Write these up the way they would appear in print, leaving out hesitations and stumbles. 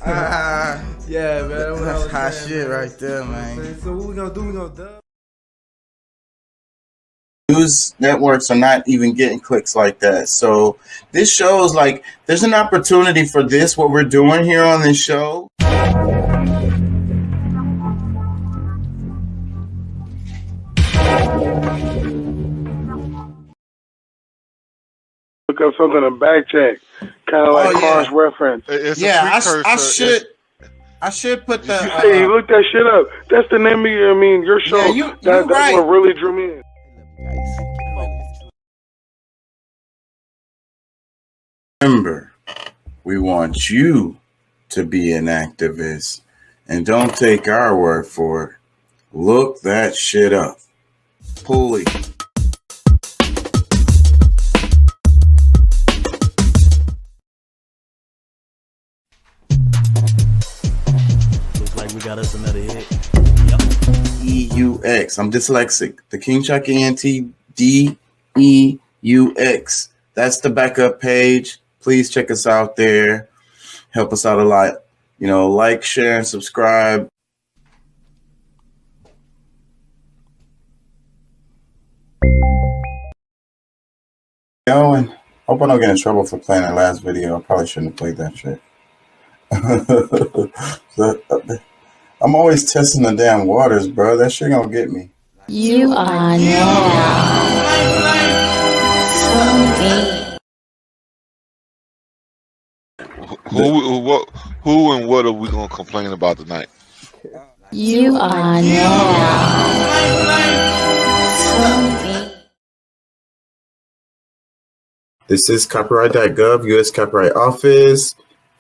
Yeah, man. That's hot shit right there, man. So what we gonna do? We gonna dub? News networks are not even getting clicks like that. So this shows like there's an opportunity for this, what we're doing here on this show. Look up something in back check, kind of like cross reference. Yeah, I should put the. Hey, look that shit up. That's the name of your show. Yeah, that's right. What really drew me in. Remember, we want you to be an activist, and don't take our word for it. Look that shit up. Pulley. We got us another hit. Yep. EUX. I'm dyslexic. The King Chuck ENTDEUX. That's the backup page. Please check us out there. Help us out a lot. You know, like, share, and subscribe. And hope I don't get in trouble for playing that last video. I probably shouldn't have played that shit. I'm always testing the damn waters, bro. That shit gonna get me. You are now Who and what are we gonna complain about tonight? You are now. This is copyright.gov, U.S. Copyright Office.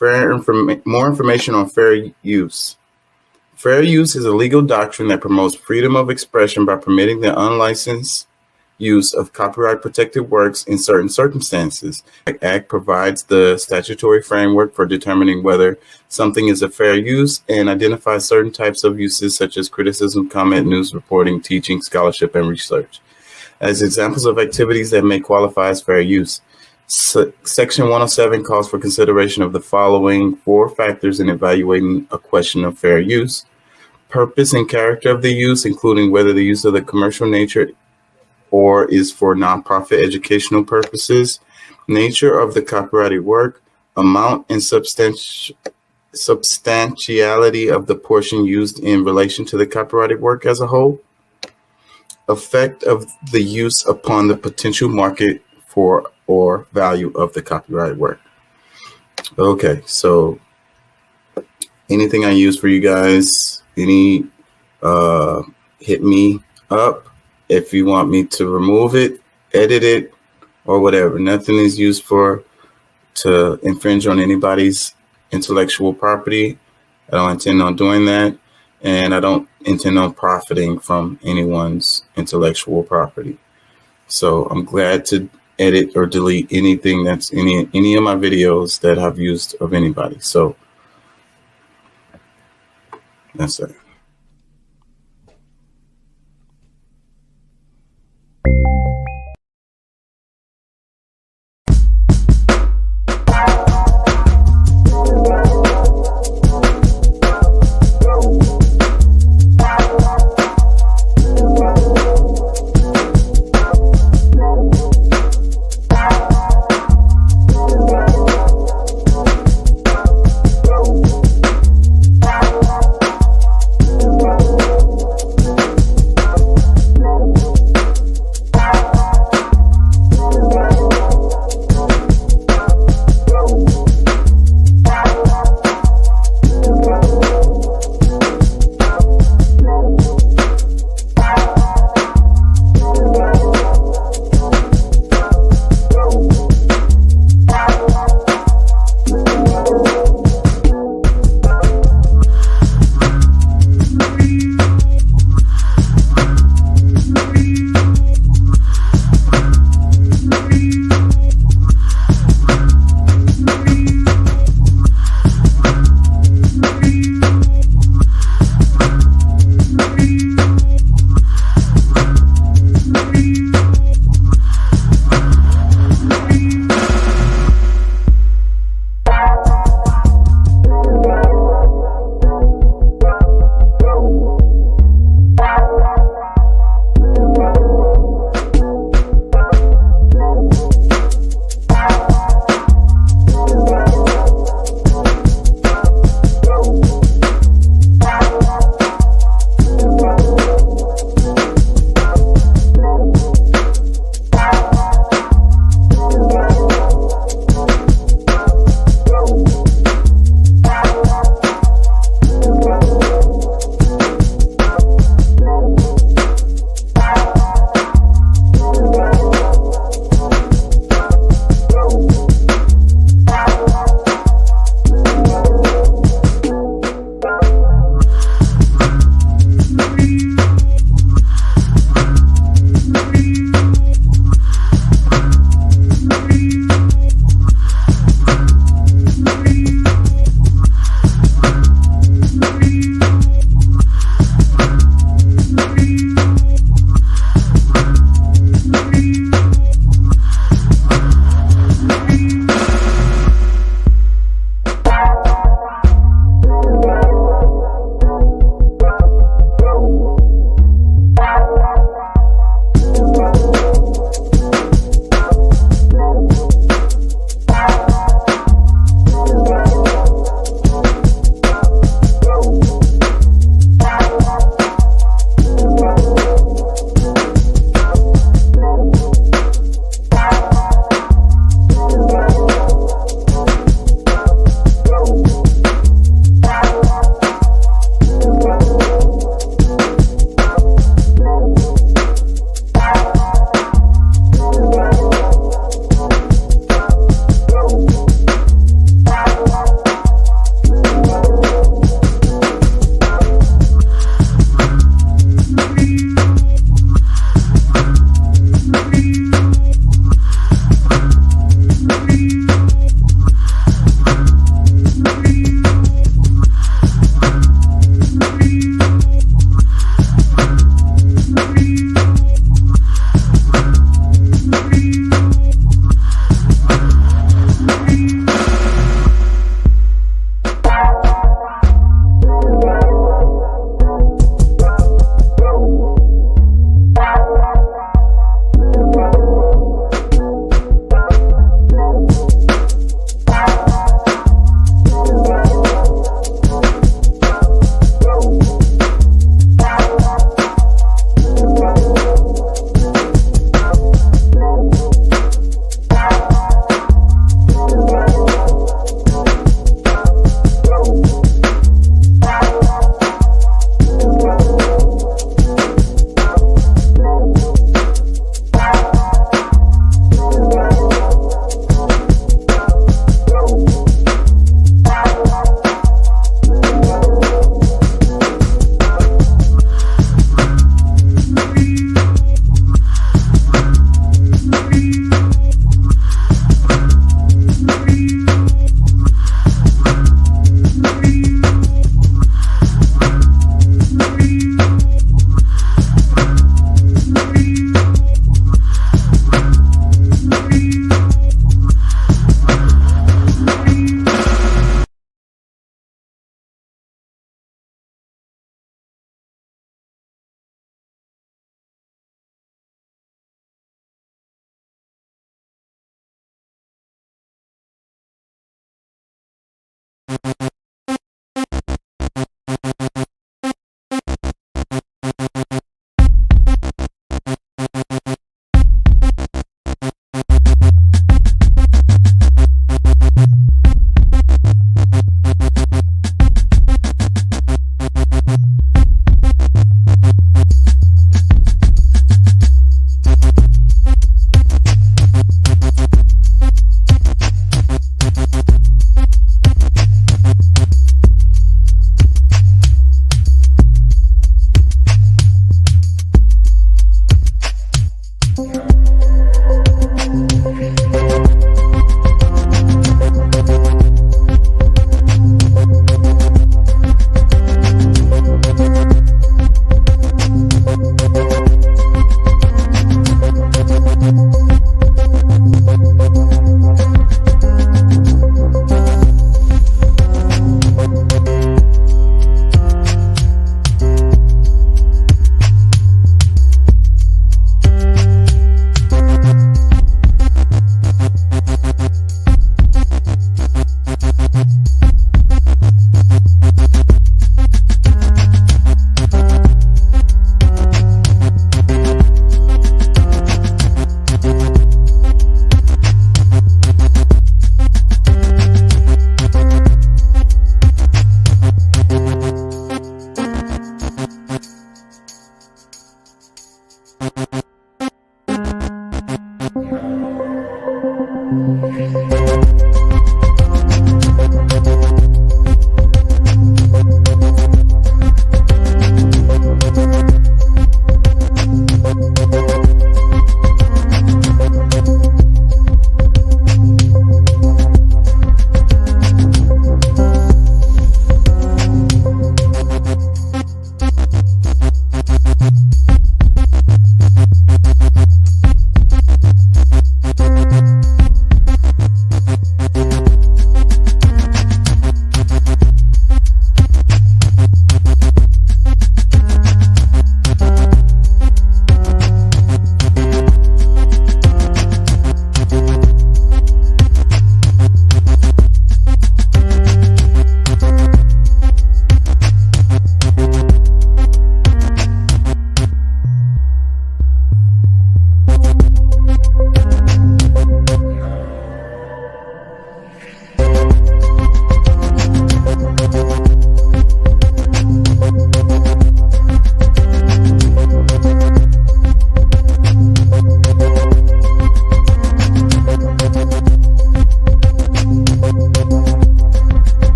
More information on fair use. Fair use is a legal doctrine that promotes freedom of expression by permitting the unlicensed use of copyright-protected works in certain circumstances. The Act provides the statutory framework for determining whether something is a fair use and identifies certain types of uses such as criticism, comment, news reporting, teaching, scholarship, and research as examples of activities that may qualify as fair use. Section 107 calls for consideration of the following 4 factors in evaluating a question of fair use: purpose and character of the use, including whether the use of the commercial nature or is for nonprofit educational purposes, nature of the copyrighted work, amount and substantiality of the portion used in relation to the copyrighted work as a whole, effect of the use upon the potential market for or value of the copyrighted work. Okay, so anything I use for you guys, hit me up if you want me to remove it, edit it, or whatever. Nothing is used to infringe on anybody's intellectual property. I don't intend on doing that, and I don't intend on profiting from anyone's intellectual property. So I'm glad to edit or delete anything that's any of my videos that I've used of anybody. So that's it.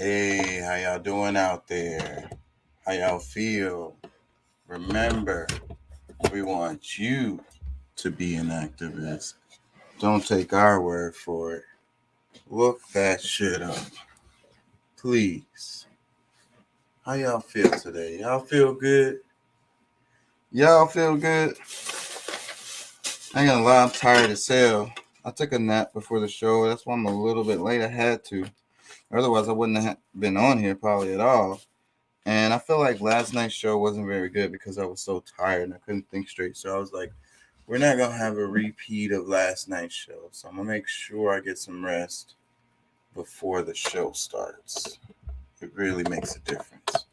Hey, how y'all doing out there? How y'all feel? Remember, we want you to be an activist. Don't take our word for it. Look that shit up. Please. How y'all feel today? Y'all feel good? Y'all feel good? I ain't gonna lie, I'm tired as hell. I took a nap before the show. That's why I'm a little bit late. I had to. Otherwise, I wouldn't have been on here probably at all. And I feel like last night's show wasn't very good because I was so tired and I couldn't think straight. So I was like, we're not going to have a repeat of last night's show. So I'm going to make sure I get some rest before the show starts. It really makes a difference.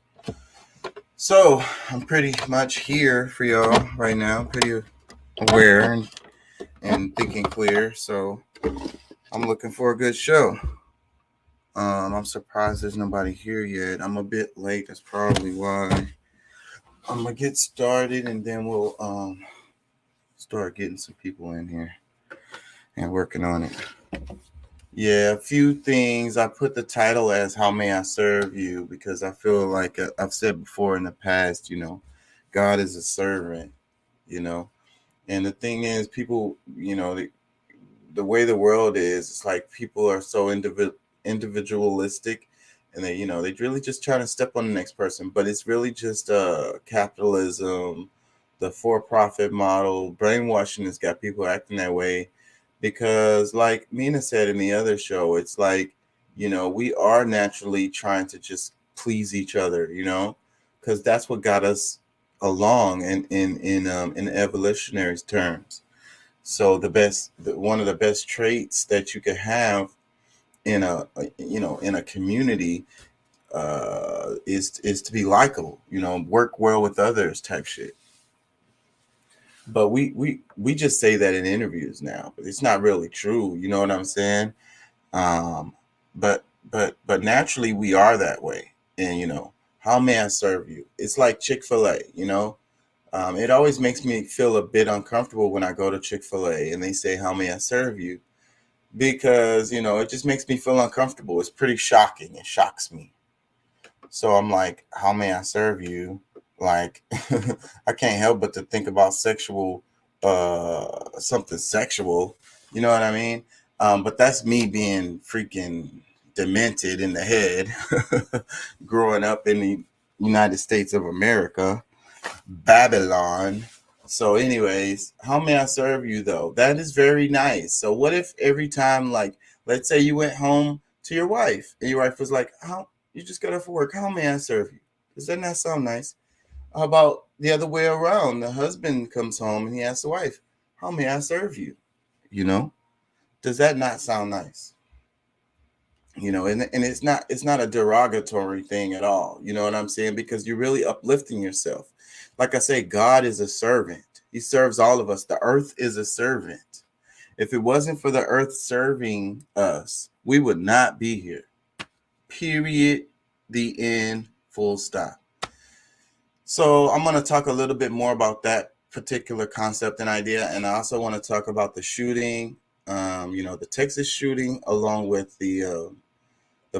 So I'm pretty much here for y'all right now. Pretty aware and thinking clear. So I'm looking for a good show. I'm surprised there's nobody here yet. I'm a bit late. That's probably why. I'm gonna get started and then we'll start getting some people in here and working on it. Yeah, a few things. I put the title as "How May I Serve You" because I feel like I've said before in the past, God is a servant, and the thing is, people, the way the world is, it's like people are so individualistic, and they really just trying to step on the next person, but it's really just capitalism, the for-profit model. Brainwashing has got people acting that way because, like Mina said in the other show, it's like, we are naturally trying to just please each other, because that's what got us along in evolutionary terms. So one of the best traits that you could have in a community is to be likable, work well with others type shit. But we just say that in interviews now, but it's not really true. You know what I'm saying? But naturally we are that way. And how may I serve you? It's like Chick-fil-A. It always makes me feel a bit uncomfortable when I go to Chick-fil-A and they say, "How may I serve you?" Because, it just makes me feel uncomfortable. It's pretty shocking. It shocks me. So I'm like, "How may I serve you?" Like, I can't help but to think about something sexual. You know what I mean? But that's me being freaking demented in the head, growing up in the United States of America, Babylon. So anyways, how may I serve you though? That is very nice. So what if every time, like, let's say you went home to your wife and your wife was like, "How you just got off work? How may I serve you?" Does that not sound nice? How about the other way around? The husband comes home and he asks the wife, "How may I serve you?" Does that not sound nice? And it's not a derogatory thing at all. You know what I'm saying? Because you're really uplifting yourself. Like I say, God is a servant. He serves all of us. The earth is a servant. If it wasn't for the earth serving us, we would not be here. Period. The end. Full stop. So I'm going to talk a little bit more about that particular concept and idea. And I also want to talk about the shooting, the Texas shooting, along with the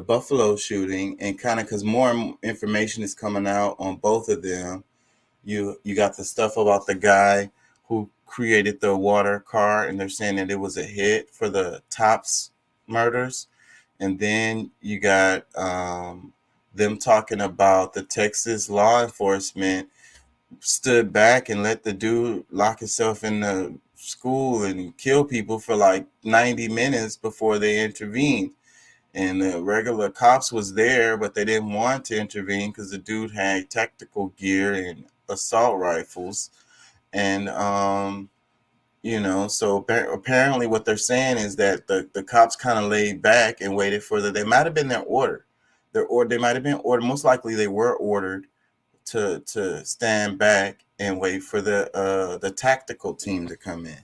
Buffalo shooting, and kind of because more information is coming out on both of them. You got the stuff about the guy who created the water car, and they're saying that it was a hit for the Tops murders. And then you got them talking about the Texas law enforcement stood back and let the dude lock himself in the school and kill people for like 90 minutes before they intervened. And the regular cops was there, but they didn't want to intervene because the dude had tactical gear and assault rifles. And, so apparently what they're saying is that the cops kind of laid back and waited for they might have been their order. They might have been ordered. Most likely they were ordered to stand back and wait for the tactical team to come in.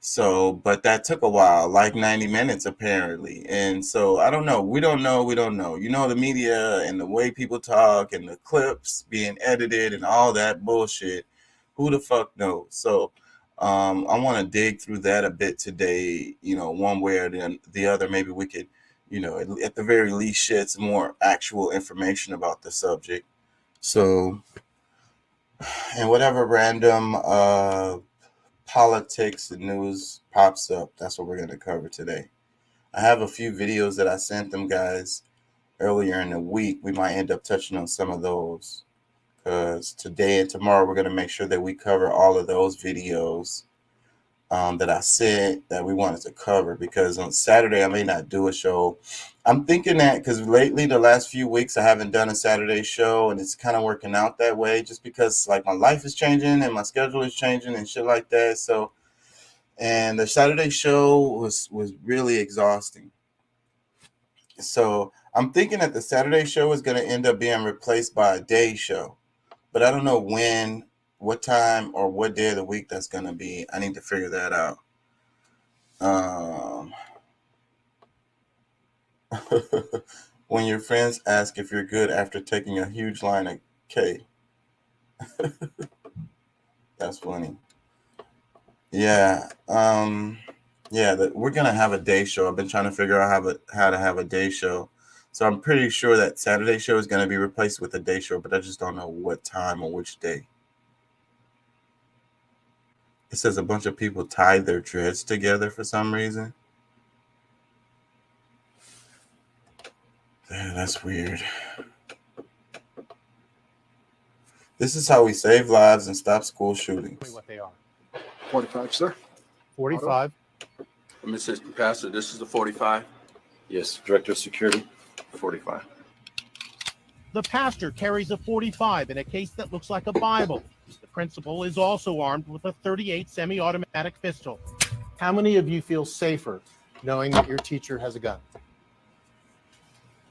So, but that took a while, like 90 minutes apparently. And so I don't know. We don't know. The media and the way people talk and the clips being edited and all that bullshit. Who the fuck knows? So I want to dig through that a bit today, one way or the other. Maybe we could, at the very least sheds more actual information about the subject. So, and whatever random politics and news pops up, that's what we're going to cover today. I have a few videos that I sent them guys earlier in the week. We might end up touching on some of those because today and tomorrow we're going to make sure that we cover all of those videos that I said that we wanted to cover, because on Saturday I may not do a show. I'm thinking that because lately, the last few weeks, I haven't done a Saturday show, and it's kind of working out that way just because like my life is changing and my schedule is changing and shit like that. So, and the Saturday show was really exhausting. So I'm thinking that the Saturday show is going to end up being replaced by a day show, but I don't know when, what time, or what day of the week that's going to be. I need to figure that out. When your friends ask if you're good after taking a huge line of K. That's funny. Yeah. We're going to have a day show. I've been trying to figure out how to have a day show. So I'm pretty sure that Saturday show is going to be replaced with a day show, but I just don't know what time or which day. It says a bunch of people tied their dreads together for some reason. Yeah, that's weird. This is how we save lives and stop school shootings. What they are. 45, sir. 45. Assistant Pastor, this is the 45. Yes, Director of Security, 45. The pastor carries a 45 in a case that looks like a Bible. The principal is also armed with a .38 semi-automatic pistol. How many of you feel safer knowing that your teacher has a gun?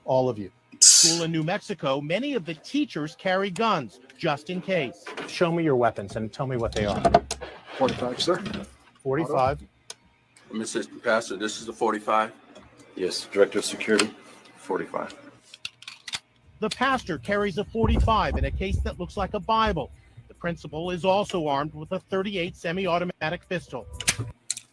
All of you. School in New Mexico, many of the teachers carry guns just in case. Show me your weapons and tell me what they are. 45, sir. 45. Assistant Pastor, this is the 45. Yes, Director of Security, 45. The pastor carries a 45 in a case that looks like a Bible. The principal is also armed with a .38 semi-automatic pistol.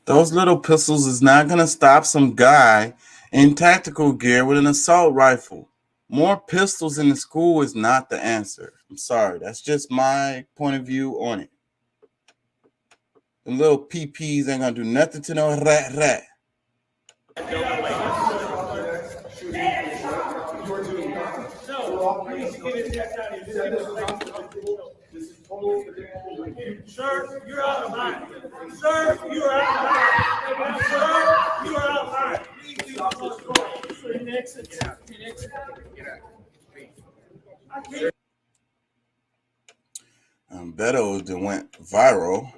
Those little pistols is not going to stop some guy in tactical gear with an assault rifle. More pistols in the school is not the answer. I'm sorry. That's just my point of view on it. The little PPs ain't going to do nothing to no rat. Sir, you're out of line. Sir, you are out of line. Sir, you are out of line. Beto that went viral.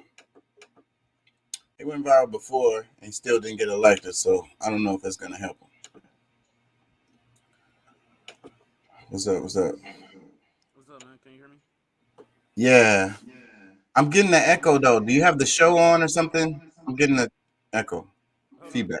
He went viral before and still didn't get elected, so I don't know if that's going to help him. What's up? What's up, man? Can you hear me? Yeah. I'm getting the echo, though. Do you have the show on or something? I'm getting the echo. Feedback.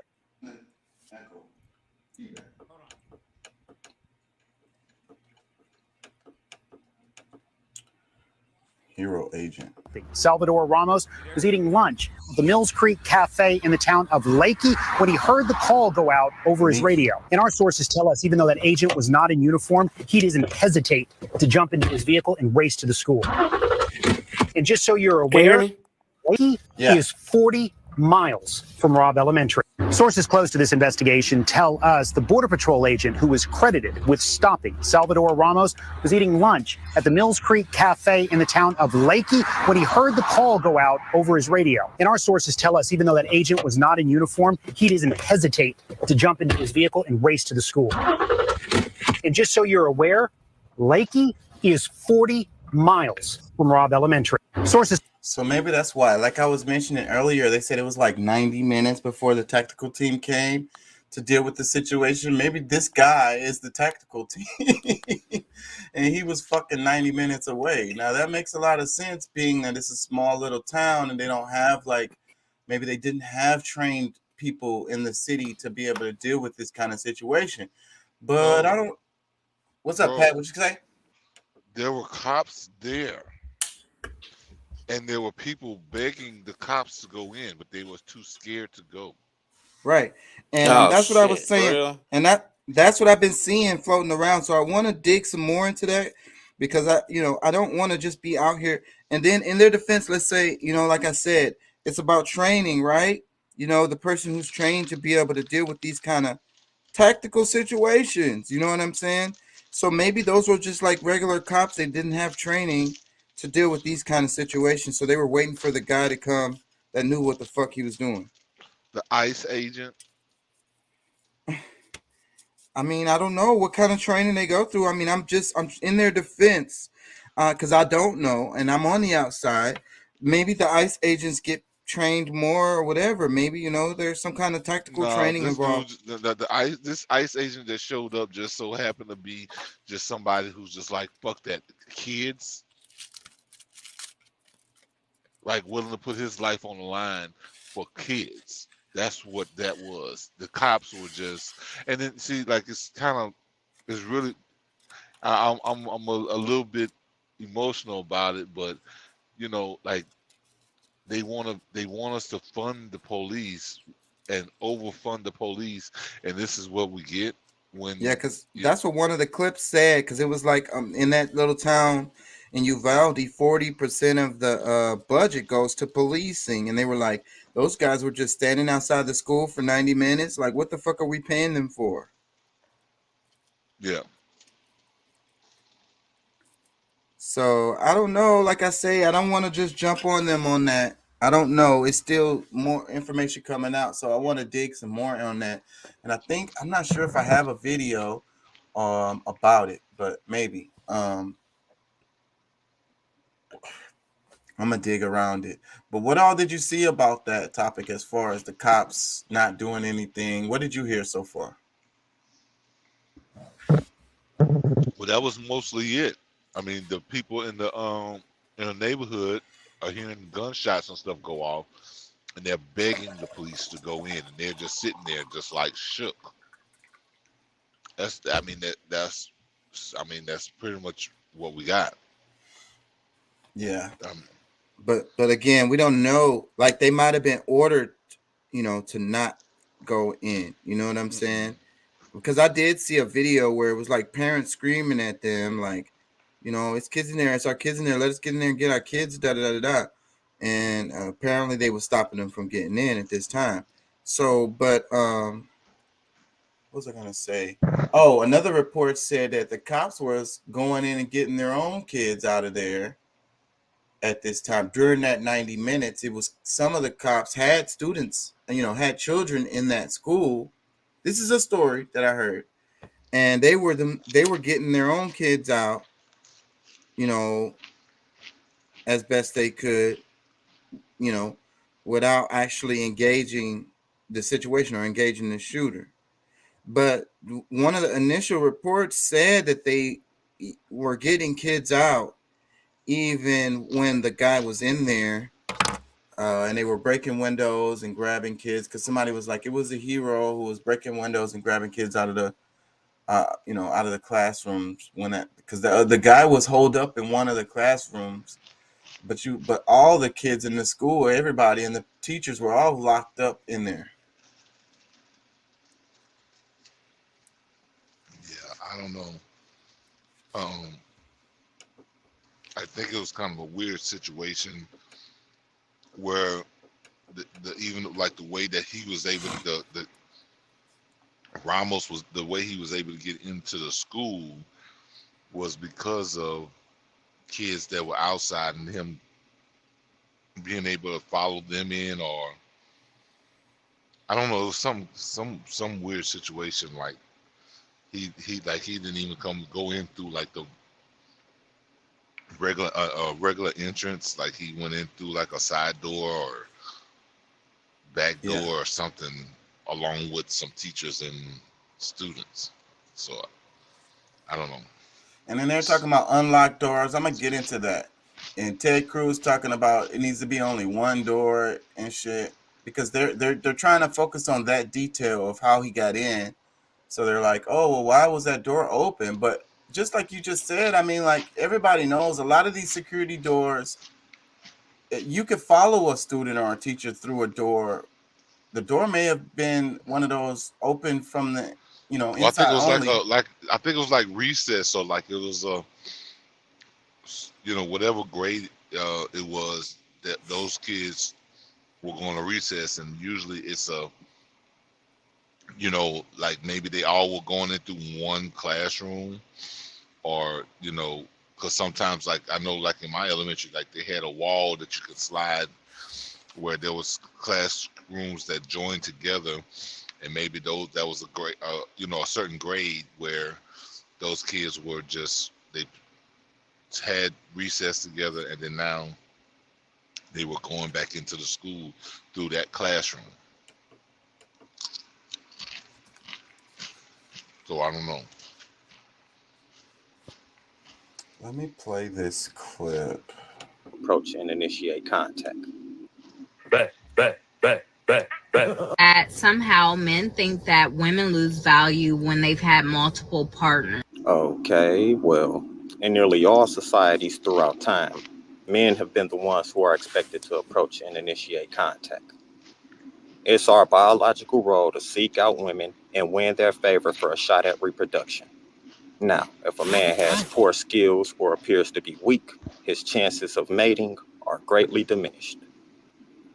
Hero agent. Salvador Ramos was eating lunch at the Mills Creek Cafe in the town of Lakey when he heard the call go out over his radio. And our sources tell us even though that agent was not in uniform, he doesn't hesitate to jump into his vehicle and race to the school. And just so you're aware, Lakey is 40 miles from Robb Elementary. Sources close to this investigation tell us the Border Patrol agent who was credited with stopping Salvador Ramos was eating lunch at the Mills Creek Cafe in the town of Lakey when he heard the call go out over his radio. And our sources tell us even though that agent was not in uniform, he doesn't hesitate to jump into his vehicle and race to the school. And just so you're aware, Lakey is 40 miles from Robb Elementary. Sources. So maybe that's why, like I was mentioning earlier, they said it was like 90 minutes before the tactical team came to deal with the situation. Maybe this guy is the tactical team and he was fucking 90 minutes away. Now that makes a lot of sense being that it's a small little town and they don't have maybe they didn't have trained people in the city to be able to deal with this kind of situation. But I don't. What's up, Pat? What you say? There were cops there. And there were people begging the cops to go in, but they was too scared to go. Right. And Oh that's what I was shit, for saying. real? And that's what I've been seeing floating around. So I want to dig some more into that because I don't want to just be out here. And then in their defense, let's say, like I said, it's about training, right? The person who's trained to be able to deal with these kind of tactical situations. You know what I'm saying? So maybe those were just like regular cops. They didn't have training to deal with these kind of situations. So they were waiting for the guy to come that knew what the fuck he was doing. The ICE agent. I mean, I don't know what kind of training they go through. I mean, I'm in their defense because I don't know, and I'm on the outside. Maybe the ICE agents get trained more or whatever. Maybe there's some kind of tactical No, training this involved. dude, this ICE agent that showed up just so happened to be just somebody who's just like fuck that kids, like willing to put his life on the line for kids. That's what that was. The cops were just, and then see, like it's really, I'm a little bit emotional about it, but like they want us to fund the police and overfund the police, and this is what we get when. Yeah, because that's what one of the clips said. Because it was like in that little town in Uvalde, 40% of the budget goes to policing, and they were like, those guys were just standing outside the school for 90 minutes. Like, what the fuck are we paying them for? Yeah. So I don't know. Like I say, I don't want to just jump on them on that. I don't know. It's still more information coming out, so I want to dig some more on that. And I'm not sure if I have a video about it, but maybe I'm gonna dig around it. But what all did you see about that topic as far as the cops not doing anything? What did you hear so far? Well, that was mostly it. I mean, the people in the neighborhood are hearing gunshots and stuff go off, and they're begging the police to go in, and they're just sitting there, just like shook. That's pretty much what we got. Yeah. But again, we don't know. Like they might have been ordered, to not go in. You know what I'm saying? Because I did see a video where it was like parents screaming at them, like, it's kids in there. It's our kids in there. Let us get in there and get our kids. Da da da da. And apparently they were stopping them from getting in at this time. So, but what was I gonna say? Oh, another report said that the cops was going in and getting their own kids out of there at this time. During that 90 minutes, it was some of the cops had students, had children in that school. This is a story that I heard, and they were getting their own kids out, as best they could, without actually engaging the situation or engaging the shooter. But one of the initial reports said that they were getting kids out even when the guy was in there, and they were breaking windows and grabbing kids, because somebody was like, it was a hero who was breaking windows and grabbing kids out of the out of the classrooms because the guy was holed up in one of the classrooms, but all the kids in the school, everybody and the teachers were all locked up in there. Yeah, I don't know. I think it was kind of a weird situation where the even like the way that he was able to Ramos was the way he was able to get into the school was because of kids that were outside and him being able to follow them in, or I don't know, some weird situation. Like he didn't even go in through like the regular entrance. Like he went in through like a side door or back door or something, along with some teachers and students. So I don't know. And then they're talking about unlocked doors. I'm gonna get into that. And Ted Cruz talking about it needs to be only one door and shit, because they're trying to focus on that detail of how he got in. So they're like, oh, well, why was that door open? But just like you just said, I mean, like everybody knows a lot of these security doors, you could follow a student or a teacher through a door the door may have been one of those open from the, Well, I think inside it was only. I think it was like recess, so like it was whatever grade it was that those kids were going to recess, and usually it's like maybe they all were going into one classroom, or because sometimes, like I know, like in my elementary, like they had a wall that you could slide where there was classrooms that joined together, and maybe that was a grade, a certain grade where those kids were they had recess together, and then now they were going back into the school through that classroom. So I don't know. Let me play this clip. Approach and initiate contact. That somehow men think that women lose value when they've had multiple partners. Okay, well, in nearly all societies throughout time, men have been the ones who are expected to approach and initiate contact. It's our biological role to seek out women and win their favor for a shot at reproduction. Now, if a man has poor skills or appears to be weak, his chances of mating are greatly diminished.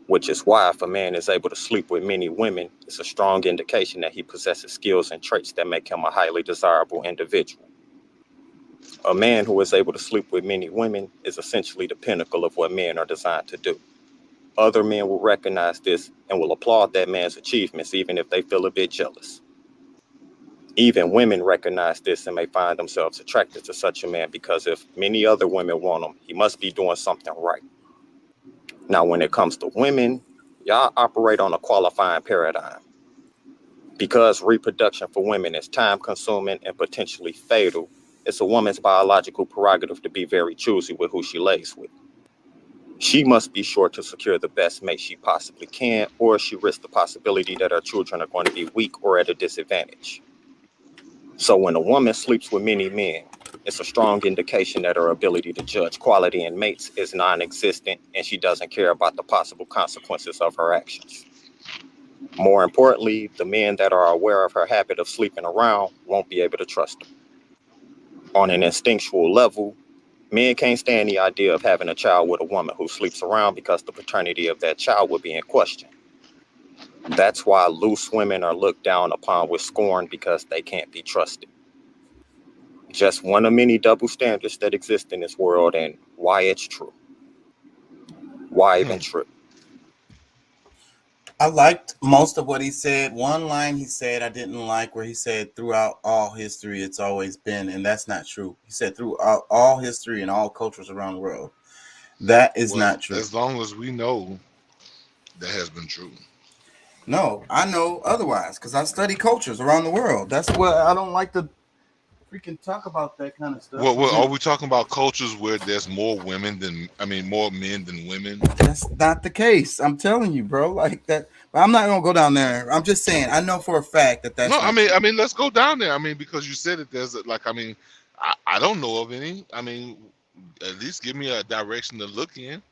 Which is why if a man is able to sleep with many women, it's a strong indication that he possesses skills and traits that make him a highly desirable individual. A man who is able to sleep with many women is essentially the pinnacle of what men are designed to do. Other men will recognize this and will applaud that man's achievements, even if they feel a bit jealous. Even women recognize this and may find themselves attracted to such a man because if many other women want him, he must be doing something right. Now, when it comes to women, y'all operate on a qualifying paradigm. Because reproduction for women is time-consuming and potentially fatal, it's a woman's biological prerogative to be very choosy with who she lays with. She must be sure to secure the best mate she possibly can, or she risks the possibility that her children are going to be weak or at a disadvantage. So when a woman sleeps with many men, it's a strong indication that her ability to judge quality in mates is non-existent, and she doesn't care about the possible consequences of her actions. More importantly, the men that are aware of her habit of sleeping around won't be able to trust her. On an instinctual level, men can't stand the idea of having a child with a woman who sleeps around because the paternity of that child would be in question. That's why loose women are looked down upon with scorn because they can't be trusted. Just one of many double standards that exist in this world, and why it's true. Why even true? I liked most of what he said. One line he said I didn't like, where he said throughout all history it's always been, and that's not true. He said throughout all history and all cultures around the world. That is not true. As long as we know, that has been true. No, I know otherwise because I study cultures around the world. That's what I don't like to freaking talk about that kind of stuff. Well, are we talking about cultures where there's more men than women? That's not the case. I'm telling you, bro. Like that. But I'm not gonna go down there. I'm just saying. I know for a fact that that's. No, I mean, let's go down there. I mean, because you said it. There's I don't know of any. I mean, at least give me a direction to look in.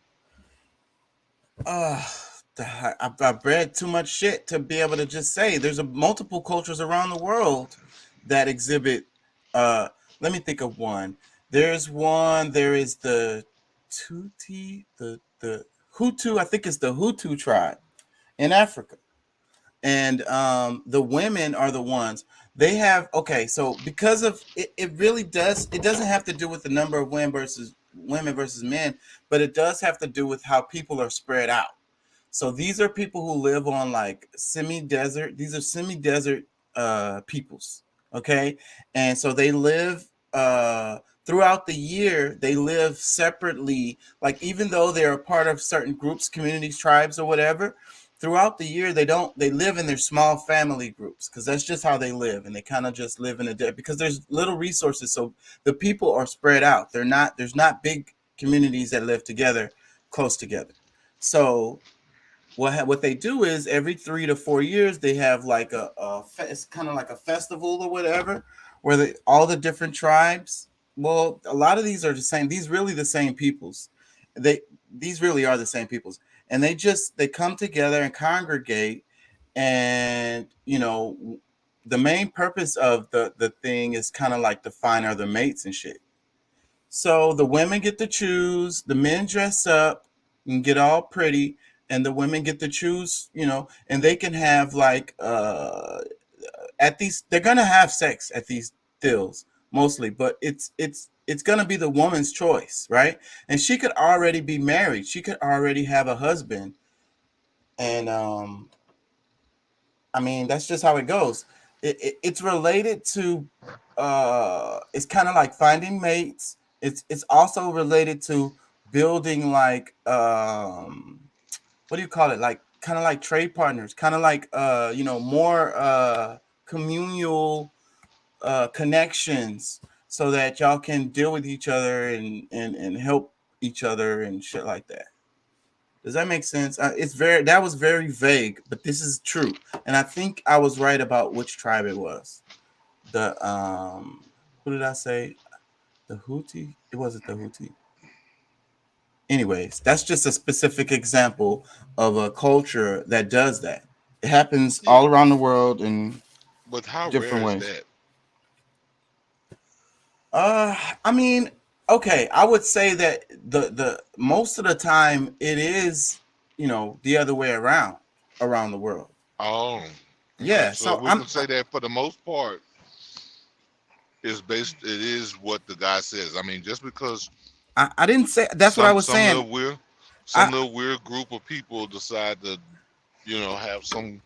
I've read too much shit to be able to just say there's multiple cultures around the world that exhibit. Let me think of one. There is the Tuti, the Hutu. I think it's the Hutu tribe in Africa, and the women are the ones they have. Okay, so because of it, it doesn't have to do with the number of women versus men, but it does have to do with how people are spread out. So these are people who live on like semi-desert. These are semi-desert peoples. Okay. And so they live throughout the year. They live separately. Like even though they're a part of certain groups, communities, tribes, or whatever, throughout the year they live in their small family groups because that's just how they live. And they kind of just live in because there's little resources. So the people are spread out. There's not big communities that live together, close together. So what they do is every 3 to 4 years they have like it's kind of like a festival or whatever, where all the different tribes. Well, a lot of these are the same. These really the same peoples. These really are the same peoples, and they come together and congregate, And the main purpose of the thing is kind of like to find other mates and shit. So the women get to choose, the men dress up and get all pretty, and the women get to choose, and they can have like at these, they're gonna have sex at these deals mostly, but it's gonna be the woman's choice, right? And she could already be married, she could already have a husband, and I mean, that's just how it goes. It's related to it's kind of like finding mates. It's also related to building like what do you call it? Like kind of like trade partners, kind of like more communal connections, so that y'all can deal with each other and help each other and shit like that. Does that make sense? That was very vague, but this is true, and I think I was right about which tribe it was. The who did I say? The Houthi? It wasn't the Houthi. Anyways, that's just a specific example of a culture that does that. It happens all around the world in different ways. I mean, okay, I would say that the most of the time it is, the other way around the world. Oh, yeah. So we can say that for the most part, it is what the guy says. I mean, just because I didn't say that's what I was saying. Some little weird group of people decide to, have some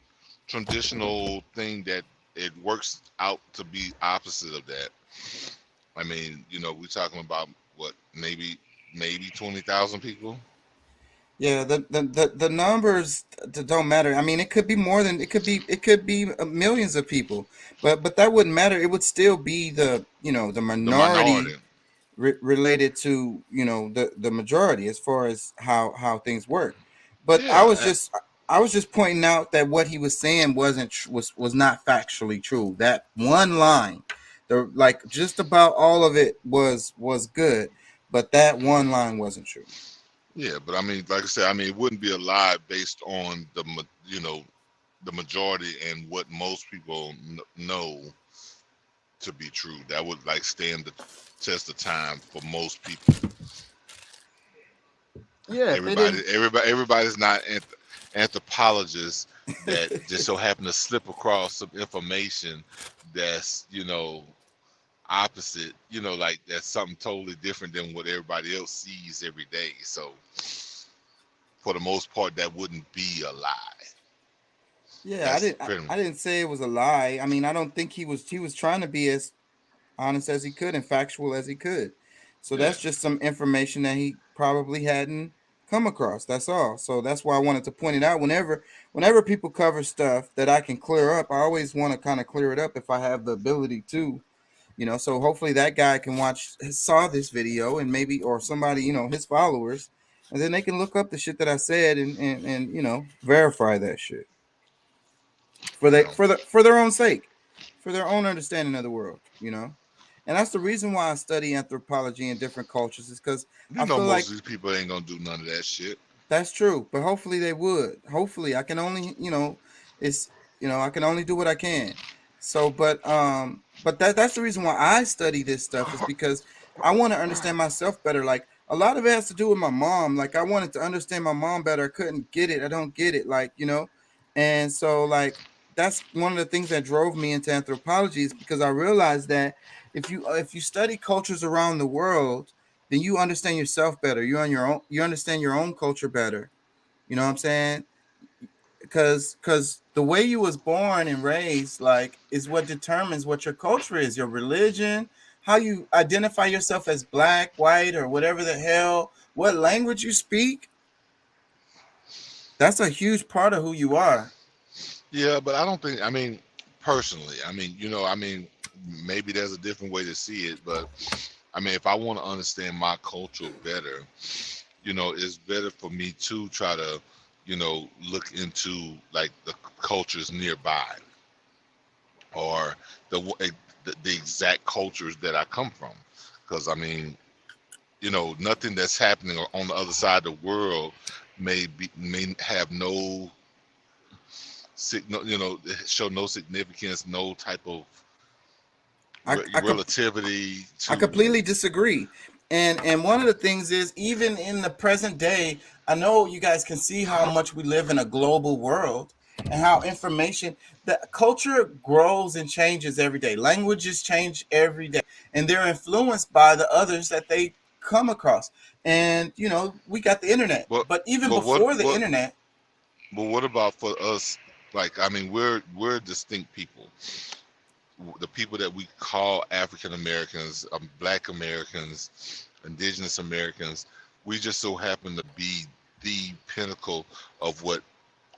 traditional thing that it works out to be opposite of that. I mean, we're talking about what, maybe 20,000 people. Yeah, the numbers don't matter. I mean, it could be more than it could be millions of people, but that wouldn't matter. It would still be the minority. Related to the majority as far as how things work. But yeah, I was just pointing out that what he was saying was not factually true. That one line, just about all of it was good, but that one line wasn't true. Yeah, but I mean, like I said, it wouldn't be a lie based on the majority and what most people know to be true. That would stand the test of time for most people. Yeah, everybody's not anthropologists that just so happen to slip across some information that's opposite, that's something totally different than what everybody else sees every day. So for the most part, that wouldn't be a lie. Yeah, I didn't say it was a lie. I mean, I don't think he was trying to be as honest as he could and factual as he could. So that's just some information that he probably hadn't come across. That's all. So that's why I wanted to point it out. Whenever people cover stuff that I can clear up, I always want to kind of clear it up if I have the ability to, so hopefully that guy can saw this video and maybe, or somebody, his followers, and then they can look up the shit that I said and verify that shit for their own sake, for their own understanding of the world, And that's the reason why I study anthropology in different cultures, is because I feel most of these people ain't gonna do none of that shit. That's true, but hopefully they would. Hopefully, I can only, I can only do what I can. So, but that's the reason why I study this stuff, is because I want to understand myself better. Like, a lot of it has to do with my mom. Like, I wanted to understand my mom better. I couldn't get it. I don't get it. Like, and so that's one of the things that drove me into anthropology, is because I realized that if you study cultures around the world, then you understand yourself better. You understand your own culture better. You know what I'm saying? Because the way you was born and raised, is what determines what your culture is, your religion, how you identify yourself as black, white, or whatever the hell, what language you speak. That's a huge part of who you are. Yeah, but I don't think, personally, maybe there's a different way to see it, but if I want to understand my culture better, it's better for me to try to, look into the cultures nearby, or the exact cultures that I come from. Because nothing that's happening on the other side of the world may have no show no significance, no type of I relativity. I completely disagree. And one of the things is, even in the present day, I know you guys can see how much we live in a global world and how the culture grows and changes every day. Languages change every day, and they're influenced by the others that they come across. And we got the internet, but even before the internet. But what about for us? Like, I mean, we're distinct people. The people that we call African Americans, Black Americans, Indigenous Americans, we just so happen to be the pinnacle of what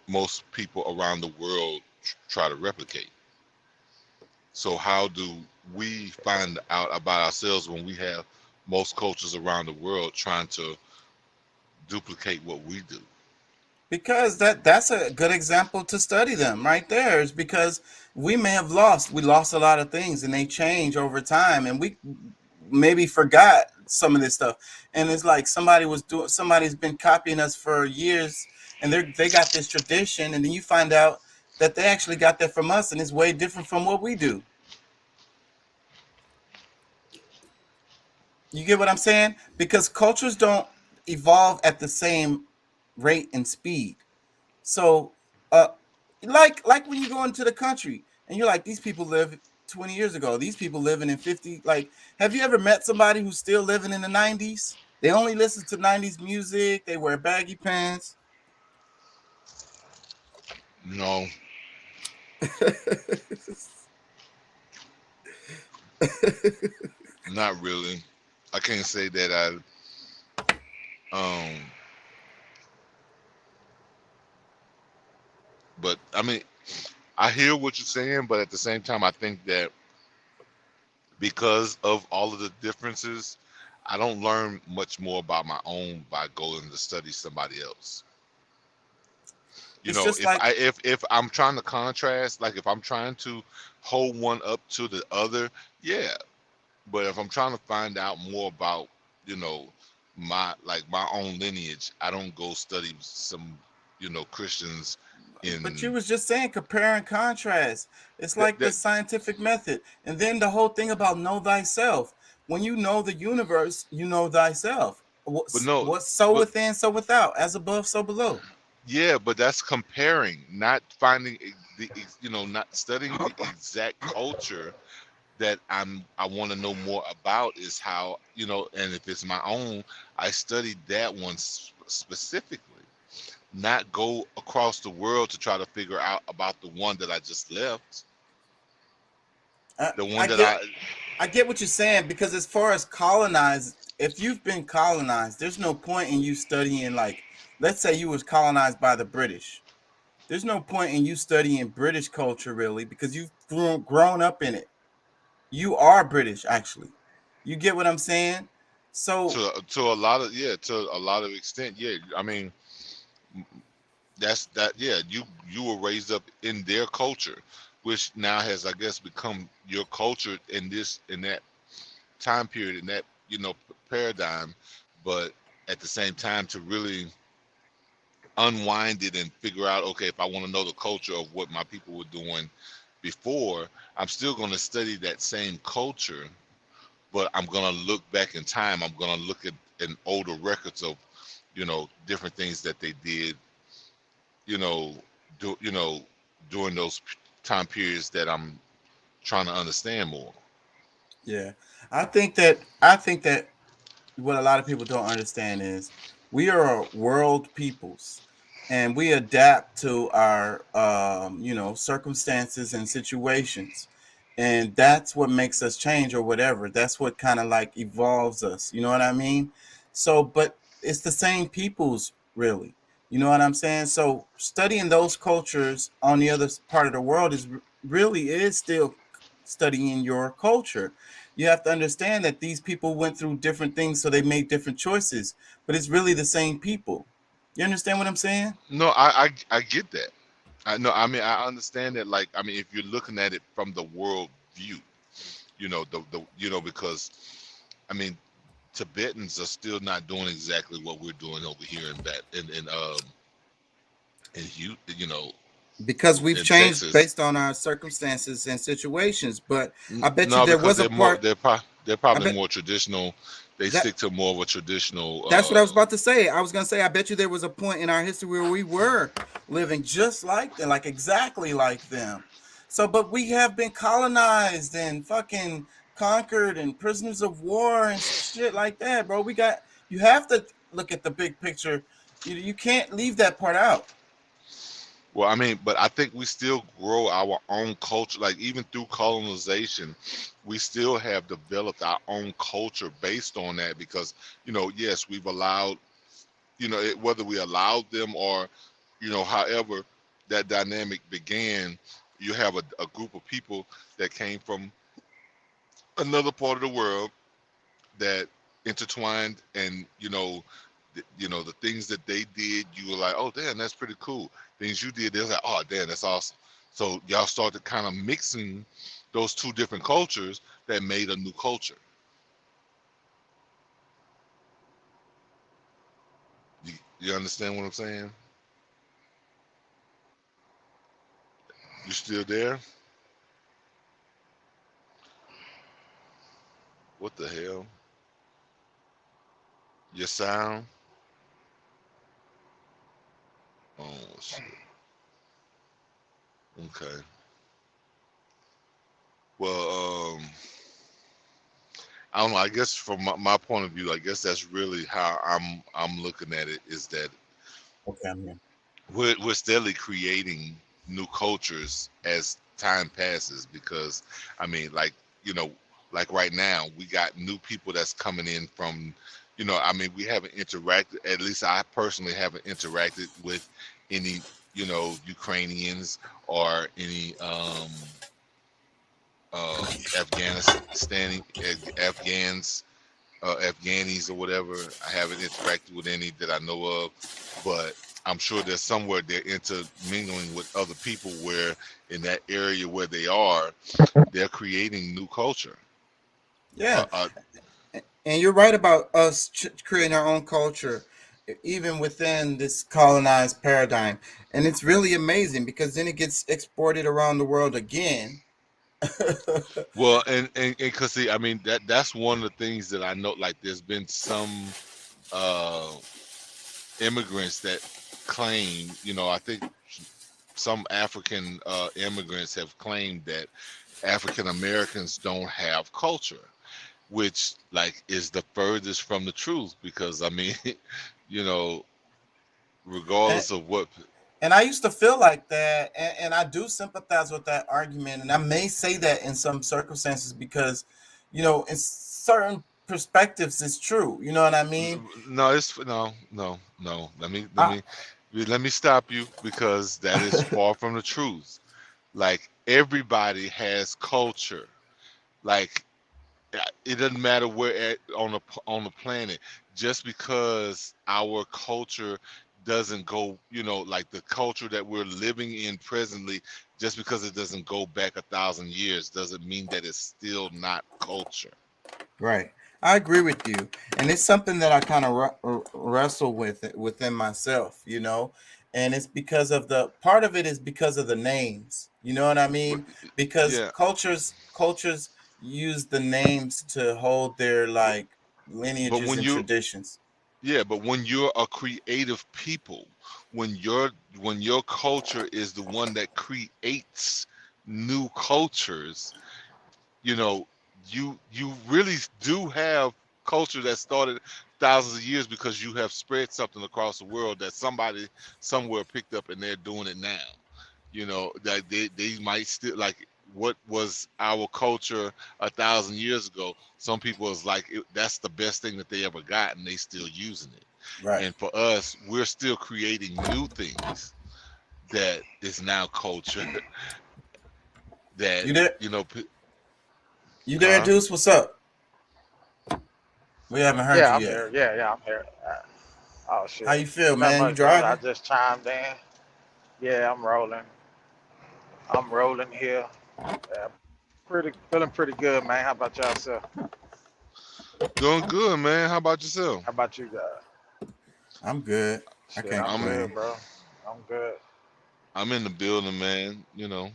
most people around the world try to replicate. So how do we find out about ourselves when we have most cultures around the world trying to duplicate what we do? Because that's a good example to study them right there, is because we lost a lot of things, and they change over time, and we maybe forgot some of this stuff. And it's like somebody's been copying us for years, and they got this tradition, and then you find out that they actually got that from us, and it's way different from what we do. You get what I'm saying? Because cultures don't evolve at the same rate and speed. So like when you go into the country and you're like, these people lived 20 years ago, these people living in 50. Like, have you ever met somebody who's still living in the 90s? They only listen to 90s music, they wear baggy pants. No. Not really. I can't say that but I mean, I hear what you're saying, but at the same time, I think that because of all of the differences, I don't learn much more about my own by going to study somebody else. If I'm trying to contrast, like if I'm trying to hold one up to the other, yeah. But if I'm trying to find out more about, my own lineage, I don't go study some, Christians. But you was just saying compare and contrast. It's like the scientific method. And then the whole thing about know thyself. When you know the universe, you know thyself. What's so within, so without, as above, so below. Yeah, but that's comparing, not finding not studying the exact culture that I want to know more about, is how, and if it's my own, I studied that one specifically. Not go across the world to try to figure out about the one that I just left. I get what you're saying, because as far as colonized, if you've been colonized, there's no point in you studying, like, let's say you was colonized by the British. There's no point in you studying British culture, really, because you've grown up in it. You are British, actually. You get what I'm saying? So to a lot of extent, yeah. I mean, you were raised up in their culture, which now has, I guess, become your culture in that time period, in that paradigm. But at the same time, to really unwind it and figure out, okay, if I want to know the culture of what my people were doing before, I'm still going to study that same culture, but I'm going to look back in time. I'm going to look at older records of different things that they did, during those time periods that I'm trying to understand more. Yeah, I think that what a lot of people don't understand is we are world peoples, and we adapt to our circumstances and situations, and that's what makes us change or whatever. That's what kind of like evolves us. You know what I mean? So, but it's the same peoples, really. You know what I'm saying? So studying those cultures on the other part of the world is still studying your culture. You have to understand that these people went through different things, so they made different choices, but it's really the same people. You understand what I'm saying? No, I get that. I understand that. Like, I mean, if you're looking at it from the world view, because I mean, Tibetans are still not doing exactly what we're doing over here because we've in changed Texas. based on our circumstances and situations. But I bet No, you there because was a part. they're I probably bet more traditional. They that stick to more of a traditional. that's what I was about to say. I was gonna say, I bet you there was a point in our history where we were living just like them, like exactly like them. So, but we have been colonized and fucking conquered and prisoners of war and shit like that, bro. You have to look at the big picture. You can't leave that part out. Well, I mean, but I think we still grow our own culture. Like even through colonization, we still have developed our own culture based on that. Because yes, we've allowed, whether we allowed them or, however that dynamic began. You have a group of people that came from another part of the world that intertwined, and the things that they did, you were like, oh damn, that's pretty cool. Things you did, they're like, oh damn, that's awesome. So y'all started kind of mixing those two different cultures that made a new culture. You understand what I'm saying? You still there? What the hell? Your sound? Oh shit. Okay. Well, I don't know. I guess from my point of view, I guess that's really how I'm looking at it. Is that Okay, I'm here. we're steadily creating new cultures as time passes, because I mean, like right now we got new people that's coming in from, I mean, we haven't interacted, at least I personally haven't interacted with any Ukrainians or any Afghanis or whatever. I haven't interacted with any that I know of, but I'm sure there's somewhere they're intermingling with other people where in that area where they are, they're creating new culture. Yeah. And you're right about us creating our own culture, even within this colonized paradigm. And it's really amazing because then it gets exported around the world again. Well, and because see, I mean, that's one of the things that I know. Like, there's been some immigrants that claim, I think some African immigrants have claimed that African Americans don't have culture, which like is the furthest from the truth, because I mean, regardless of what. And I used to feel like that, and I do sympathize with that argument, and I may say that in some circumstances because, in certain perspectives, it's true. You know what I mean? No, it's no. Let me stop you, because that is far from the truth. Like, everybody has culture. Like, it doesn't matter where on the planet. Just because our culture doesn't go, like the culture that we're living in presently, just because it doesn't go back 1,000 years doesn't mean that it's still not culture. Right. I agree with you. And it's something that I kind of wrestle with within myself, and it's because of part of it is because of the names, you know what I mean? Because cultures use the names to hold their like lineages and traditions. Yeah, but when you're a creative people, when your culture is the one that creates new cultures, you really do have culture that started thousands of years, because you have spread something across the world that somebody somewhere picked up and they're doing it now. That they might still, like, what was our culture 1,000 years ago, some people is like that's the best thing that they ever got, and they still using it. Right. And for us, we're still creating new things that is now culture. That you there, Deuce? What's up? We haven't heard you yet. Yeah, I'm here. Oh shit. How you feel, Not man? much, You driving? I just chimed in. Yeah, I'm rolling. I'm rolling here. Feeling pretty good, man. How about yourself? Doing good, man. How about yourself? How about you guys? I'm good. I'm good, bro. I'm good. I'm in the building, man. You know.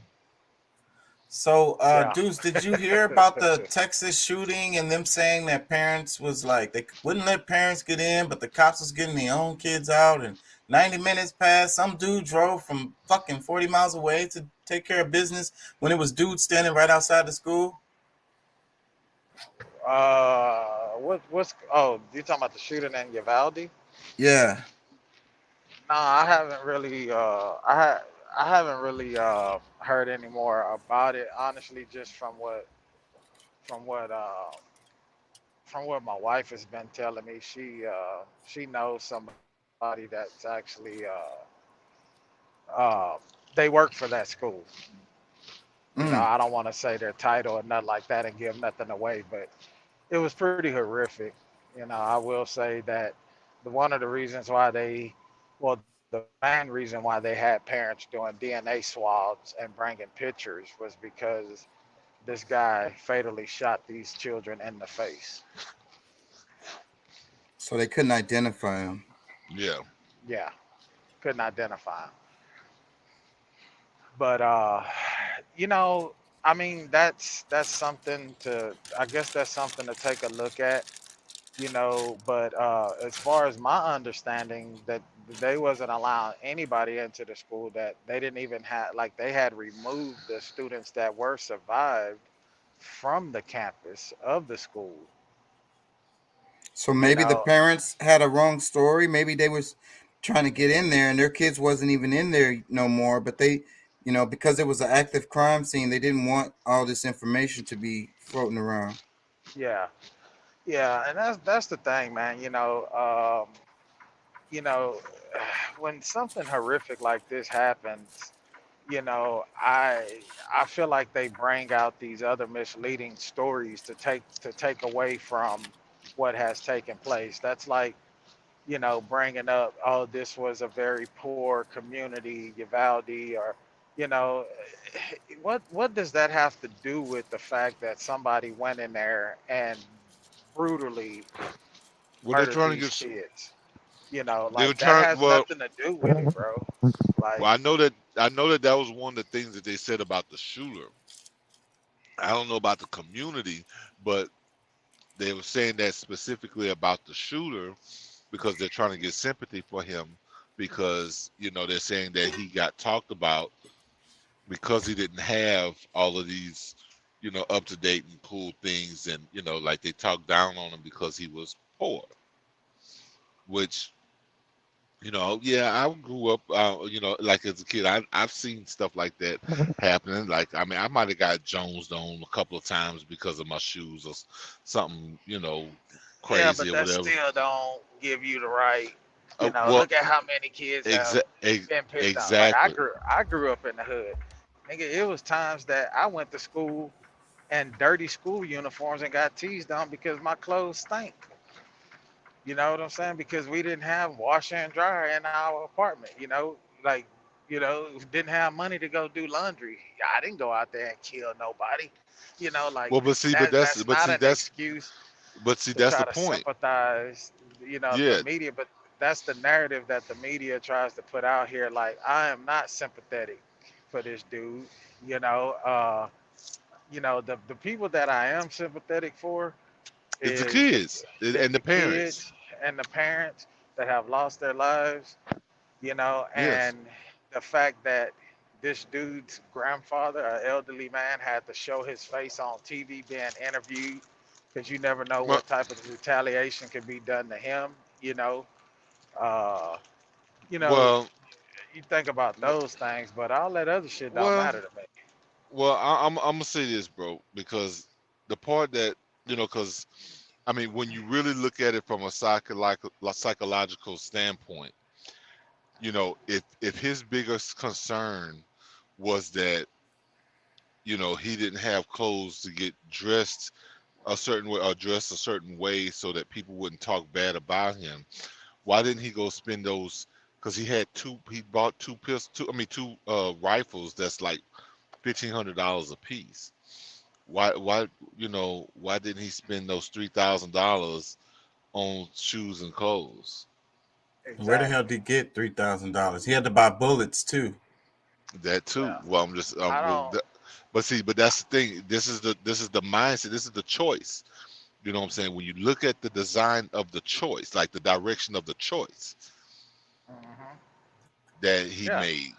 So, Yeah. Deuce, did you hear about the Texas shooting and them saying that parents was like they wouldn't let parents get in, but the cops was getting their own kids out, and 90 minutes passed. Some dude drove from fucking 40 miles away to take care of business when it was dudes standing right outside the school. What's oh, you talking about the shooting in Uvalde? Yeah. No, I haven't really I haven't really heard any more about it, honestly, just from what uh from what my wife has been telling me. She knows somebody that's actually they work for that school. You know, I don't want to say their title or nothing like that and give nothing away, but it was pretty horrific. You know, I will say that one of the reasons why the main reason why they had parents doing DNA swabs and bringing pictures was because this guy fatally shot these children in the face. So they couldn't identify him. Yeah. Yeah, couldn't identify him. But you know, I mean, that's something to. I guess that's something to take a look at. You know, but as far as my understanding, that they wasn't allowing anybody into the school, that they didn't even have, like, they had removed the students that were survived from the campus of the school. So You maybe the know, parents had a wrong story. Maybe they was trying to get in there and their kids wasn't even in there no more, but they, because it was an active crime scene, they didn't want all this information to be floating around. yeah, yeah, and that's the thing, man. You know, when something horrific like this happens, I feel like they bring out these other misleading stories to take away from what has taken place. That's like, bringing up, oh, this was a very poor community, Uvalde, or, you know, what does that have to do with the fact that somebody went in there and brutally Well, they're murdered trying to these get. kids? They were Like, that trying. has Well, nothing to do with it, bro. well, Like, I know that was one of the things that they said about the shooter. I don't know about the community, but they were saying that specifically about the shooter because they're trying to get sympathy for him because they're saying that he got talked about because he didn't have all of these up to date and cool things, and like they talked down on him because he was poor, which yeah, I grew up, like as a kid, I've seen stuff like that happening. Like, I mean, I might have got jonesed on a couple of times because of my shoes or something, yeah, but crazy or that whatever. still don't give you the right. Well, Look at how many kids have been pissed off. Like, exactly. I grew up in the hood. Nigga, it was times that I went to school in dirty school uniforms and got teased on because my clothes stink. You know what I'm saying? Because we didn't have washer and dryer in our apartment. Like, didn't have money to go do laundry. I didn't go out there and kill nobody. Like, Well, that's not an excuse but see, to that's try the to point. sympathize, the Yeah, media, but that's the narrative that the media tries to put out here. Like, I am not sympathetic for this dude. You know, uh, the people that I am sympathetic for it's the is kids and the the parents. kids and the parents that have lost their lives, Yes. and the fact that this dude's grandfather, an elderly man, had to show his face on TV being interviewed because you never know Well, what type of retaliation could be done to him. You know, uh, you know, well, you think about those things, but all that other shit don't well, matter to me. well. I'm gonna say this, bro, because the part that because I mean, when you really look at it from a psychological standpoint, if his biggest concern was that he didn't have clothes to get dressed a certain way or dress a certain way so that people wouldn't talk bad about him, why didn't he go spend those? Because he bought two rifles that's like $1,500 a piece. Why didn't he spend those $3,000 on shoes and clothes? Where the hell Exactly. did he get $3,000? He had to buy bullets too. That too. Yeah. Well, I'm just I don't. but see, but that's the thing. This is the mindset. This is the choice. You know what I'm saying? When you look at the design of the choice, like the direction of the choice that he Yeah. made.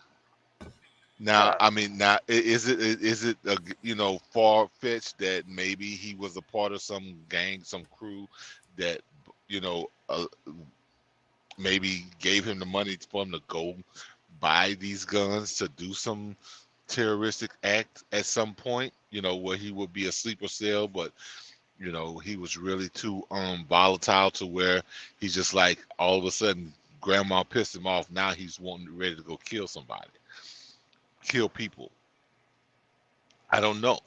Now, Yeah. I mean, now is it you know, far fetched that maybe he was a part of some gang, some crew that, you know, maybe gave him the money for him to go buy these guns to do some terroristic act at some point, you know, where he would be a sleeper cell, but you know, he was really too volatile to where he's just like all of a sudden grandma pissed him off. Now he's ready to go kill somebody, kill people. I don't know,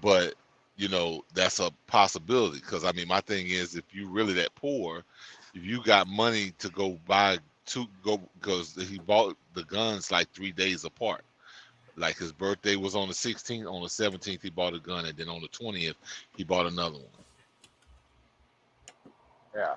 but you know, that's a possibility. Because I mean, my thing is, if you really that poor, if you got money to go buy because he bought the guns like 3 days apart. Like his birthday was on the 16th, on the 17th he bought a gun, and then on the 20th he bought another one. Yeah.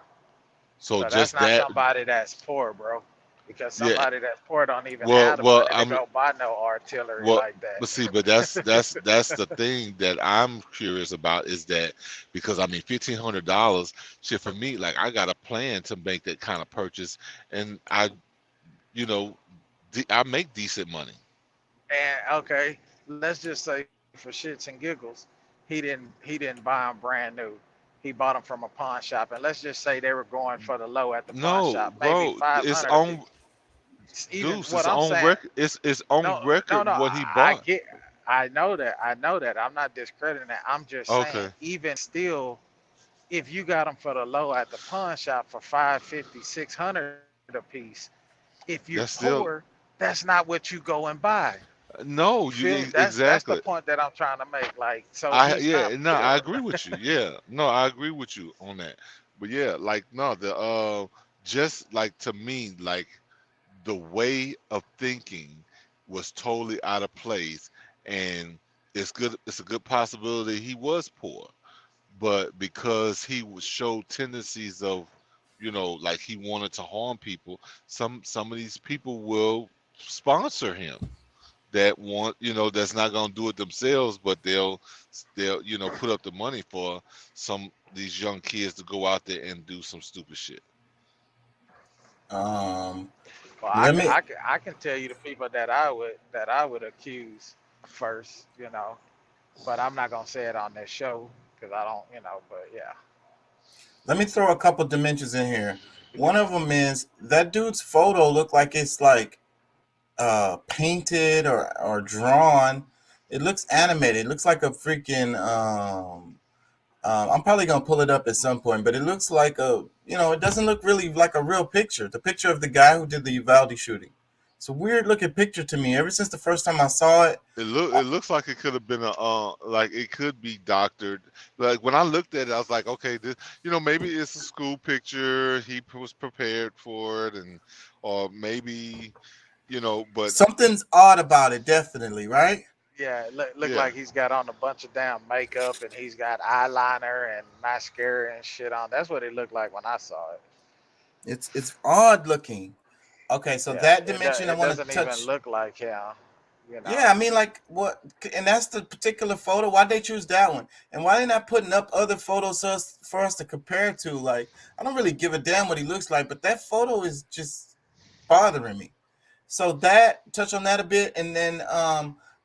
So that's just not that, somebody that's poor, bro. Because yeah. somebody that's poor don't even Well, have the well, money to go buy no artillery well, like that. but see, but that's the thing that I'm curious about is that because I mean $1,500, shit for me, like I got a plan to make that kind of purchase, and I, you know, I make decent money. And okay, let's just say for shits and giggles, he didn't buy them brand new. He bought them from a pawn shop, and let's just say they were going for the low at the pawn No, shop, maybe bro, it's 500 a on piece. Even Deuce. what It's I'm on saying, record. It's on record no, what he I bought. get, I know that, I'm not discrediting that. I'm just saying, Okay, even still, if you got them for the low at the pawn shop for 550, 600 a piece, if you're that's still poor, that's not what you go and buy. no. You feel me? That's the Exactly. point that I'm trying to make. Like, so he's not Yeah, no, I poor. agree with you. Yeah, no, I agree with you on that. But yeah, like no, the just like to me, like the way of thinking was totally out of place, and it's good. It's a good possibility he was poor, but because he would show tendencies of, you know, like he wanted to harm people, some of these people will sponsor him that want, you know, that's not going to do it themselves, but they'll you know, put up the money for some these young kids to go out there and do some stupid shit. Well, Let me. I can tell you the people that I would accuse first, you know, but I'm not gonna say it on this show because I don't, you know. But yeah, Let me throw a couple dimensions in here. One of them is that dude's photo looked like it's like painted or drawn. It looks animated. It looks like a freaking I'm probably gonna pull it up at some point, but it looks like a, you know, it doesn't look really like a real picture. The picture of the guy who did the Uvalde shooting. It's a weird looking picture to me. Ever since the first time I saw it, It looks like it could have been a like it could be doctored. Like when I looked at it, I was like, okay, this, you know, maybe it's a school picture. He was prepared for it, and or maybe, you know, but something's odd about it, definitely, right? yeah, it look yeah, like he's got on a bunch of damn makeup and he's got eyeliner and mascara and shit on. That's what it looked like when I saw it. It's odd looking. Okay, so Yeah, that dimension I it want to doesn't even touch. look like him, you know. Yeah, I mean, like what? And that's the particular photo. Why'd they choose that one? And why they not putting up other photos for us to compare to? Like, I don't really give a damn what he looks like, but that photo is just bothering me. So that touch on that a bit, and then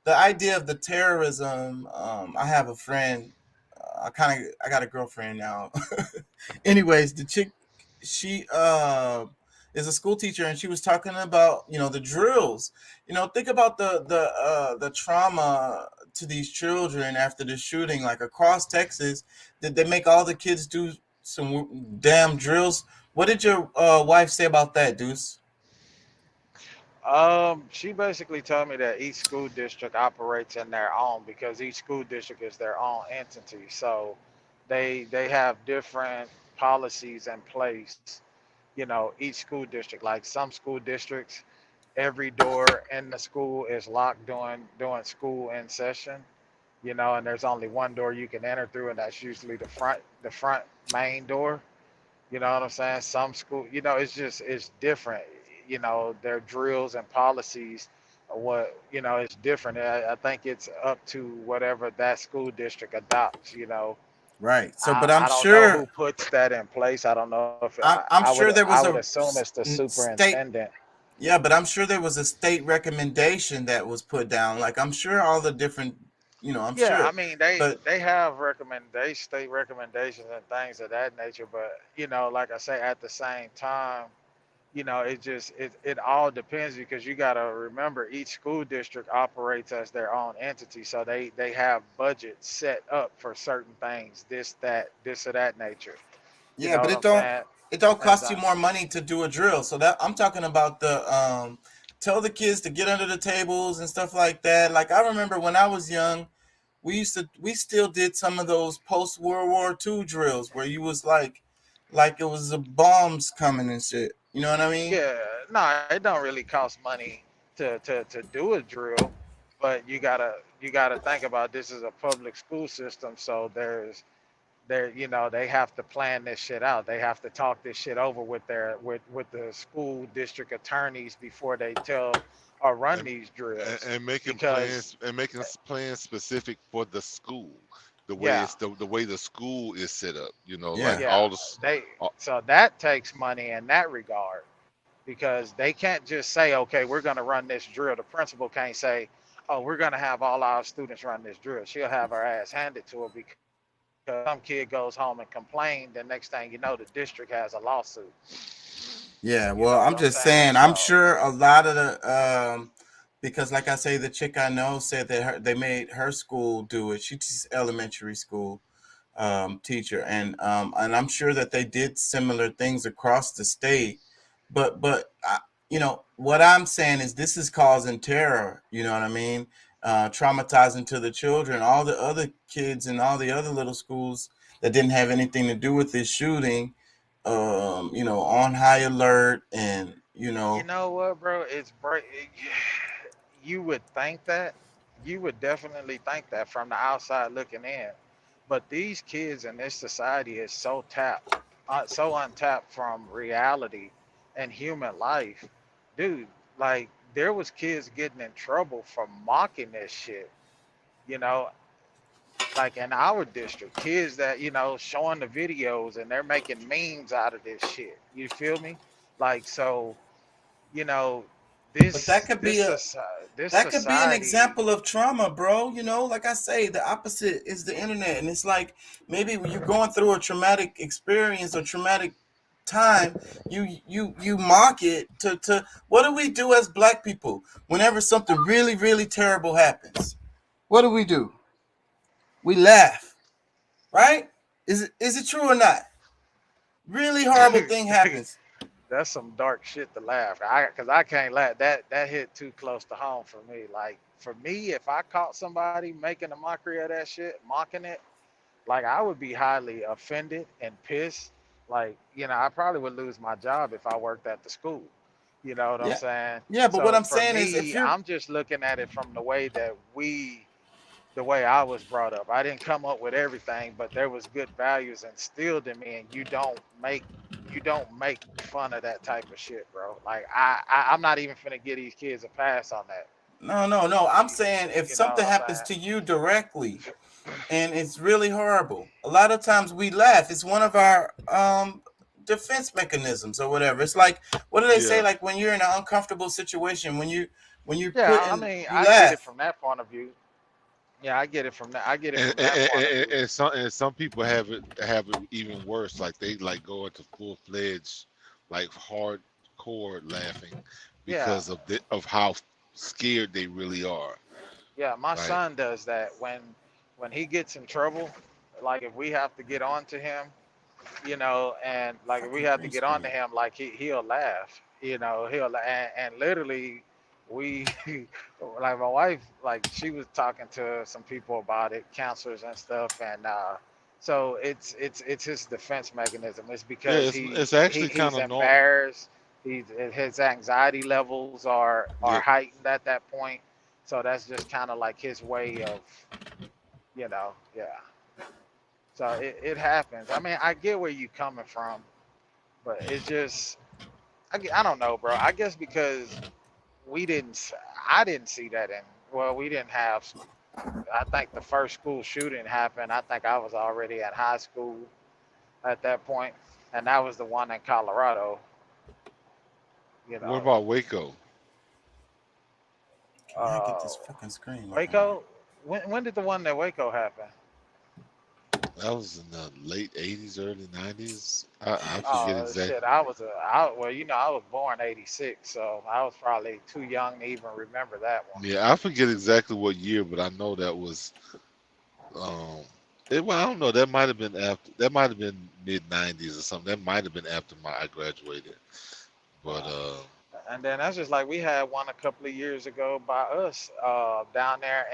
the idea of the terrorism. I have a friend. I got a girlfriend now. Anyways, the chick, she is a school teacher, and she was talking about, you know, the drills. You know, think about the trauma to these children after the shooting, like across Texas. Did they make all the kids do some damn drills? What did your wife say about that, Deuce? She basically told me that each school district operates in their own because each school district is their own entity. So they have different policies in place. You know, each school district, like some school districts, every door in the school is locked during school in session. You know, and there's only one door you can enter through, and that's usually the front main door. You know what I'm saying? Some school, you know, it's different. You know, their drills and policies what it's different. I think it's up to whatever that school district adopts. Right. So, but I I'm don't know who sure puts that in place. I don't know if I'm sure there I was would a assume it's the state. superintendent. Yeah, but I'm sure there was a state recommendation that was put down. Like I'm sure all the different, I'm Yeah, I sure. mean But they have state recommendations and things of that nature, but like I say, at the same time, it all depends because you got to remember each school district operates as their own entity, so they have budgets set up for certain things, this or that nature. You yeah, know but what it I'm don't saying? it don't And cost you more money to do a drill. So that I'm talking about the tell the kids to get under the tables and stuff like that. Like I remember when I was young, we still did some of those post World War II drills where you was like it was the bombs coming and shit. You know what I mean? yeah, no, it don't really cost money to do a drill, but you gotta think about this is a public school system, so they have to plan this shit out. They have to talk this shit over with with the school district attorneys before they tell or run and, these drills. and making Because plans specific for the school, the way yeah, it's the way the school is set up. Like Yeah. yeah, all the so that takes money in that regard because they can't just say, okay, we're gonna run this drill. The principal can't say, oh, we're gonna have all our students run this drill. She'll have her ass handed to her because some kid goes home and complains. The next thing you know, the district has a lawsuit. Yeah, You well, know what I'm I'm just saying? saying, I'm So sure a lot of the because like I say, the chick I know said that they made her school do it. She teaches elementary school teacher, and I'm sure that they did similar things across the state. But what I'm saying is this is causing terror. You know what I mean? Traumatizing to the children. All the other kids in all the other little schools that didn't have anything to do with this shooting, on high alert, and you know what, bro? You would think that. You would definitely think that from the outside looking in. But these kids in this society is so untapped from reality and human life, dude. Like there was kids getting in trouble for mocking this shit. You know, like in our district, kids that showing the videos and they're making memes out of this shit. You feel me? Like so, you know, but that could be this that could be an society. example of trauma, bro. Like I say, the opposite is the internet, and it's like maybe when you're going through a traumatic experience or traumatic time, you mock it to what do we do as black people whenever something really really terrible happens? What do? We laugh, right? Is it true or not? Really horrible thing happens. That's some dark shit to laugh. Cause I can't laugh. That hit too close to home for me. Like for me, if I caught somebody making a mockery of that shit, mocking it, like I would be highly offended and pissed. Like, I probably would lose my job if I worked at the school. You know what I'm Yeah, saying? yeah. But what So I'm for saying is, if me, you're I'm just looking at it from the way I was brought up. I didn't come up with everything, but there was good values instilled in me, and you don't make fun of that type of shit, bro. Like I'm not even finna give these kids a pass on that. no. I'm saying if You know something what I'm happens saying? to you directly and it's really horrible, a lot of times we laugh. It's one of our defense mechanisms or whatever. It's like, what do they say? yeah. Like when you're in an uncomfortable situation, when you're Yeah, put I in, mean, you I get it laugh. from that point of view. Yeah, I get it from that. I get it and, from that point of view. and some people have it even worse. Like they like go into full fledged, like hardcore laughing Yeah, because of how scared they really are. yeah. My Like son does that when he gets in trouble. Like if we have to get on to him, and like if we Fucking have to green get on to screen. him, like he'll laugh. And literally we like my wife, like she was talking to some people about it, counselors and stuff, and so it's his defense mechanism. It's yeah, because it's actually kind he's of normal. embarrassed. His anxiety levels are Yeah, heightened at that point. So that's just kind of like his way of, yeah. So it happens. I mean, I get where you coming from, but it's just, I don't know, bro. I guess because we didn't, I didn't see that in. Well, we didn't have. I think the first school shooting happened. I think I was already at high school at that point, and that was the one in Colorado. You know. What about Waco? I get this fucking screen. Waco. When did the one in Waco happen? That was in the late 80s, early 90s. I forget exactly. Shit, well, you know, I was born '86, so I was probably too young to even remember that one. Yeah, I forget exactly what year, but I know that was. Well, I don't know. That might have been after. That might have been mid '90s or something. That might have been after I graduated. But And then that's just like we had one a couple of years ago by us down there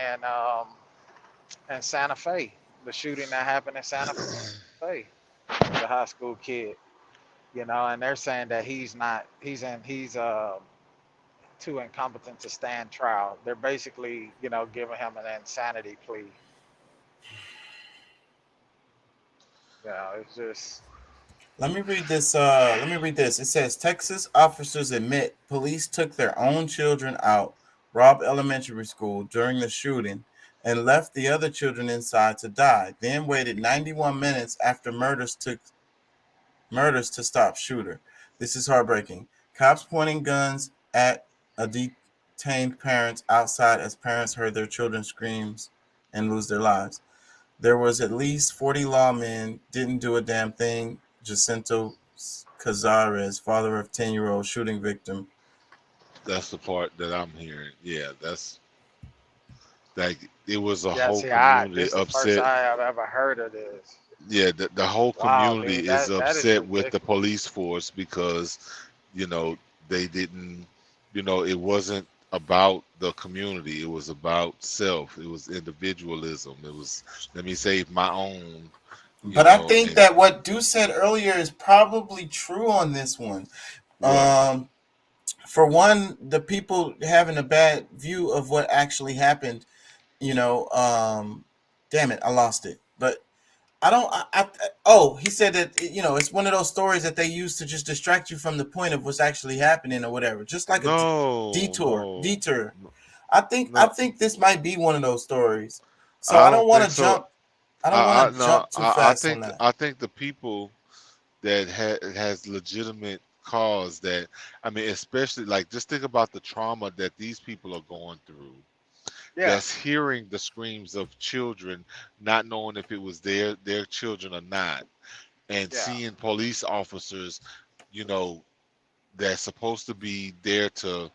in Santa Fe. The shooting that happened in Santa Fe, the high school kid, you know, and they're saying that he's too incompetent to stand trial. They're basically, you know, giving him an insanity plea. You know, it's just. Let me read this. It says Texas officers admit police took their own children out, Robb Elementary School, during the shooting, and left the other children inside to die, then waited 91 minutes after murders to stop shooter. This is heartbreaking. Cops pointing guns at a detained parents outside as parents heard their children screams and lose their lives. There was at least 40 lawmen, didn't do a damn thing. Jacinto Cazares, father of 10-year-old shooting victim. that's the part that I'm hearing. Yeah, that's like it was a Yeah, whole see, community this is the first upset. time I've ever heard of this. Yeah, the whole Wow, community dude, is that is upset with the ridiculous. police force because, you know, they didn't, you know, it wasn't about the community. It was about self. It was individualism. It was, let me save my own. But I think that what Deuce said earlier is probably true on this one. For one, the people having a bad view of what actually happened, you know, damn it, I lost it. But I don't, he said that, you know, it's one of those stories that they use to just distract you from the point of what's actually happening or whatever. Just like a detour. I think this might be one of those stories. So I don't want to jump. I don't want to jump too fast on that. I think the people that has legitimate cause that, I mean, especially like just think about the trauma that these people are going through. Yeah. That's hearing the screams of children, not knowing if it was their children or not, and seeing police officers, you know, that's supposed to be there to,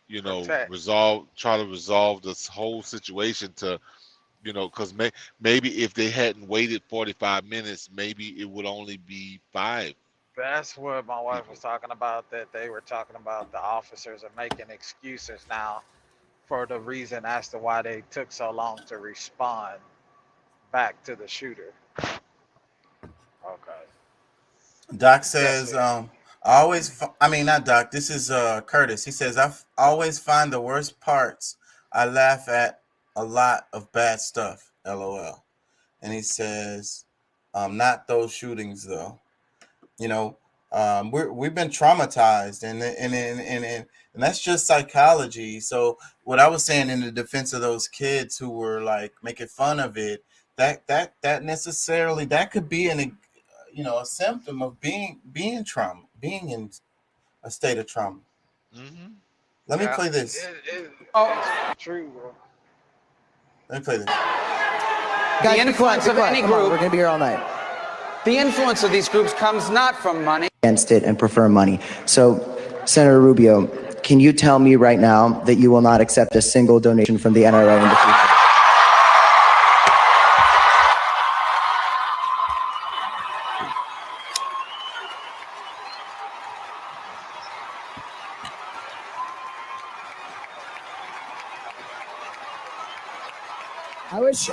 you know, try to resolve this whole situation to, you know, because maybe if they hadn't waited 45 minutes, maybe it would only be 5. That's what my wife was talking about, that they were talking about the officers are making excuses now for the reason as to why they took so long to respond back to the shooter. Okay. Doc says, not Doc, this is Curtis. He says, I always find the worst parts. I laugh at a lot of bad stuff, LOL. And he says, not those shootings though. You know, we've been traumatized, and that's just psychology. So what I was saying in the defense of those kids who were like making fun of it, that necessarily that could be a symptom of being trauma, being in a state of trauma. Mm-hmm. Let me play this. True, bro. Let me play this. The influence of any group. We're going to be here all night. The influence of these groups comes not from money. Against it and prefer money. So, Senator Rubio, can you tell me right now that you will not accept a single donation from the NRA in the future?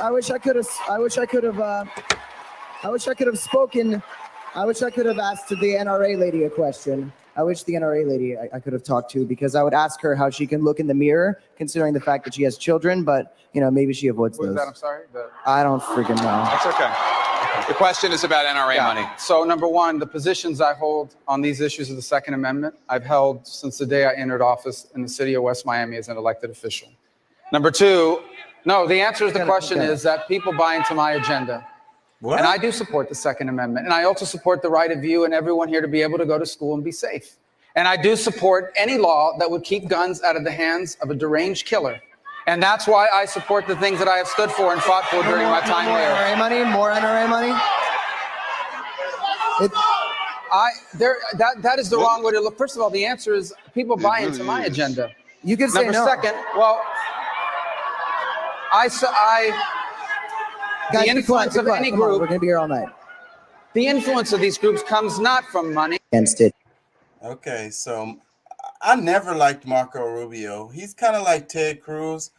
I wish I could have spoken. I wish I could have asked the NRA lady a question. I wish the NRA lady I could have talked to, because I would ask her how she can look in the mirror, considering the fact that she has children, but, you know, maybe she avoids What those. is that? I'm sorry. I don't freaking know. That's okay. The question is about NRA money. So number one, the positions I hold on these issues of the Second Amendment, I've held since the day I entered office in the city of West Miami as an elected official. Number two, no, the answer to the question is that people buy into my agenda. What? And I do support the Second Amendment. And I also support the right of you and everyone here to be able to go to school and be safe. And I do support any law that would keep guns out of the hands of a deranged killer. And that's why I support the things that I have stood for and fought for during my time more there. NRA money? More NRA money? That is the wrong way to look. First of all, the answer is people buy into my agenda. You can say Number no. second, well, Guys, the be influence quiet, of any Come on, group, we're going to be here all night. the influence of these groups comes not from money. Against it. Okay, so I never liked Marco Rubio. He's kind of like Ted Cruz.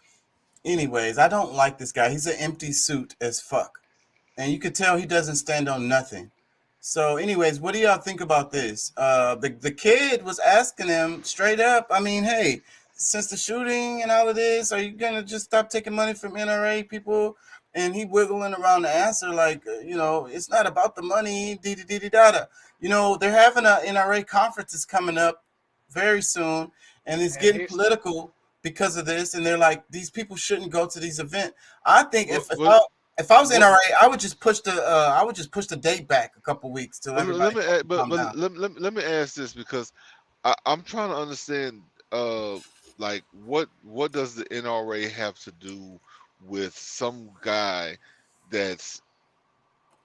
Anyways, I don't like this guy. He's an empty suit as fuck. And you could tell he doesn't stand on nothing. So anyways, what do y'all think about this? The kid was asking him straight up, I mean, hey, since the shooting and all of this, are you going to just stop taking money from NRA people? And he wiggling around the answer like, it's not about the money, dee-dee-dee-dee-da-da. They're having a NRA conferences coming up very soon, and it's getting political because of this. And they're like, these people shouldn't go to these events. I think if I was NRA, I would just push the date back a couple weeks till everybody. Let me ask this, because I'm trying to understand, what does the NRA have to do with some guy that's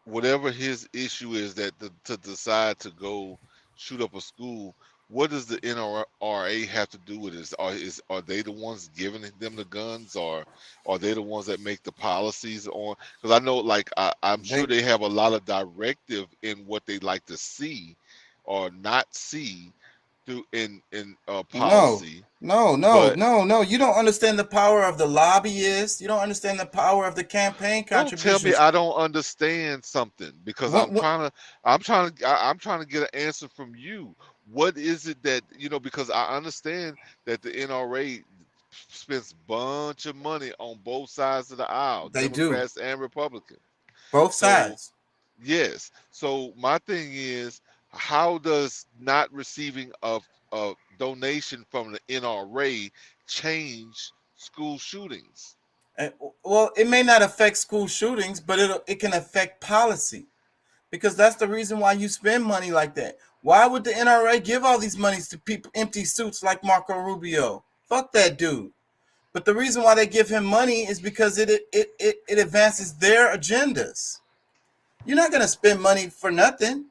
whatever his issue is that to decide to go shoot up a school? What does the NRA have to do with this? Are they the ones giving them the guns, or are they the ones that make the policies on? Because I know, I'm sure they have a lot of directive in what they like to see or not see through in policy. No. You don't understand the power of the lobbyists. You don't understand the power of the campaign contributions. Don't tell me I don't understand something, because I'm trying to get an answer from you. What is it that because I understand that the NRA spends a bunch of money on both sides of the aisle, they Democrats do, and Republicans. Both sides. Yes. So my thing is, how does not receiving a donation from the NRA change school shootings? Well, it may not affect school shootings, but it can affect policy, because that's the reason why you spend money like that. Why would the NRA give all these monies to people, empty suits like Marco Rubio? Fuck that dude. But the reason why they give him money is because it advances their agendas. You're not gonna spend money for nothing.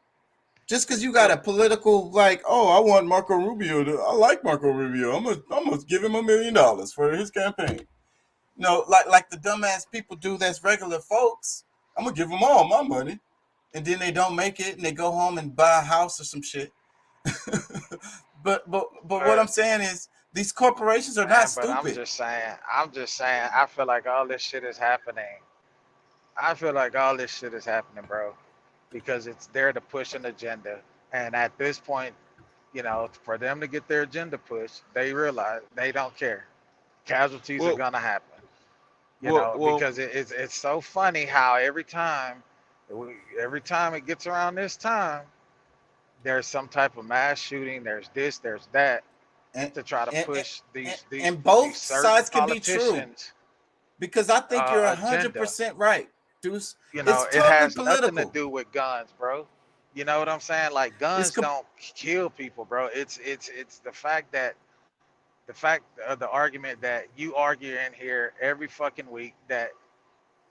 Just because you got a political, I want Marco Rubio I like Marco Rubio. I'm gonna give him $1 million for his campaign. Like the dumbass people do that's regular folks. I'm gonna give them all my money, and then they don't make it, and they go home and buy a house or some shit. but what I'm saying is, these corporations are not stupid. I'm just saying. I feel like all this shit is happening. Bro. Because it's there to push an agenda. And at this point, for them to get their agenda pushed, they realize they don't care. Casualties are going to happen. Because it's so funny how every time it gets around this time, there's some type of mass shooting, there's this, there's that, to try to push these and both these certain sides can be true. Because I think you're 100% right. Deuce. It has nothing to do with guns, bro. You know what I'm saying? Like, guns don't kill people, bro. It's the fact of the argument that you argue in here every fucking week, that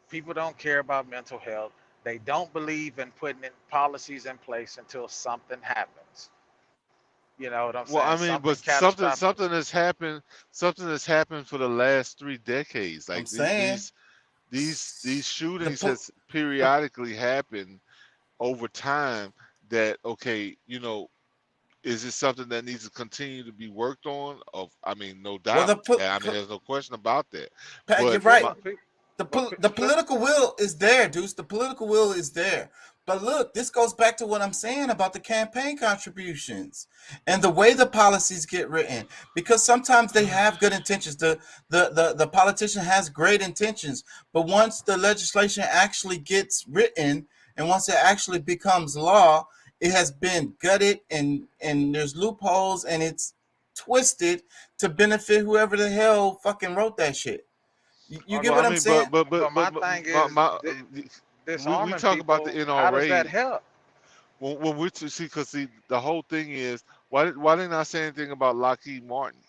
people don't care about mental health. They don't believe in putting in policies in place until something happens. You know what I'm saying? Well, I mean, but something has happened. Something has happened for the last 3 decades. Like, these shootings has periodically happened over time. That, okay, is it something that needs to continue to be worked on? No doubt. There's no question about that. Pat, you're right. The political will is there, Deuce. The political will is there. But look, this goes back to what I'm saying about the campaign contributions and the way the policies get written. Because sometimes they have good intentions. The politician has great intentions, but once the legislation actually gets written, and once it actually becomes law, it has been gutted and there's loopholes and it's twisted to benefit whoever the hell fucking wrote that shit. You get what I'm saying? But my thing is, we disarming talk about people, the how does that NRA. help? When we see, because the whole thing is why didn't I say anything about Lockheed Martin?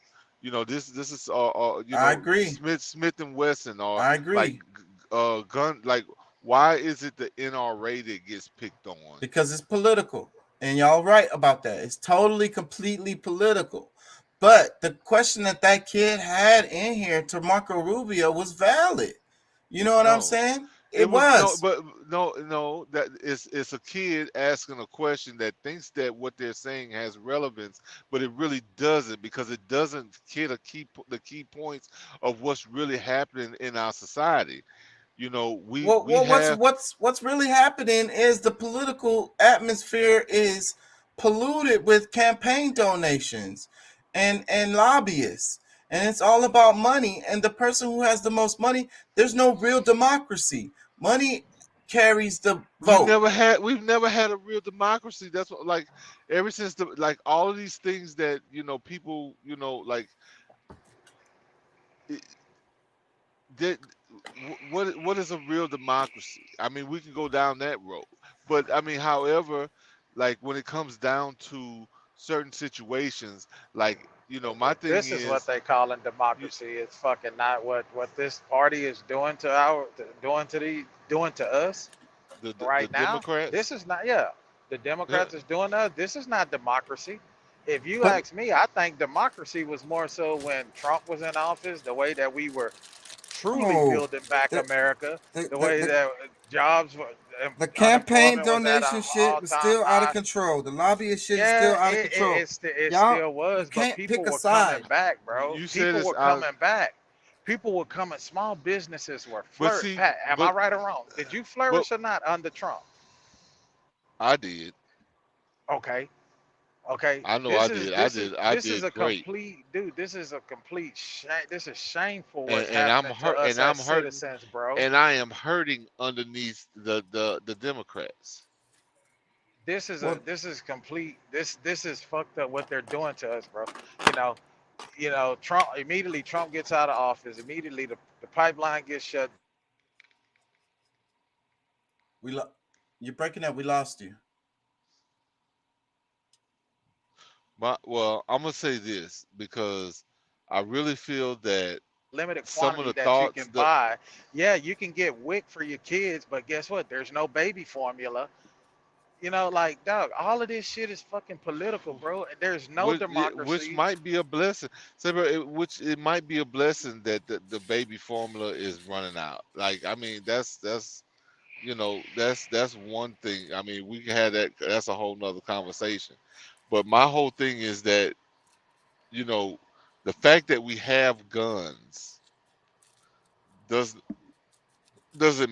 You know, this is you I know, agree. Smith and Wesson, or I agree. like gun, like why is it the NRA that gets picked on? Because it's political, and y'all right about that. It's totally, completely political. But the question that kid had in here to Marco Rubio was valid. You know what I'm saying? It was. No, that it's a kid asking a question that thinks that what they're saying has relevance, but it really doesn't, because it doesn't hit the key points of what's really happening in our society. You know, what's really happening is the political atmosphere is polluted with campaign donations and lobbyists, and it's all about money. And the person who has the most money, there's no real democracy. Money carries the vote. We've never had a real democracy. That's what, like, ever since all of these things that, you know, people, you know, like what is a real democracy? I mean, we can go down that road, but I mean, however, like when it comes down to certain situations, like, you know, my thing This is what they call in democracy. It's fucking not what this party is doing to us right now. Democrats? This is not, the Democrats is doing us. This is not democracy. If you ask me, I think democracy was more so when Trump was in office, the way that we were truly building back America, the way that jobs were. The campaign donation shit was still out of control. The lobbyist shit is still out of control. It still was, but people were coming back, bro. People were coming back. People were coming. Small businesses were flourishing. Pat, am I right or wrong? Did you flourish or not under Trump? I did. Okay. I know I did. This is a great. complete, dude. This is a complete shame. This is shameful. What's And I'm happening hurt. to us And I'm as hurting. citizens, bro. And I am hurting underneath the Democrats. This is complete. This is fucked up what they're doing to us, bro. You know, Trump gets out of office. Immediately the pipeline gets shut. You're breaking up. We lost you. Well, I'm gonna say this because I really feel that Limited some quantity of the that thoughts you can buy. Yeah, you can get WIC for your kids, but guess what? There's no baby formula. You know, like, dog, all of this shit is fucking political, bro. There's no democracy. which might be a blessing. Which it might be a blessing that the baby formula is running out. Like, I mean, that's you know, that's one thing. I mean, we can have that. That's a whole nother conversation. But my whole thing is that, you know, the fact that we have guns doesn't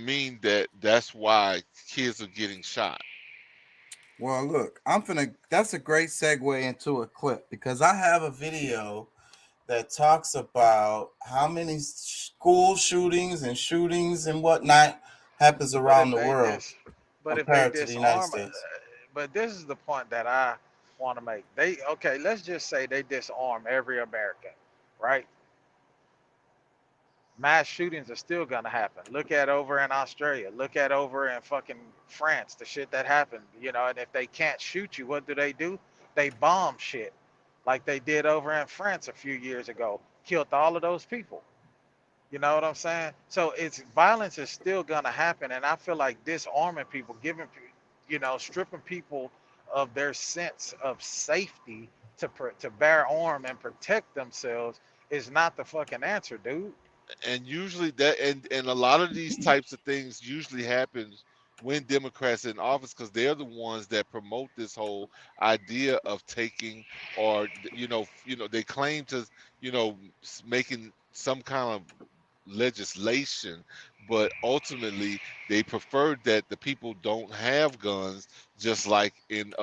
mean that that's why kids are getting shot. Well, look, that's a great segue into a clip, because I have a video that talks about how many school shootings and whatnot happens around the world compared to the United States. But this is the point that I want to make. Let's just say they disarm every American, right? Mass shootings are still gonna happen. Look at over in Australia. Look at over in fucking France, the shit that happened. You know, and if they can't shoot you, what do? They bomb shit, like they did over in France a few years ago. Killed all of those people. You know what I'm saying? So violence is still gonna happen, and I feel like disarming people, stripping people of their sense of safety to bear arm and protect themselves is not the fucking answer, dude. And usually and a lot of these types of things usually happens when Democrats are in office, because they're the ones that promote this whole idea of taking, or they claim to, making some kind of legislation, but ultimately they prefer that the people don't have guns, just like in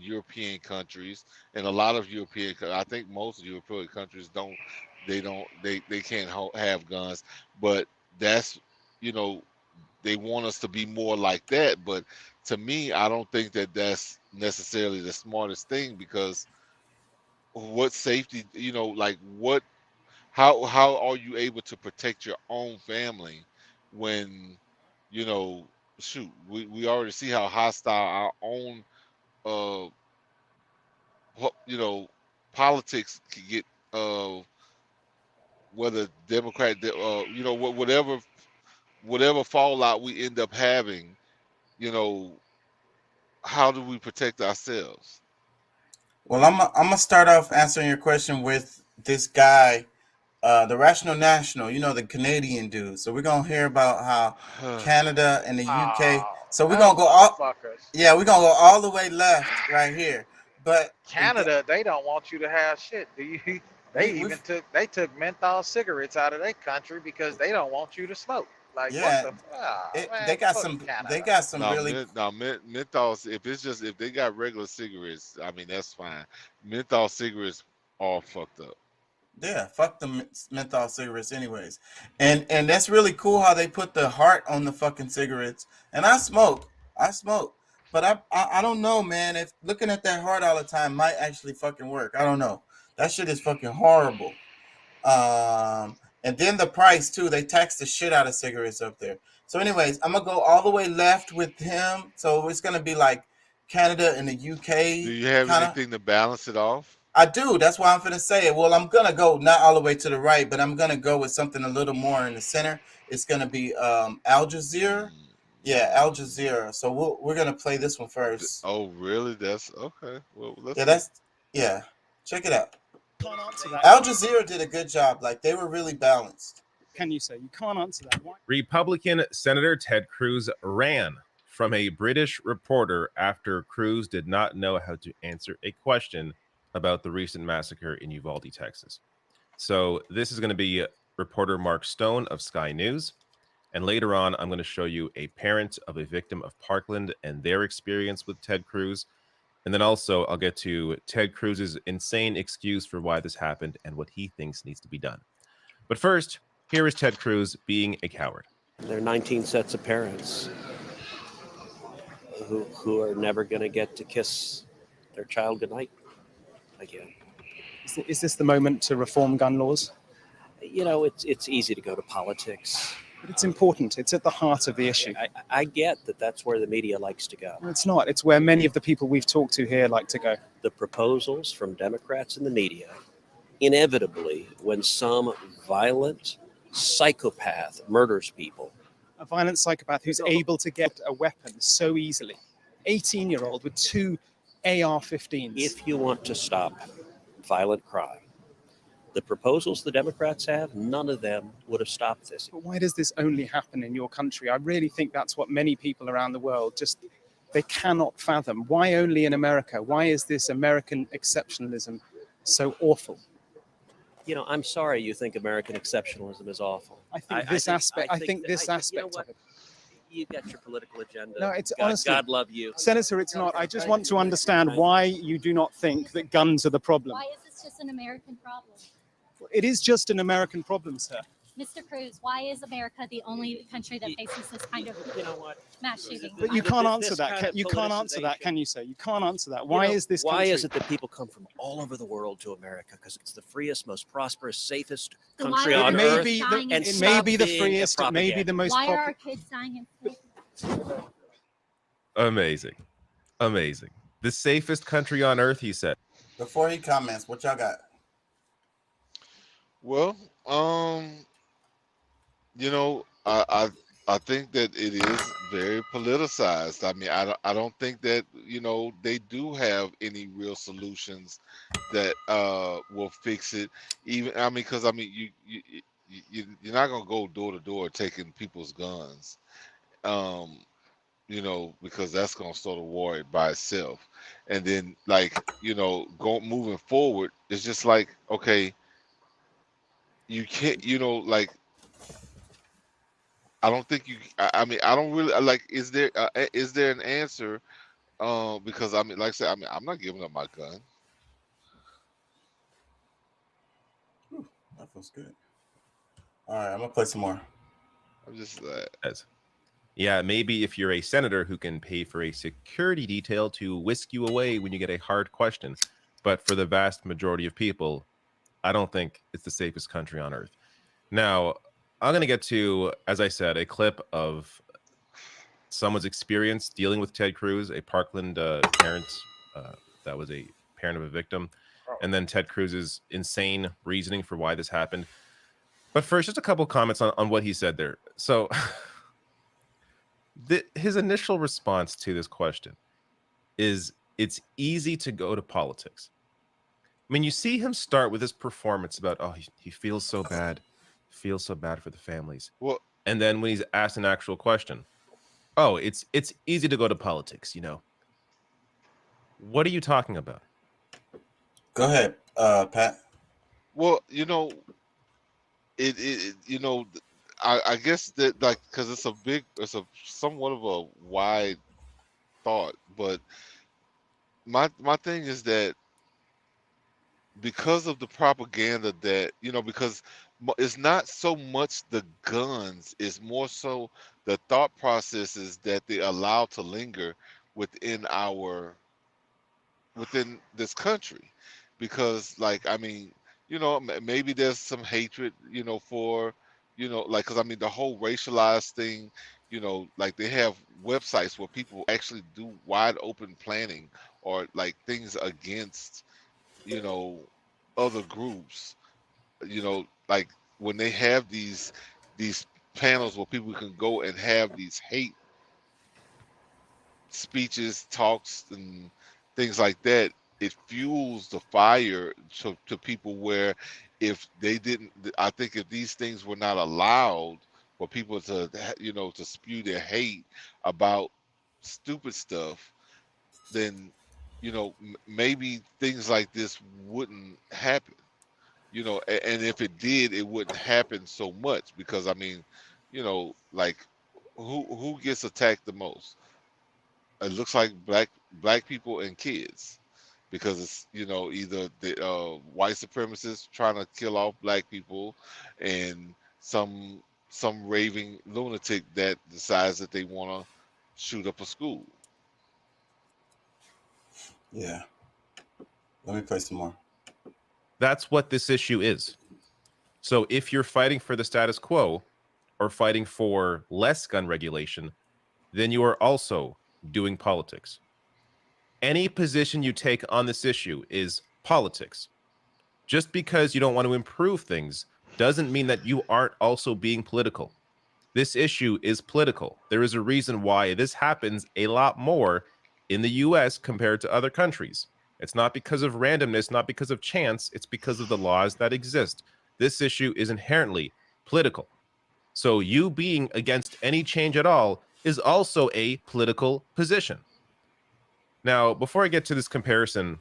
European countries, and a lot of I think most European countries they can't have guns, but that's they want us to be more like that. But to me, I don't think that that's necessarily the smartest thing, because what safety, like how are you able to protect your own family when, shoot, we already see how hostile our own politics can get, whether Democrat, whatever fallout we end up having, how do we protect ourselves? Well, I'm gonna start off answering your question with this guy, the Rational National, the Canadian dude. So we're gonna hear about how Canada and the UK. So we're gonna go we're gonna go all the way left right here. But Canada, they don't want you to have shit. Do you? They took menthol cigarettes out of their country because they don't want you to smoke. Like, yeah, what the, they got some. Canada. They got some really. Menthol. If they got regular cigarettes, I mean that's fine. Menthol cigarettes all fucked up. Yeah, fuck the menthol cigarettes, anyways. And that's really cool how they put the heart on the fucking cigarettes. And I smoke, but I don't know, man. If looking at that heart all the time might actually fucking work. I don't know. That shit is fucking horrible. And then the price too. They tax the shit out of cigarettes up there. So, anyways, I'm gonna go all the way left with him. So it's gonna be like Canada and the UK. Do you have anything to balance it off? I do. That's why I'm gonna say it. Well, I'm gonna go not all the way to the right, but I'm gonna go with something a little more in the center. It's gonna be Al Jazeera. Yeah, Al Jazeera. So we're gonna play this one first. Oh, really? That's okay. Well, check it out. Al Jazeera did a good job. Like, they were really balanced. Can you say? You can't answer that. Why? Republican Senator Ted Cruz ran from a British reporter after Cruz did not know how to answer a question about the recent massacre in Uvalde, Texas. So this is going to be reporter Mark Stone of Sky News. And later on, I'm going to show you a parent of a victim of Parkland and their experience with Ted Cruz. And then also I'll get to Ted Cruz's insane excuse for why this happened and what he thinks needs to be done. But first, here is Ted Cruz being a coward. There are 19 sets of parents who are never going to get to kiss their child goodnight again. Is this the moment to reform gun laws? It's easy to go to politics. But it's important. It's at the heart of the issue. I get that that's where the media likes to go. No, it's not. It's where many of the people we've talked to here like to go. The proposals from Democrats in the media, inevitably, when some violent psychopath murders people. A violent psychopath who's able to get a weapon so easily. 18-year-old with 2 AR-15s. If you want to stop violent crime, the proposals the Democrats have, none of them would have stopped this. But why does this only happen in your country? I really think that's what many people around the world they cannot fathom. Why only in America? Why is this American exceptionalism so awful? I'm sorry you think American exceptionalism is awful. I think this aspect of it. You got your political agenda. No, it's honestly, God love you. Senator, it's not. I just want to understand why you do not think that guns are the problem. Why is this just an American problem? It is just an American problem, sir. Mr. Cruz, why is America the only country that faces this kind of mass shooting? But you can't answer that. You can't answer that, can you, sir? You can't answer that. Why is this country? Why is it that people come from all over the world to America? Because it's the freest, most prosperous, safest country on earth. It may be the freest. It may be the most popular. Why are our kids dying in Amazing. Amazing. The safest country on earth, he said. Before he comments, what y'all got? Well, I think that it is very politicized. I mean, I don't think that they do have any real solutions that will fix it. Because you're not gonna go door to door taking people's guns, because that's gonna start a war by itself. And then moving forward, it's just like, okay, you can't, I don't think I don't really is there an answer? Because like I said, I'm not giving up my gun. That feels good. All right, I'm gonna play some more. I'm just Yeah, maybe if you're a senator who can pay for a security detail to whisk you away when you get a hard question. But for the vast majority of people, I don't think it's the safest country on earth. Now, I'm going to get to, as I said, a clip of someone's experience dealing with Ted Cruz, a Parkland parent that was a parent of a victim, and then Ted Cruz's insane reasoning for why this happened. But first, just a couple comments on what he said there. So his initial response to this question is it's easy to go to politics. I mean, you see him start with this performance about, oh, he feels so bad for the families. Well, and then when he's asked an actual question, oh, it's easy to go to politics, you know. What are you talking about? Go ahead, Pat. Well, you know, it you know, I guess that, like, because it's a somewhat of a wide thought, but my thing is that because of the propaganda that, you know, because it's not so much the guns, it's more so the thought processes that they allow to linger within this country. Because, like, I mean, you know, maybe there's some hatred, you know, for, you know, like, because I mean the whole racialized thing, you know, like they have websites where people actually do wide open planning or like things against, you know, other groups, you know, like when they have these panels where people can go and have these hate speeches, talks, and things like that, it fuels the fire to people where if they didn't, I think if these things were not allowed for people to, you know, to spew their hate about stupid stuff, then, you know, maybe things like this wouldn't happen, you know, and if it did, it wouldn't happen so much because, I mean, you know, like who gets attacked the most? It looks like black people and kids. Because it's, you know, either the white supremacists trying to kill off black people and some raving lunatic that decides that they want to shoot up a school. Yeah. Let me play some more. That's what this issue is. So if you're fighting for the status quo or fighting for less gun regulation, then you are also doing politics. Any position you take on this issue is politics. Just because you don't want to improve things doesn't mean that you aren't also being political. This issue is political. There is a reason why this happens a lot more in the US compared to other countries. It's not because of randomness, not because of chance. It's because of the laws that exist. This issue is inherently political. So you being against any change at all is also a political position. Now, before I get to this comparison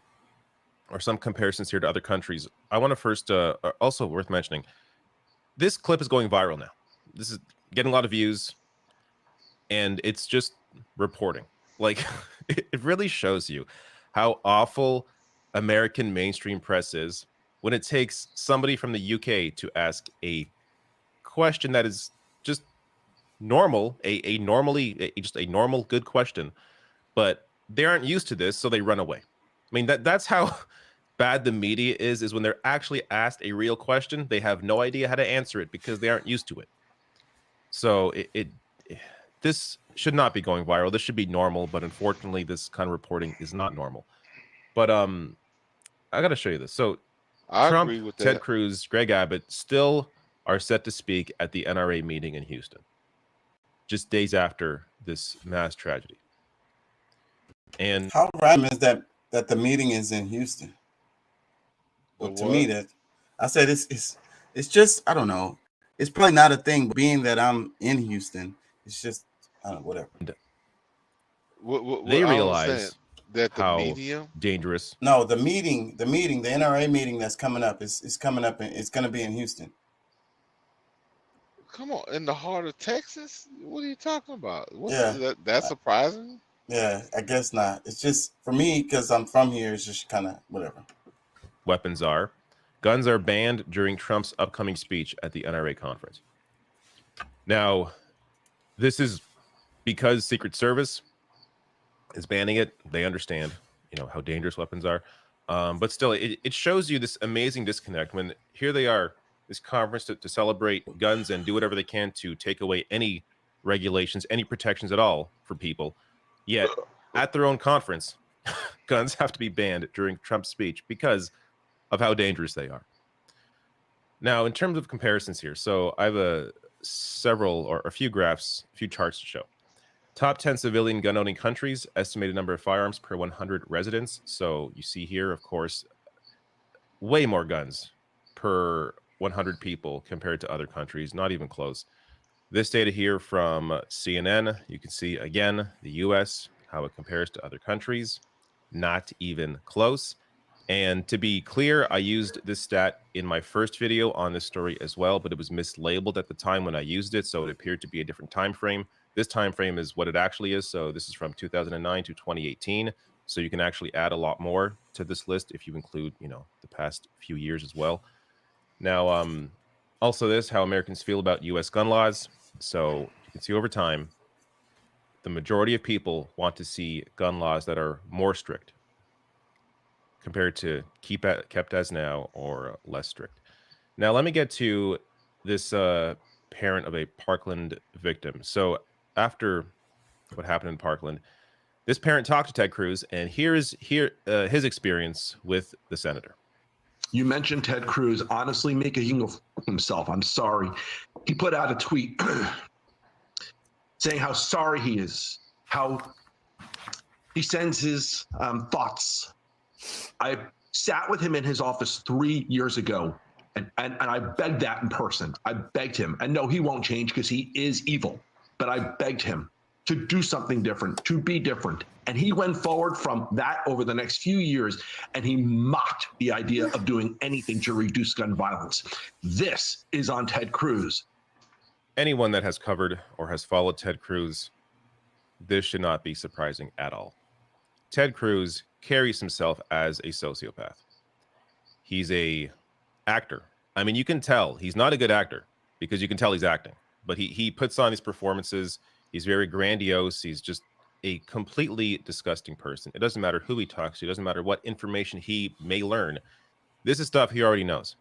or some comparisons here to other countries, I want to first, also worth mentioning, this clip is going viral now. This is getting a lot of views, and it's just reporting. Like, it really shows you how awful American mainstream press is when it takes somebody from the UK to ask a question that is just normal, just a normal good question, but they aren't used to this, so they run away. I mean, that's how bad the media is when they're actually asked a real question, they have no idea how to answer it because they aren't used to it. So this should not be going viral. This should be normal, but unfortunately, this kind of reporting is not normal. But I got to show you this. So Trump, agree with Ted that. Cruz, Greg Abbott still are set to speak at the NRA meeting in Houston, just days after this mass tragedy. And how random is that the meeting is in Houston? Well, to me, that I said it's just, I don't know. It's probably not a thing, but being that I'm in Houston, it's just whatever. They realize that the how media dangerous. No, the NRA meeting that's coming up is coming up, and it's going to be in Houston. Come on, in the heart of Texas? What are you talking about? Yeah. That's surprising. Yeah, I guess not. It's just for me because I'm from here. It's just kind of whatever. Weapons are. Guns are banned during Trump's upcoming speech at the NRA conference. Now, this is because Secret Service is banning it, they understand, how dangerous weapons are. But still, it shows you this amazing disconnect when here they are, this conference to celebrate guns and do whatever they can to take away any regulations, any protections at all for people. Yet at their own conference, guns have to be banned during Trump's speech because of how dangerous they are. Now, in terms of comparisons here, so I have a few graphs, a few charts to show. Top 10 civilian gun-owning countries, estimated number of firearms per 100 residents. So you see here, of course, way more guns per 100 people compared to other countries, not even close. This data here from CNN, you can see, again, the US, how it compares to other countries, not even close. And to be clear, I used this stat in my first video on this story as well, but it was mislabeled at the time when I used it, so it appeared to be a different time frame. This time frame is what it actually is, so this is from 2009 to 2018, so you can actually add a lot more to this list if you include, the past few years as well. Now, also this, how Americans feel about U.S. gun laws. So you can see over time, the majority of people want to see gun laws that are more strict compared to kept as now or less strict. Now, let me get to this parent of a Parkland victim. So after what happened in Parkland, this parent talked to Ted Cruz, and here's his experience with the senator. You mentioned Ted Cruz honestly making of himself. I'm sorry. He put out a tweet saying how sorry he is, how he sends his thoughts. I sat with him in his office 3 years ago, and I begged that in person. I begged him. And no, he won't change because he is evil. But I begged him to do something different, to be different. And he went forward from that over the next few years, and he mocked the idea of doing anything to reduce gun violence. This is on Ted Cruz. Anyone that has covered or has followed Ted Cruz, this should not be surprising at all. Ted Cruz carries himself as a sociopath. He's a actor. I mean, you can tell he's not a good actor because you can tell he's acting, but he puts on these performances. He's very grandiose. He's just a completely disgusting person. It doesn't matter who he talks to. It doesn't matter what information he may learn. This is stuff he already knows,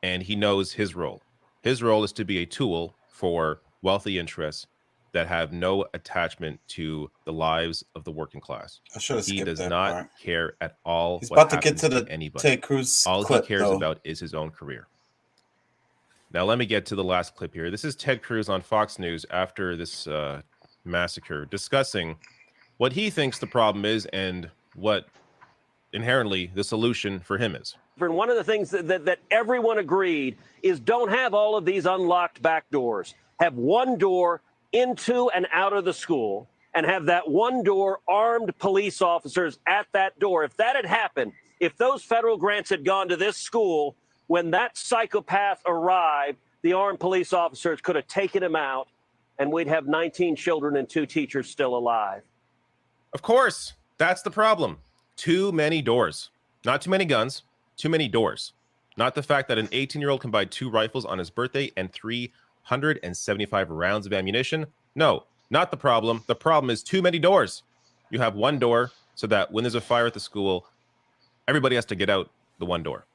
and he knows his role. His role is to be a tool for wealthy interests that have no attachment to the lives of the working class. He does not care at all. He's what about to get to the anybody. Ted Cruz All clip, he cares though. about is his own career. Now, let me get to the last clip here. This is Ted Cruz on Fox News after this massacre, discussing what he thinks the problem is and what inherently the solution for him is. And one of the things that everyone agreed is don't have all of these unlocked back doors. Have one door into and out of the school, and have that one door armed police officers at that door. If that had happened, if those federal grants had gone to this school, when that psychopath arrived, the armed police officers could have taken him out, and we'd have 19 children and 2 teachers still alive. Of course, that's the problem. Too many doors. Not too many guns, too many doors. Not the fact that an 18-year-old can buy 2 rifles on his birthday and 375 rounds of ammunition. No, not the problem. The problem is too many doors. You have one door so that when there's a fire at the school, everybody has to get out the one door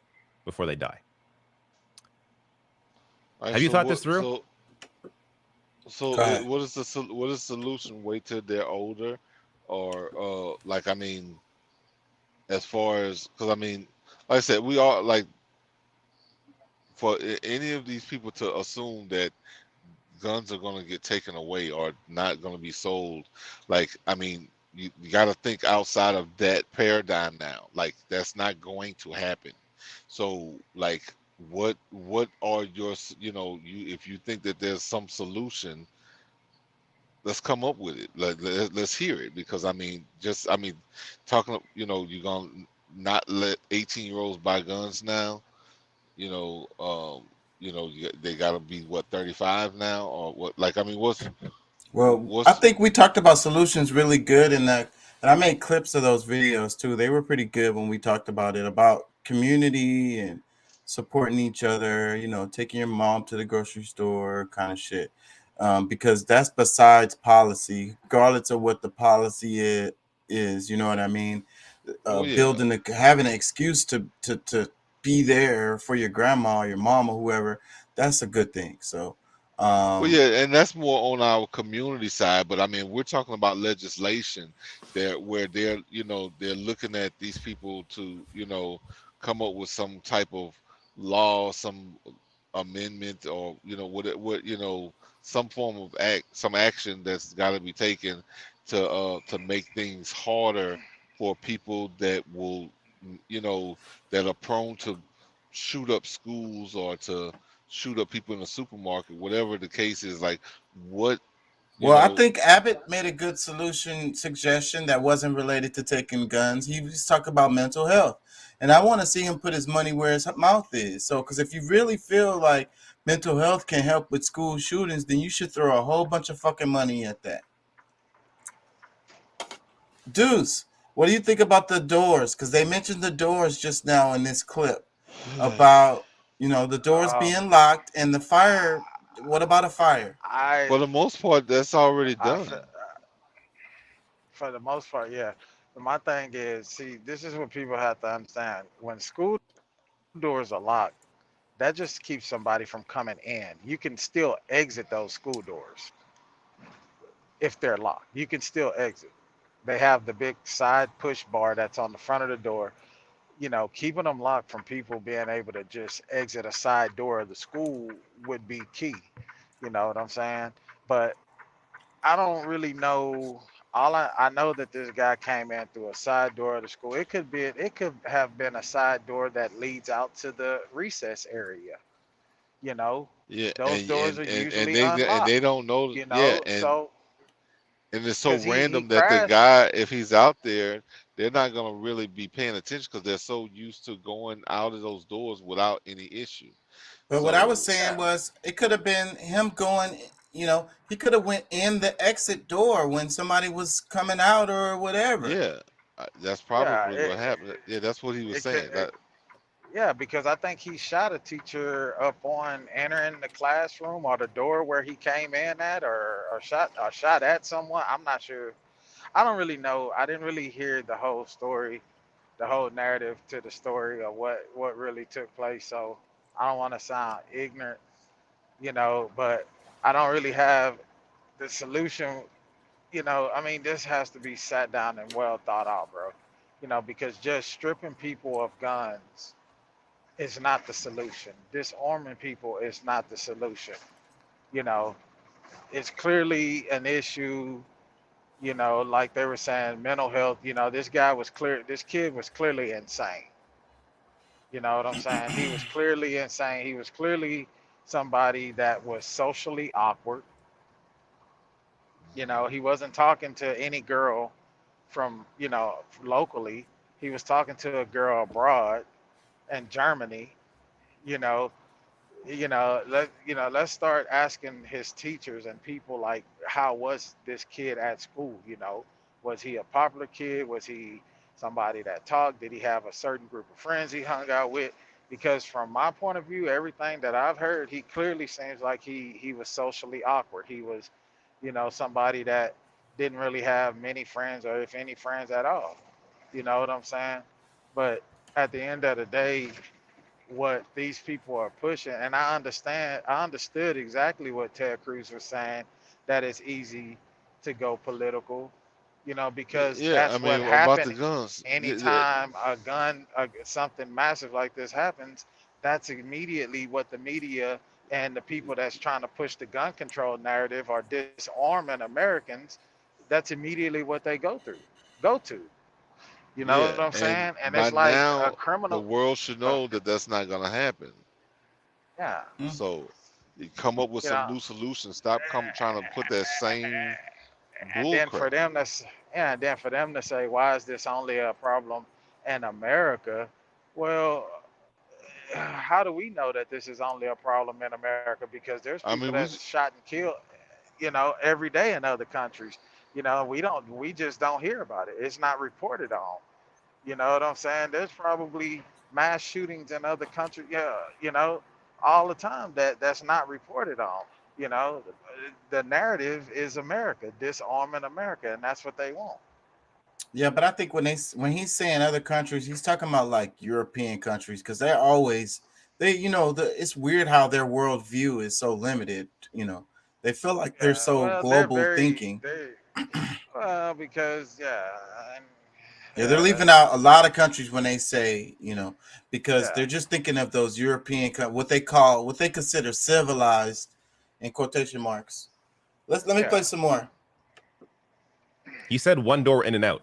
before they die. Have you thought this through? So what is the solution? Wait till they're older, or as far as, because I mean, like I said, we are like, for any of these people to assume that guns are going to get taken away or not going to be sold, like, I mean, you got to think outside of that paradigm now. Like, that's not going to happen. So, like, what are your, if you think that there's some solution, let's come up with it. Let's hear it, because talking, you're gonna not let 18-year-olds buy guns now. They gotta be what, 35 now, or what? Like, I mean, I think we talked about solutions really good in that, and I made clips of those videos too. They were pretty good when we talked about it, about community and supporting each other, taking your mom to the grocery store kind of shit. because that's besides policy, regardless of what the policy is. You know what I mean? Having an excuse to be there for your grandma or your mom or whoever, that's a good thing. So well, yeah, and that's more on our community side, but I mean, we're talking about legislation where they're looking at these people to come up with some type of law, some amendment, or what some form of some action that's got to be taken to make things harder for people that will that are prone to shoot up schools or to shoot up people in the supermarket, whatever the case is. Like what I think Abbott made a good suggestion that wasn't related to taking guns. He was talking about mental health, and I want to see him put his money where his mouth is. So, because if you really feel like mental health can help with school shootings, then you should throw a whole bunch of fucking money at that. Deuce, what do you think about the doors? Because they mentioned the doors just now in this clip about the doors being locked and the fire. What about a fire? For the most part, that's already done. For the most part, yeah. But my thing is, see, this is what people have to understand. When school doors are locked, that just keeps somebody from coming in. You can still exit those school doors if they're locked. You can still exit. They have the big side push bar that's on the front of the door. Keeping them locked from people being able to just exit a side door of the school would be key. You know what I'm saying? But I don't really know. I know that this guy came in through a side door of the school. It could have been a side door that leads out to the recess area. Yeah, those doors are usually unlocked. And they don't know. And it's so 'cause he random that the crashed. guy, if he's out there, they're not gonna really be paying attention because they're so used to going out of those doors without any issue. But what I was saying was, it could have been him going. He could have went in the exit door when somebody was coming out or whatever. Yeah, that's probably what happened. Yeah, that's what he was saying. Yeah, because I think he shot a teacher up on entering the classroom or the door where he came in at, or shot at someone. I'm not sure. I don't really know. I didn't really hear the whole story, the whole narrative to the story of what really took place. So I don't want to sound ignorant, but I don't really have the solution. I mean, this has to be sat down and well thought out, bro. Because just stripping people of guns is not the solution. Disarming people is not the solution. It's clearly an issue, like they were saying, mental health. This kid was clearly insane. You know what I'm saying? He was clearly insane. He was clearly somebody that was socially awkward. He wasn't talking to any girl from, locally. He was talking to a girl abroad in Germany. Let's start asking his teachers and people, like, how was this kid at school? Was he a popular kid? Was he somebody that talked? Did he have a certain group of friends he hung out with? Because from my point of view, everything that I've heard, he clearly seems like he was socially awkward. He was, somebody that didn't really have many friends, or if any friends at all. You know what I'm saying? But at the end of the day, what these people are pushing, and I understood exactly what Ted Cruz was saying, that it's easy to go political, because that's what happens. Anytime something massive like this happens, that's immediately what the media and the people that's trying to push the gun control narrative or disarming Americans, that's immediately what they go to. You know what I'm saying? And it's like now, a criminal. The world should know that that's not going to happen. Yeah. So you come up with some new solutions. Stop trying to put that same and then for them to say, why is this only a problem in America? Well, how do we know that this is only a problem in America? Because there's people that's shot and killed, every day in other countries. We just don't hear about it. It's not reported on. You know what I'm saying? There's probably mass shootings in other countries, all the time that's not reported on. You know, the narrative is America, disarming America, and that's what they want. Yeah, but I think when he's saying other countries, he's talking about like European countries because they're always it's weird how their worldview is so limited. You know, they feel like they're so Well, global thinking. Well, because Yeah, they're leaving out a lot of countries when they say, because they're just thinking of those European, what they consider civilized, in quotation marks. Let me play some more. He said one door in and out.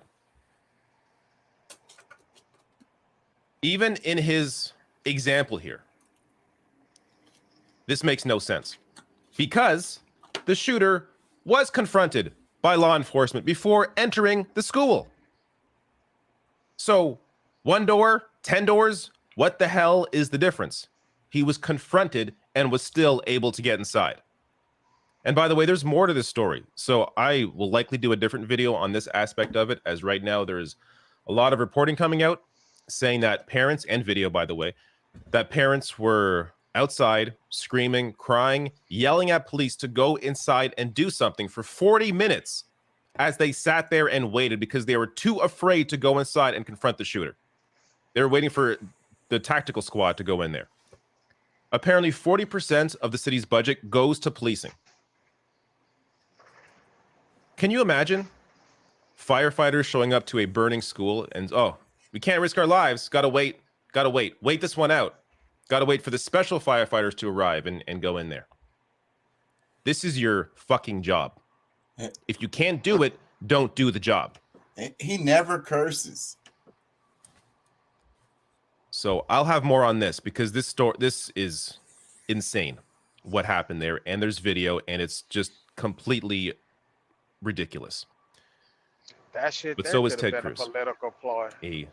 Even in his example here, this makes no sense because the shooter was confronted by law enforcement before entering the school. So 1 door, 10 doors, what the hell is the difference? He was confronted and was still able to get inside. And by the way, there's more to this story. So I will likely do a different video on this aspect of it, as right now there is a lot of reporting coming out saying that parents, and video, by the way, that parents were outside screaming, crying, yelling at police to go inside and do something for 40 minutes as they sat there and waited because they were too afraid to go inside and confront the shooter. They were waiting for the tactical squad to go in there. Apparently 40% of the city's budget goes to policing. Can you imagine firefighters showing up to a burning school and, oh, we can't risk our lives. Gotta wait. Wait this one out. Gotta wait for the special firefighters to arrive and go in there. This is your fucking job. If you can't do it, don't do the job. He never curses. So I'll have more on this because this is insane what happened there. And there's video and it's just completely ridiculous. That shit But there so is could have Ted been Cruz. a political ploy. A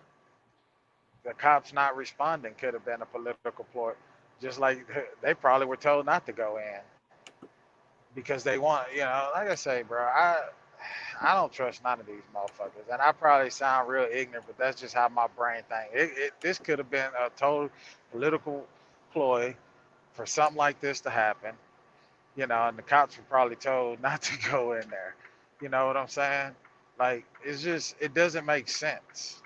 The cops not responding could have been a political ploy. Just like they probably were told not to go in. Because they want, like I say, bro, I don't trust none of these motherfuckers. And I probably sound real ignorant, but that's just how my brain thinks. This could have been a total political ploy for something like this to happen. And the cops were probably told not to go in there. You know what I'm saying? Like, it doesn't make sense.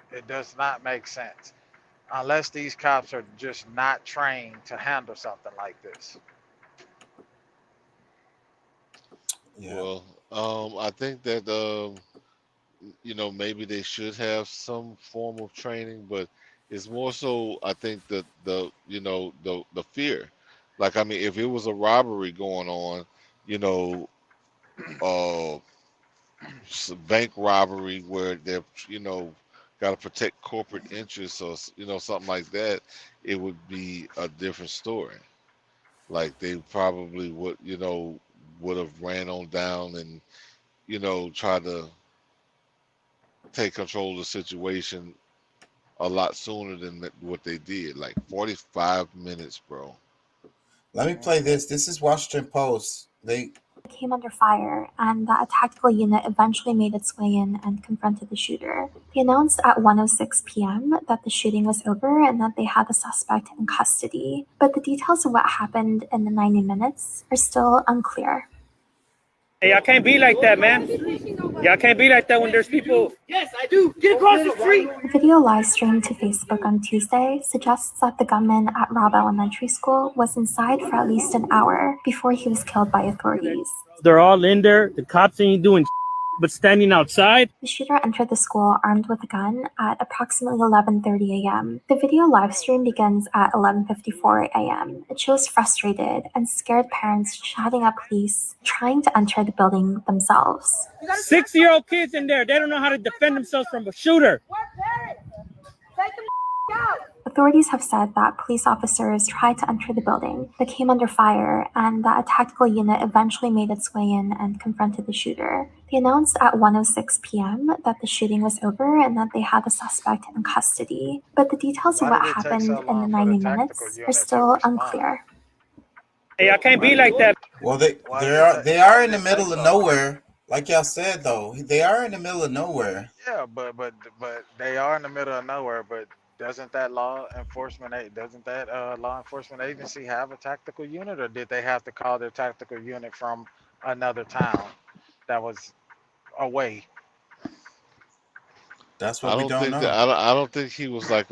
It does not make sense. Unless these cops are just not trained to handle something like this. Well, I think that maybe they should have some form of training, but it's more so I think that the fear. Like, I mean, if it was a robbery going on, bank robbery where they're got to protect corporate interests or something like that, it would be a different story. Like they probably would have ran on down and try to take control of the situation a lot sooner than what they did. Like 45 minutes, bro. Let me play this. This is Washington Post. They came under fire, and that a tactical unit eventually made its way in and confronted the shooter. They announced at 1:06 p.m. that the shooting was over and that they had the suspect in custody. But the details of what happened in the 90 minutes are still unclear. Hey, y'all can't be like that, man. Y'all can't be like that when there's people. Yes, I do. Get across the street. A video live streamed to Facebook on Tuesday suggests that the gunman at Robb Elementary School was inside for at least an hour before he was killed by authorities. They're all in there. The cops ain't doing but standing outside. The shooter entered the school armed with a gun at approximately 11:30 a.m. The video live stream begins at 11:54 a.m. It shows frustrated and scared parents shouting at police trying to enter the building themselves. 6-year-old kids in there. They don't know how to defend themselves from a shooter. Authorities have said that police officers tried to enter the building but came under fire, and that a tactical unit eventually made its way in and confronted the shooter. They announced at 1:06 p.m. that the shooting was over and that they had the suspect in custody. But the details of what happened in the 90 minutes are still unclear. Hey, I can't be like that. Well, they are in the middle of nowhere. Like y'all said, though, they are in the middle of nowhere. Yeah, but they are in the middle of nowhere. But doesn't that law enforcement agency have a tactical unit, or did they have to call their tactical unit from another town that was away? That's what I we don't don't think that know. I don't think he was like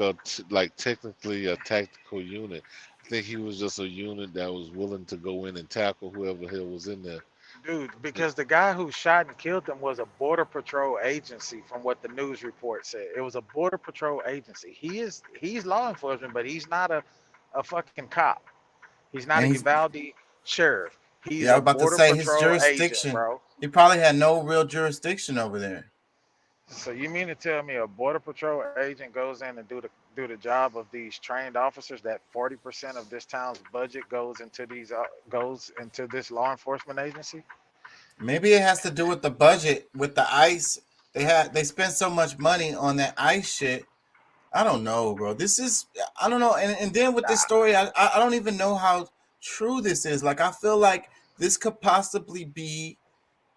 like technically a tactical unit. I think he was just a unit that was willing to go in and tackle whoever the hell was in there. Dude, because the guy who shot and killed them was a border patrol agency, from what the news report said. It was a border patrol agency. He's law enforcement, but he's not a fucking cop. He's not And a he's, Uvalde sheriff. He's yeah, I a was about to border say his patrol agent, jurisdiction. bro. He probably had no real jurisdiction over there. So you mean to tell me a border patrol agent goes in and do the job of these trained officers, that 40% of this town's budget goes into this law enforcement agency? Maybe it has to do with the budget, with the ICE. They spend so much money on that ICE shit. I don't know, bro. I don't know. And then with this story, I don't even know how true this is. Like, I feel like this could possibly be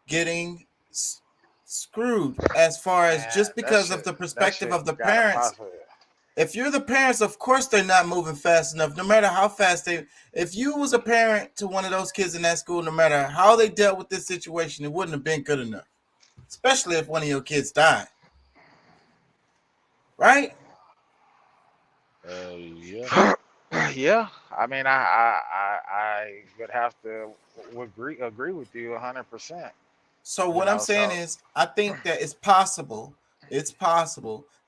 getting screwed as far as just because of the perspective of the parents. If you're the parents, of course they're not moving fast enough, no matter how fast if you was a parent to one of those kids in that school, no matter how they dealt with this situation, it wouldn't have been good enough, especially if one of your kids died. Right? Yeah. Yeah. I mean, I would have to agree with you 100%. So what I'm saying is, I think that it's possible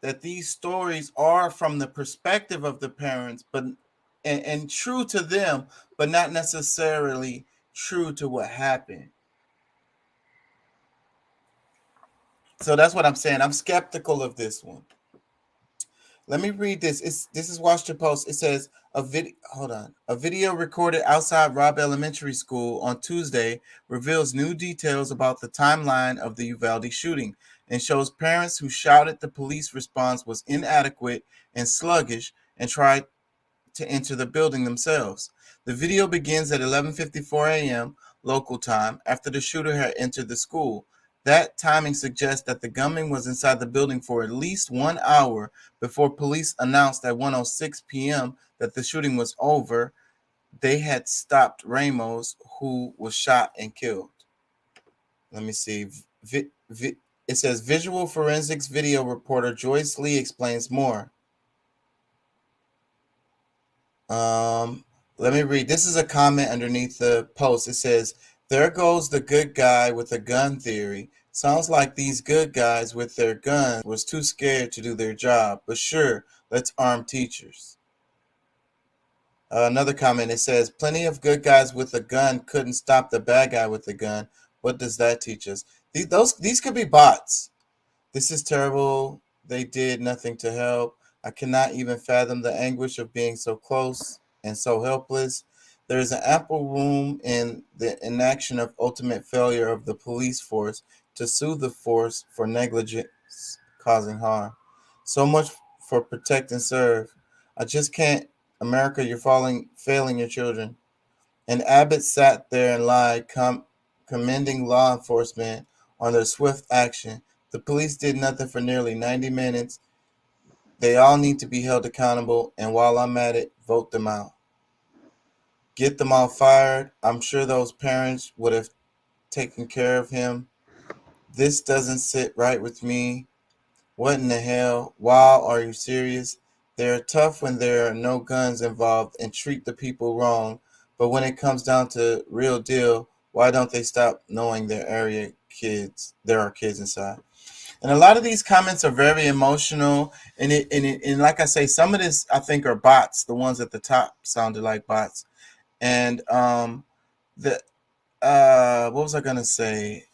that these stories are from the perspective of the parents, but and true to them, but not necessarily true to what happened. So that's what I'm saying. I'm skeptical of this one. Let me read this. This is Washington Post. It says a video recorded outside Robb Elementary School on Tuesday reveals new details about the timeline of the Uvalde shooting and shows parents who shouted the police response was inadequate and sluggish and tried to enter the building themselves. The video begins at 11:54 a.m. local time after the shooter had entered the school. That timing suggests that the gunman was inside the building for at least 1 hour before police announced at 1:06 p.m. that the shooting was over. They had stopped Ramos, who was shot and killed. Let me see. It says visual forensics video reporter Joyce Lee explains more. Let me read. This is a comment underneath the post. It says, "There goes the good guy with a gun theory. Sounds like these good guys with their guns was too scared to do their job. But sure, let's arm teachers." Another comment, it says, "Plenty of good guys with a gun couldn't stop the bad guy with the gun. What does that teach us?" These could be bots. "This is terrible. They did nothing to help. I cannot even fathom the anguish of being so close and so helpless. There is an ample room in the inaction of ultimate failure of the police force to sue the force for negligence causing harm. So much for protect and serve. I just can't. America, you're failing your children." And Abbott sat there and lied, commending law enforcement on their swift action. The police did nothing for nearly 90 minutes. They all need to be held accountable, and while I'm at it, vote them out. Get them all fired. I'm sure those parents would have taken care of him. This doesn't sit right with me. What in the hell? Wow, are you serious? They're tough when there are no guns involved and treat the people wrong, but when it comes down to real deal, why don't they stop knowing there are kids inside? And a lot of these comments are very emotional, and like I say, some of this I think are bots. The ones at the top sounded like bots. And what was I gonna say?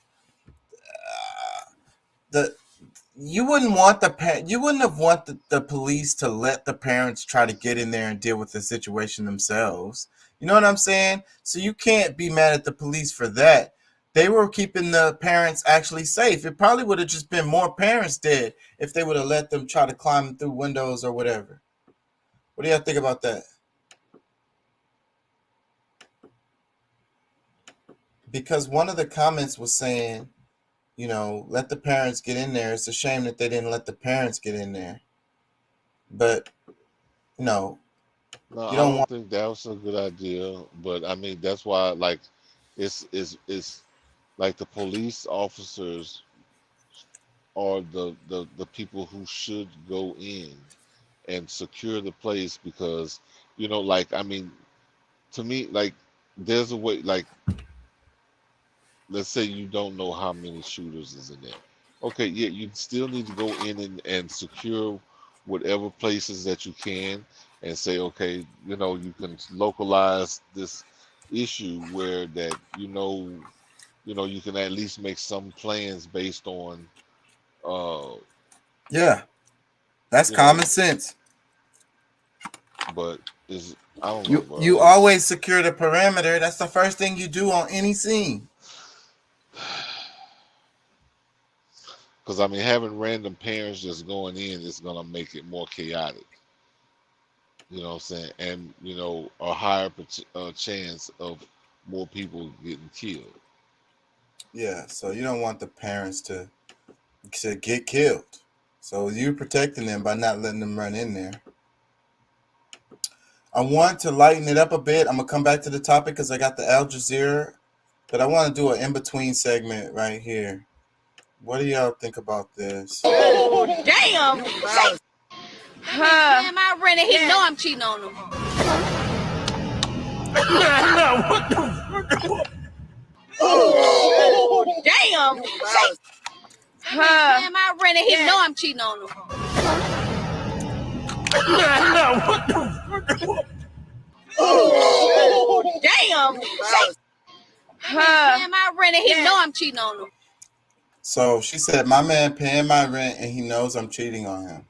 You wouldn't have wanted the police to let the parents try to get in there and deal with the situation themselves. You know what I'm saying? So you can't be mad at the police for that. They were keeping the parents actually safe. It probably would have just been more parents dead if they would have let them try to climb through windows or whatever. What do y'all think about that? Because one of the comments was saying, let the parents get in there. It's a shame that they didn't let the parents get in there. But No, No, you I don't don't want. think that was a good idea. But I mean, that's why like it's like the police officers are the people who should go in and secure the place because like I mean to me like there's a way like let's say you don't know how many shooters is in there. Okay, yeah, you still need to go in and secure whatever places that you can and say, okay, you can localize this issue where that you can at least make some plans based on Yeah, that's you know, common sense. but is I don't know, You bro. you always secure the perimeter. That's the first thing you do on any scene. Because I mean, having random parents just going in is gonna make it more chaotic. You know what I'm saying? And a higher chance of more people getting killed. Yeah, so you don't want the parents to get killed. So you're protecting them by not letting them run in there. I want to lighten it up a bit. I'm gonna come back to the topic because I got the Al Jazeera, but I want to do an in-between segment right here. What do y'all think about this? Oh, damn! Damn, I ran it. He know I'm cheating on him. What the? Oh, damn! Damn, I ran it. He know I'm cheating on him. What the? Oh, damn! Damn, I ran it. He know I'm cheating on him. So she said, my man paying my rent and he knows I'm cheating on him.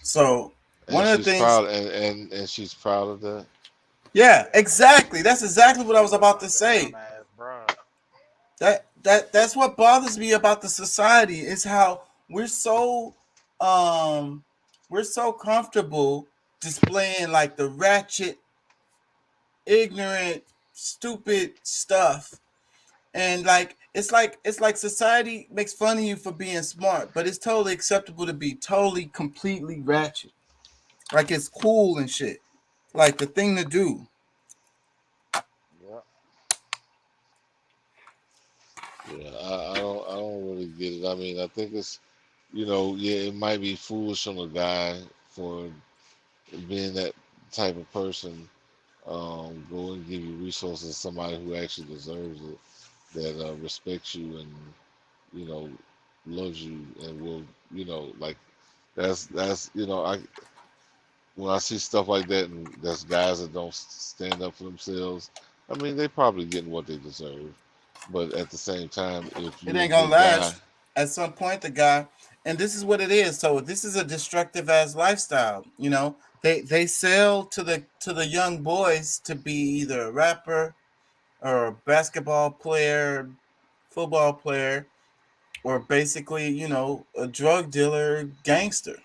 So one of the things, proud, and she's proud of that. Yeah, exactly. That's exactly what I was about to say. That's what bothers me about the society is how we're so comfortable displaying like the ratchet, ignorant, stupid stuff. And it's like society makes fun of you for being smart, but it's totally acceptable to be totally completely ratchet. Like it's cool and shit. Like the thing to do. Yeah, I don't really get it. I mean, I think it's it might be foolish on a guy for being that type of person. Go and give you resources to somebody who actually deserves it, that respects you and loves you and will like that's I when I see stuff like that and that's guys that don't stand up for themselves, I mean they probably getting what they deserve, but at the same time, if you It ain't gonna last. At some point, the guy, and this is what it is. So this is a destructive ass lifestyle. They sell to the young boys to be either a rapper or a basketball player, football player, or basically, a drug dealer, gangster.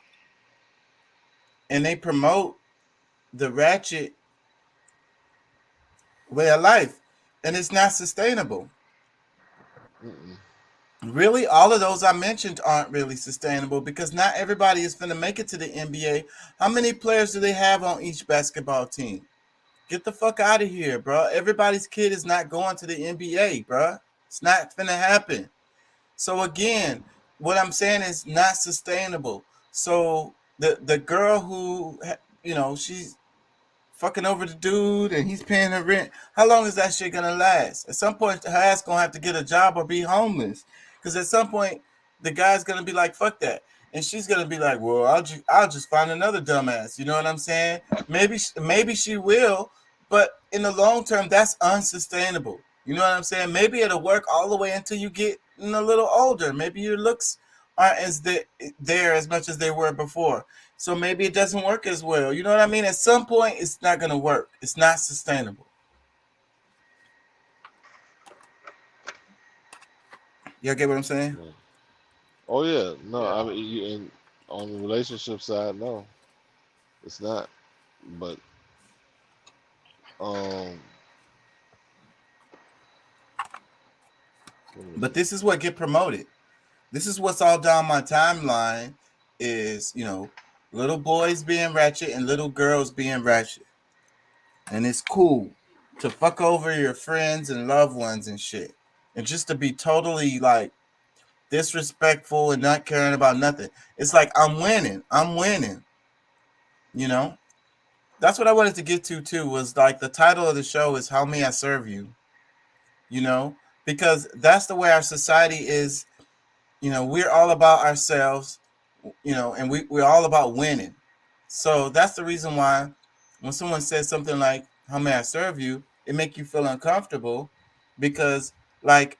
And they promote the ratchet way of life, and it's not sustainable. Really, all of those I mentioned aren't really sustainable because not everybody is going to make it to the NBA. How many players do they have on each basketball team? Get the fuck out of here, bro. Everybody's kid is not going to the NBA, bro. It's not going to happen. So again, what I'm saying is not sustainable. So the girl who, she's fucking over the dude and he's paying her rent. How long is that shit going to last? At some point, her ass going to have to get a job or be homeless. Because at some point, the guy's going to be like, fuck that. And she's going to be like, well, I'll just find another dumbass. You know what I'm saying? Maybe she will, but in the long term, that's unsustainable. You know what I'm saying? Maybe it'll work all the way until you get a little older. Maybe your looks aren't as there as much as they were before. So maybe it doesn't work as well. You know what I mean? At some point, it's not going to work. It's not sustainable. Y'all get what I'm saying? Oh yeah, no. I mean, on the relationship side, no, it's not. But this is what get promoted. This is what's all down my timeline, is, little boys being ratchet and little girls being ratchet. And it's cool to fuck over your friends and loved ones and shit. And just to be totally like disrespectful and not caring about nothing. It's like, I'm winning. That's what I wanted to get to too, was like the title of the show is How May I Serve You? Because that's the way our society is. We're all about ourselves, and we're all about winning. So that's the reason why when someone says something like, how may I serve you? It make you feel uncomfortable because like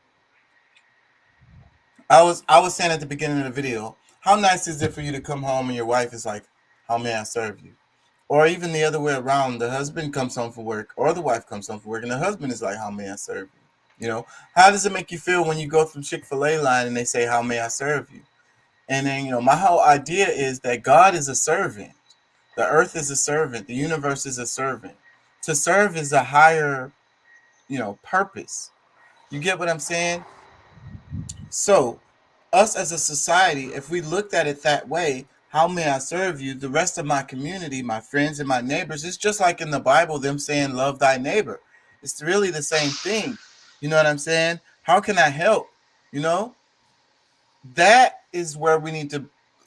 I was saying at the beginning of the video, how nice is it for you to come home and your wife is like, how may I serve you? Or even the other way around, the husband comes home from work or the wife comes home from work and the husband is like, how may I serve you? How does it make you feel when you go through Chick-fil-A line and they say, how may I serve you? And then, my whole idea is that God is a servant. The earth is a servant. The universe is a servant. To serve is a higher, purpose. You get what I'm saying? So us as a society, if we looked at it that way, how may I serve you? The rest of my community, my friends and my neighbors, it's just like in the Bible, them saying, love thy neighbor. It's really the same thing. You know what I'm saying? How can I help? That is where we need to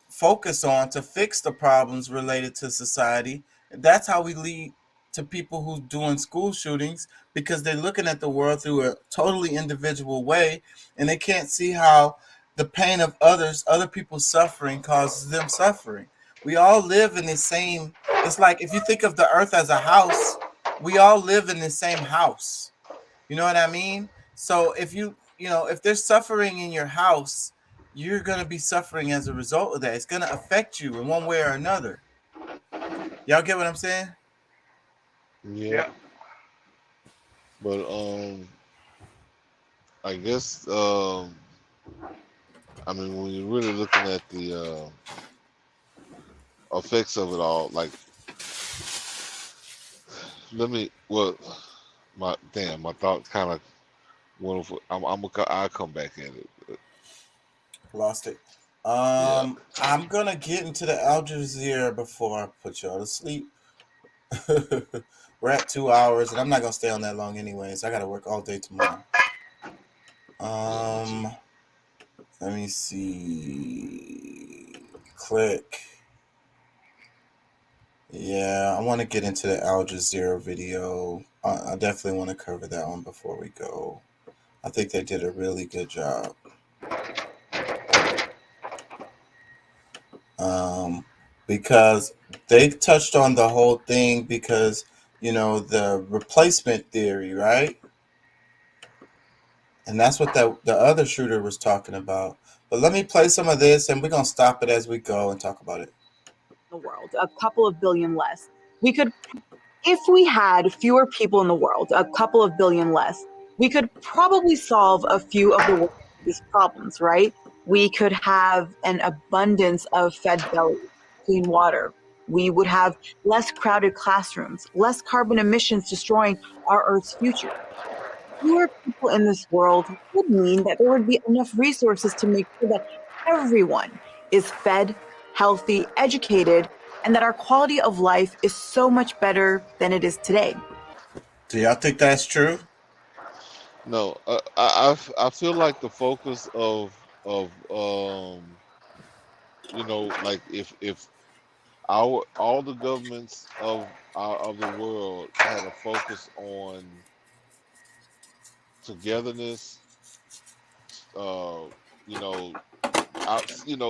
focus on to fix the problems related to society. That's how we lead to people who's doing school shootings, because they're looking at the world through a totally individual way, and they can't see how the pain of other people's suffering causes them suffering. We all live in the same, it's like if you think of the earth as a house, we all live in the same house. You know what I mean? So if if there's suffering in your house, you're going to be suffering as a result of that. It's going to affect you in one way or another. Y'all get what I'm saying? Yeah. But I guess when you're really looking at the effects of it all, like my thought kind of went. I'll come back at it. Lost it. I'm gonna get into the Al Jazeera before I put y'all to sleep. We're at 2 hours, and I'm not gonna stay on that long anyways. I gotta work all day tomorrow. Let me see. Click. Yeah, I want to get into the Al Jazeera video. I definitely want to cover that one before we go. I think they did a really good job. Because they touched on the whole thing because, the replacement theory, right? And that's what the other shooter was talking about. But let me play some of this and we're going to stop it as we go and talk about it. The world, a couple of billion less. We could, if we had fewer people in the world, a couple of billion less, we could probably solve a few of the world's biggest problems, right? We could have an abundance of fed bellies, clean water. We would have less crowded classrooms, less carbon emissions destroying our Earth's future. Fewer people in this world would mean that there would be enough resources to make sure that everyone is fed, healthy, educated, and that our quality of life is so much better than it is today. Do y'all think that's true? No, I feel like the focus of like if all the governments of the world had a focus on togetherness,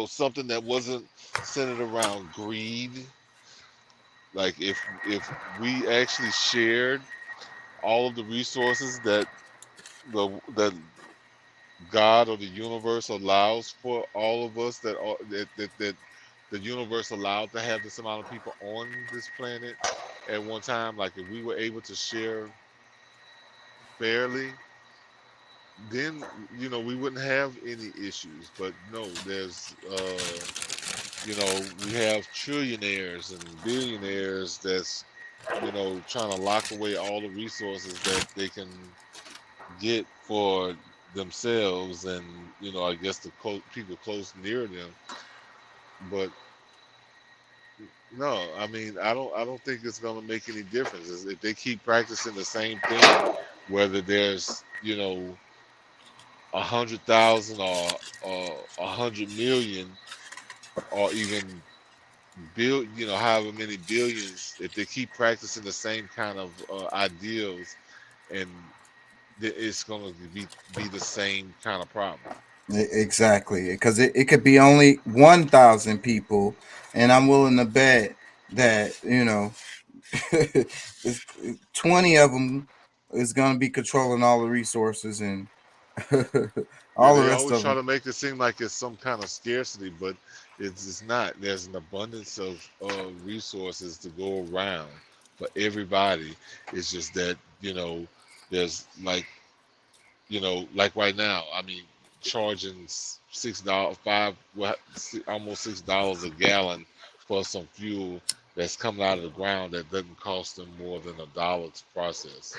something that wasn't centered around greed. Like if we actually shared all of the resources that God or the universe allows for all of us, that the universe allowed to have this amount of people on this planet at one time, like if we were able to share fairly, then we wouldn't have any issues. But no, there's we have trillionaires and billionaires that's trying to lock away all the resources that they can get for themselves and I guess the people close near them. But No, I mean, I don't think it's gonna make any difference. If they keep practicing the same thing, whether there's 100,000 or 100 million or even however many billions, if they keep practicing the same kind of ideals, and it's gonna be the same kind of problem. Exactly, because it could be only 1,000 people, and I'm willing to bet that 20 of them is going to be controlling all the resources and all the They rest always of try them. to make it seem like it's some kind of scarcity, but it's not. There's an abundance of resources to go around for everybody. It's just that there's like right now. I mean, charging almost $6 a gallon for some fuel that's coming out of the ground that doesn't cost them more than $1 to process.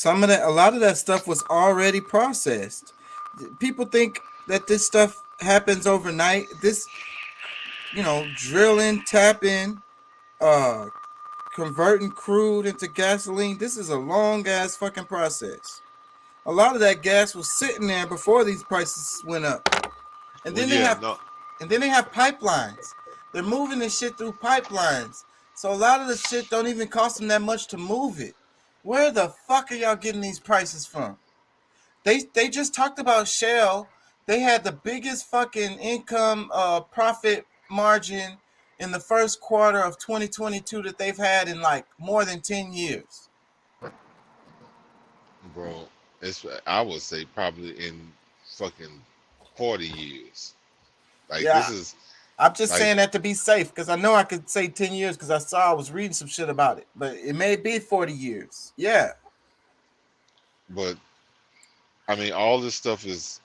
A lot of that stuff was already processed. People think that this stuff happens overnight. This, drilling, tapping, converting crude into gasoline. This is a long ass fucking process. A lot of that gas was sitting there before these prices went up. And then they have pipelines. They're moving this shit through pipelines. So a lot of the shit don't even cost them that much to move it. Where the fuck are y'all getting these prices from? They just talked about Shell. They had the biggest fucking income profit margin in the first quarter of 2022 that they've had in like more than 10 years. Bro, I would say probably in fucking 40 years. Yeah, I'm just like, saying that to be safe, because I know I could say 10 years because I was reading some shit about it, but it may be 40 years. Yeah. But I mean, all this stuff is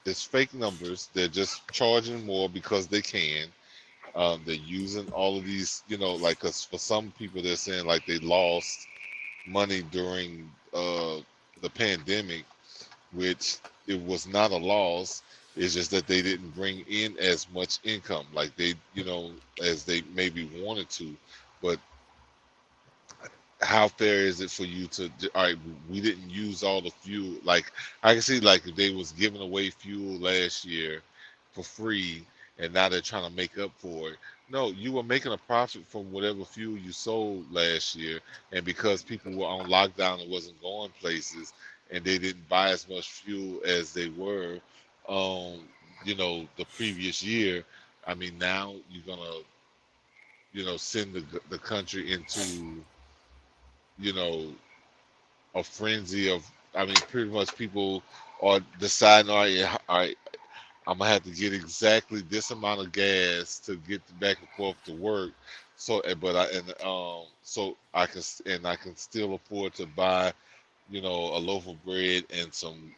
fake numbers. They're just charging more because they can. They're using all of these, like, 'cause for some people they're saying like they lost money during the pandemic, which it was not a loss. It's just that they didn't bring in as much income like they, as they maybe wanted to. But how fair is it for you to, all right, we didn't use all the fuel. Like, I can see, like, if they was giving away fuel last year for free and now they're trying to make up for it. No, you were making a profit from whatever fuel you sold last year, and because people were on lockdown and wasn't going places, and they didn't buy as much fuel as they were, the previous year. I mean, now you're gonna, send the country into, a frenzy of. I mean, pretty much people are deciding, all right, I'm gonna have to get exactly this amount of gas to get back and forth to work. So, so I can still afford to buy, a loaf of bread and some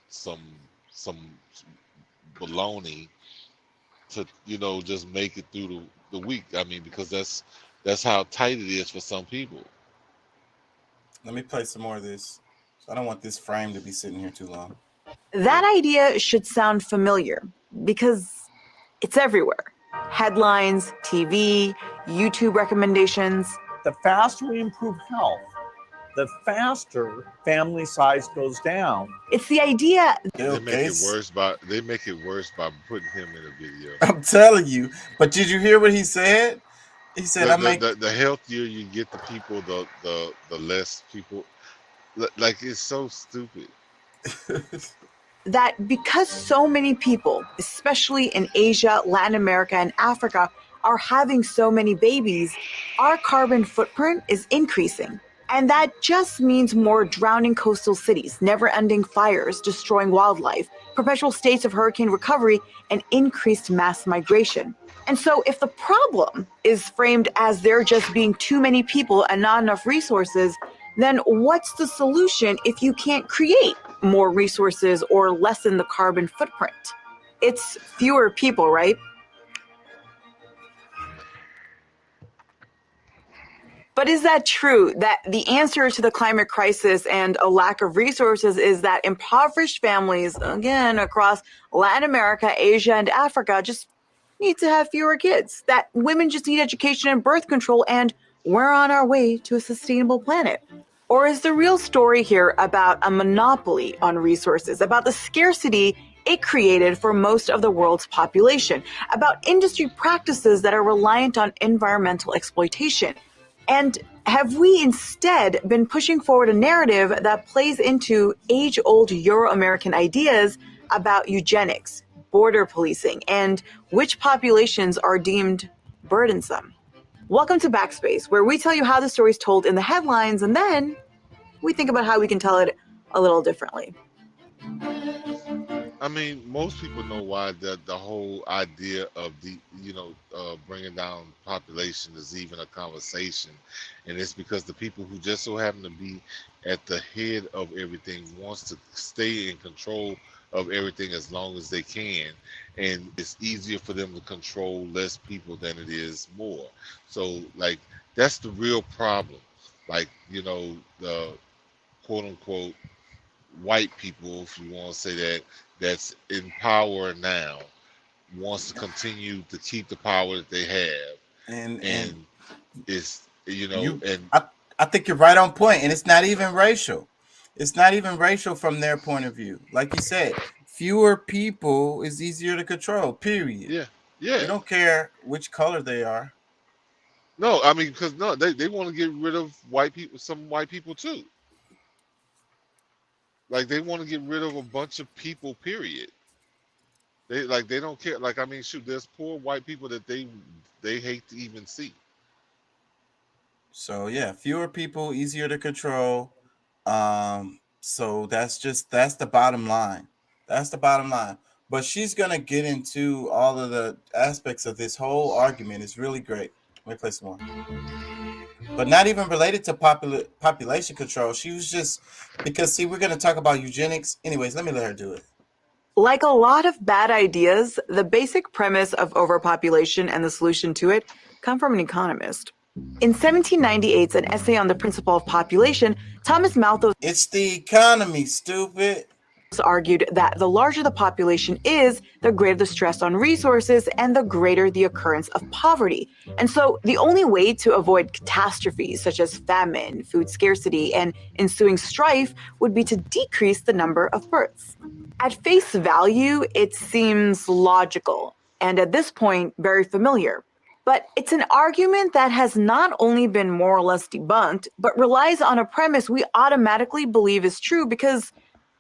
bologna to, just make it through the week. I mean, because that's how tight it is for some people. Let me play some more of this. I don't want this frame to be sitting here too long. That idea should sound familiar because it's everywhere. Headlines, TV, YouTube recommendations. The faster we improve health, the faster family size goes down. It's the idea. They make it worse by putting him in a video. I'm telling you. But did you hear what he said? He said, the healthier you get the people, the less people. Like, it's so stupid. That because so many people, especially in Asia, Latin America, and Africa, are having so many babies, our carbon footprint is increasing. And that just means more drowning coastal cities, never-ending fires, destroying wildlife, perpetual states of hurricane recovery, and increased mass migration. And so if the problem is framed as there just being too many people and not enough resources, then what's the solution if you can't create more resources or lessen the carbon footprint? It's fewer people, right? But is that true, that the answer to the climate crisis and a lack of resources is that impoverished families, again, across Latin America, Asia, and Africa just need to have fewer kids, that women just need education and birth control, and we're on our way to a sustainable planet? Or is the real story here about a monopoly on resources, about the scarcity it created for most of the world's population, about industry practices that are reliant on environmental exploitation? And have we instead been pushing forward a narrative that plays into age-old Euro-American ideas about eugenics, border policing, and which populations are deemed burdensome? Welcome to Backspace, where we tell you how the story's told in the headlines, and then we think about how we can tell it a little differently. I mean, most people know why the whole idea of bringing down population is even a conversation, and it's because the people who just so happen to be at the head of everything wants to stay in control of everything as long as they can, and it's easier for them to control less people than it is more. So, like, that's the real problem. Like, the quote unquote white people, if you want to say that, that's in power now, wants to continue to keep the power that they have, and it's I think you're right on point, and it's not even racial. It's not even racial from their point of view. Like you said, fewer people is easier to control. Period. Yeah. They don't care which color they are. No, I mean, because they want to get rid of white people, some white people too. Like, they want to get rid of a bunch of people, period. They don't care. Like, I mean, shoot, there's poor white people that they hate to even see. So yeah, fewer people, easier to control. So that's the bottom line. That's the bottom line. But she's gonna get into all of the aspects of this whole argument. It's really great. Let me play some more. But not even related to population control. She was just, because see, we're going to talk about eugenics. Anyways, let me let her do it. Like a lot of bad ideas, the basic premise of overpopulation and the solution to it come from an economist. In 1798's An Essay on the Principle of Population, Thomas Malthus— It's the economy, stupid. —argued that the larger the population is, the greater the stress on resources and the greater the occurrence of poverty. And so the only way to avoid catastrophes such as famine, food scarcity, and ensuing strife would be to decrease the number of births. At face value, it seems logical, and at this point, very familiar. But it's an argument that has not only been more or less debunked, but relies on a premise we automatically believe is true because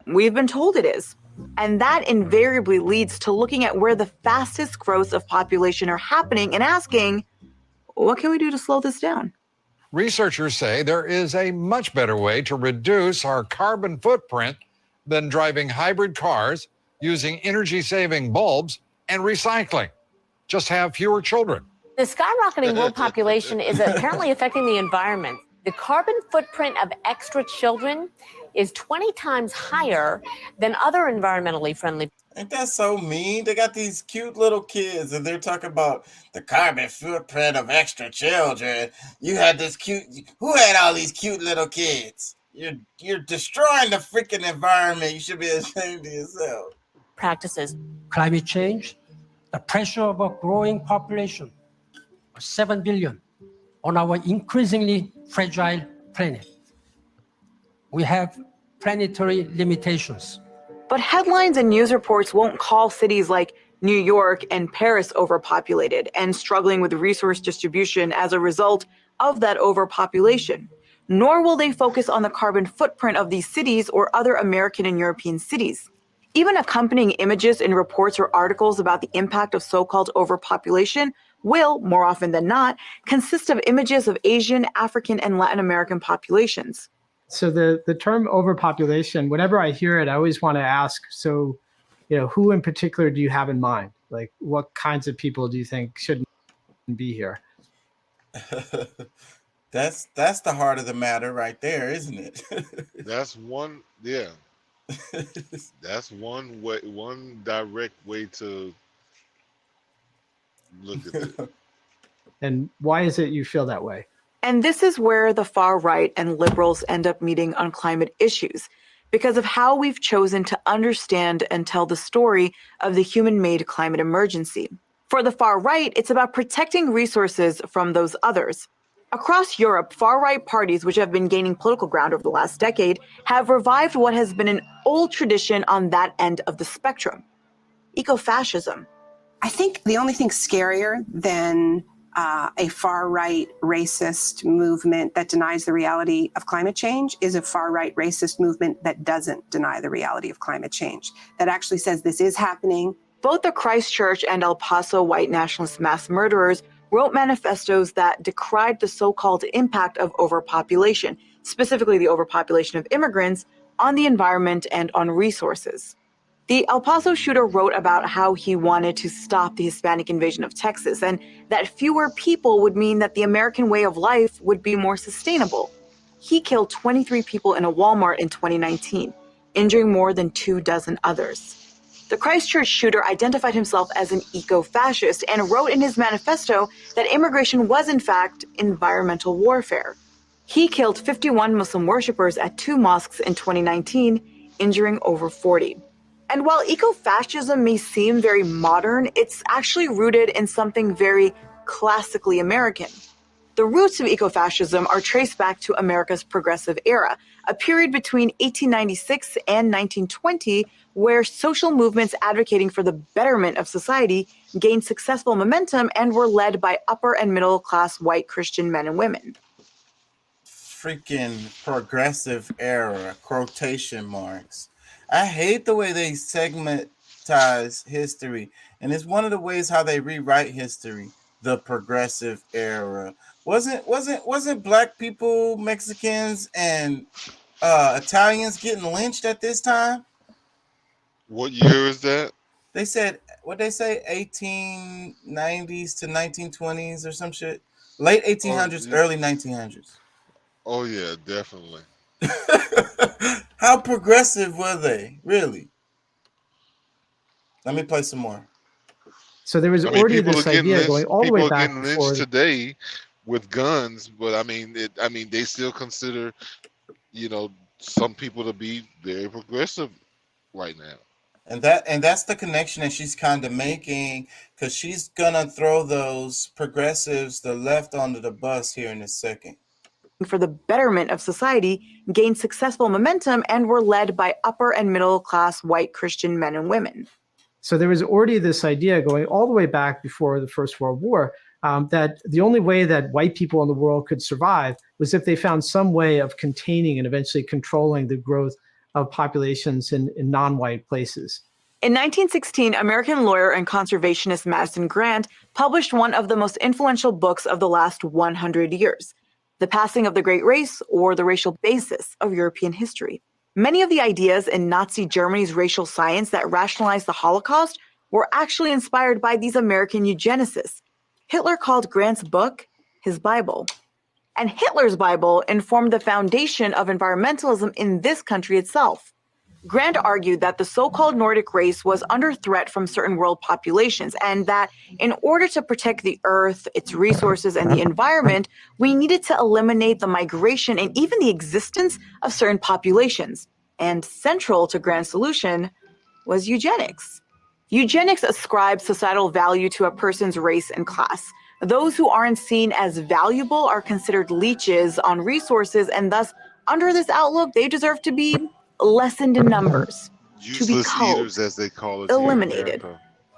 we've been told it is. And that invariably leads to looking at where the fastest growths of population are happening and asking, what can we do to slow this down? Researchers say there is a much better way to reduce our carbon footprint than driving hybrid cars, using energy-saving bulbs, and recycling. Just have fewer children. The skyrocketing world population is apparently affecting the environment. The carbon footprint of extra children is 20 times higher than other environmentally friendly. Ain't that so mean? They got these cute little kids and they're talking about the carbon footprint of extra children. You had this cute, who had all these cute little kids? You're destroying the freaking environment. You should be ashamed of yourself. Practices. Climate change, the pressure of a growing population, 7 billion on our increasingly fragile planet. We have planetary limitations. But headlines and news reports won't call cities like New York and Paris overpopulated and struggling with resource distribution as a result of that overpopulation. Nor will they focus on the carbon footprint of these cities or other American and European cities. Even accompanying images in reports or articles about the impact of so-called overpopulation will, more often than not, consist of images of Asian, African, and Latin American populations. So the term overpopulation, whenever I hear it, I always want to ask, so, who in particular do you have in mind? Like, what kinds of people do you think shouldn't be here? That's the heart of the matter right there, isn't it? That's one, yeah. That's one way, one direct way to look at it. And why is it you feel that way? And this is where the far right and liberals end up meeting on climate issues, because of how we've chosen to understand and tell the story of the human-made climate emergency. For the far right, it's about protecting resources from those others. Across Europe, far-right parties, which have been gaining political ground over the last decade, have revived what has been an old tradition on that end of the spectrum: ecofascism. I think the only thing scarier than a far-right racist movement that denies the reality of climate change is a far-right racist movement that doesn't deny the reality of climate change, that actually says this is happening. Both the Christchurch and El Paso white nationalist mass murderers wrote manifestos that decried the so-called impact of overpopulation, specifically the overpopulation of immigrants, on the environment and on resources. The El Paso shooter wrote about how he wanted to stop the Hispanic invasion of Texas and that fewer people would mean that the American way of life would be more sustainable. He killed 23 people in a Walmart in 2019, injuring more than 24 others. The Christchurch shooter identified himself as an eco-fascist and wrote in his manifesto that immigration was in fact environmental warfare. He killed 51 Muslim worshippers at 2 mosques in 2019, injuring over 40. And while eco-fascism may seem very modern, it's actually rooted in something very classically American. The roots of ecofascism are traced back to America's progressive era, a period between 1896 and 1920, where social movements advocating for the betterment of society gained successful momentum and were led by upper and middle class white Christian men and women. Freaking progressive era, quotation marks. I hate the way they segmentize history, and it's one of the ways how they rewrite history. The progressive era wasn't black people, Mexicans, and Italians getting lynched at this time? What year is that? They said, what they say, 1890s to 1920s or some shit. Late 1800s, early 1900s. Oh yeah, definitely. How progressive were they, really? Let me play some more. So there was already this idea going all the way back people are getting lynched today with guns, but I mean, they still consider, some people to be very progressive right now. And that's the connection that she's kind of making, because she's gonna throw those progressives, the left, under the bus here in a second. For the betterment of society gained successful momentum and were led by upper and middle class white Christian men and women. So there was already this idea going all the way back before the First World War, that the only way that white people in the world could survive was if they found some way of containing and eventually controlling the growth of populations in non-white places. In 1916, American lawyer and conservationist Madison Grant published one of the most influential books of the last 100 years, The Passing of the Great Race, or The Racial Basis of European History. Many of the ideas in Nazi Germany's racial science that rationalized the Holocaust were actually inspired by these American eugenicists. Hitler called Grant's book his Bible. And Hitler's Bible informed the foundation of environmentalism in this country itself. Grant argued that the so-called Nordic race was under threat from certain world populations, and that in order to protect the earth, its resources, and the environment, we needed to eliminate the migration and even the existence of certain populations. And central to Grant's solution was eugenics. Eugenics ascribes societal value to a person's race and class. Those who aren't seen as valuable are considered leeches on resources, and thus, under this outlook, they deserve to be lessened in numbers, Useless eaters, as they call it, eliminated.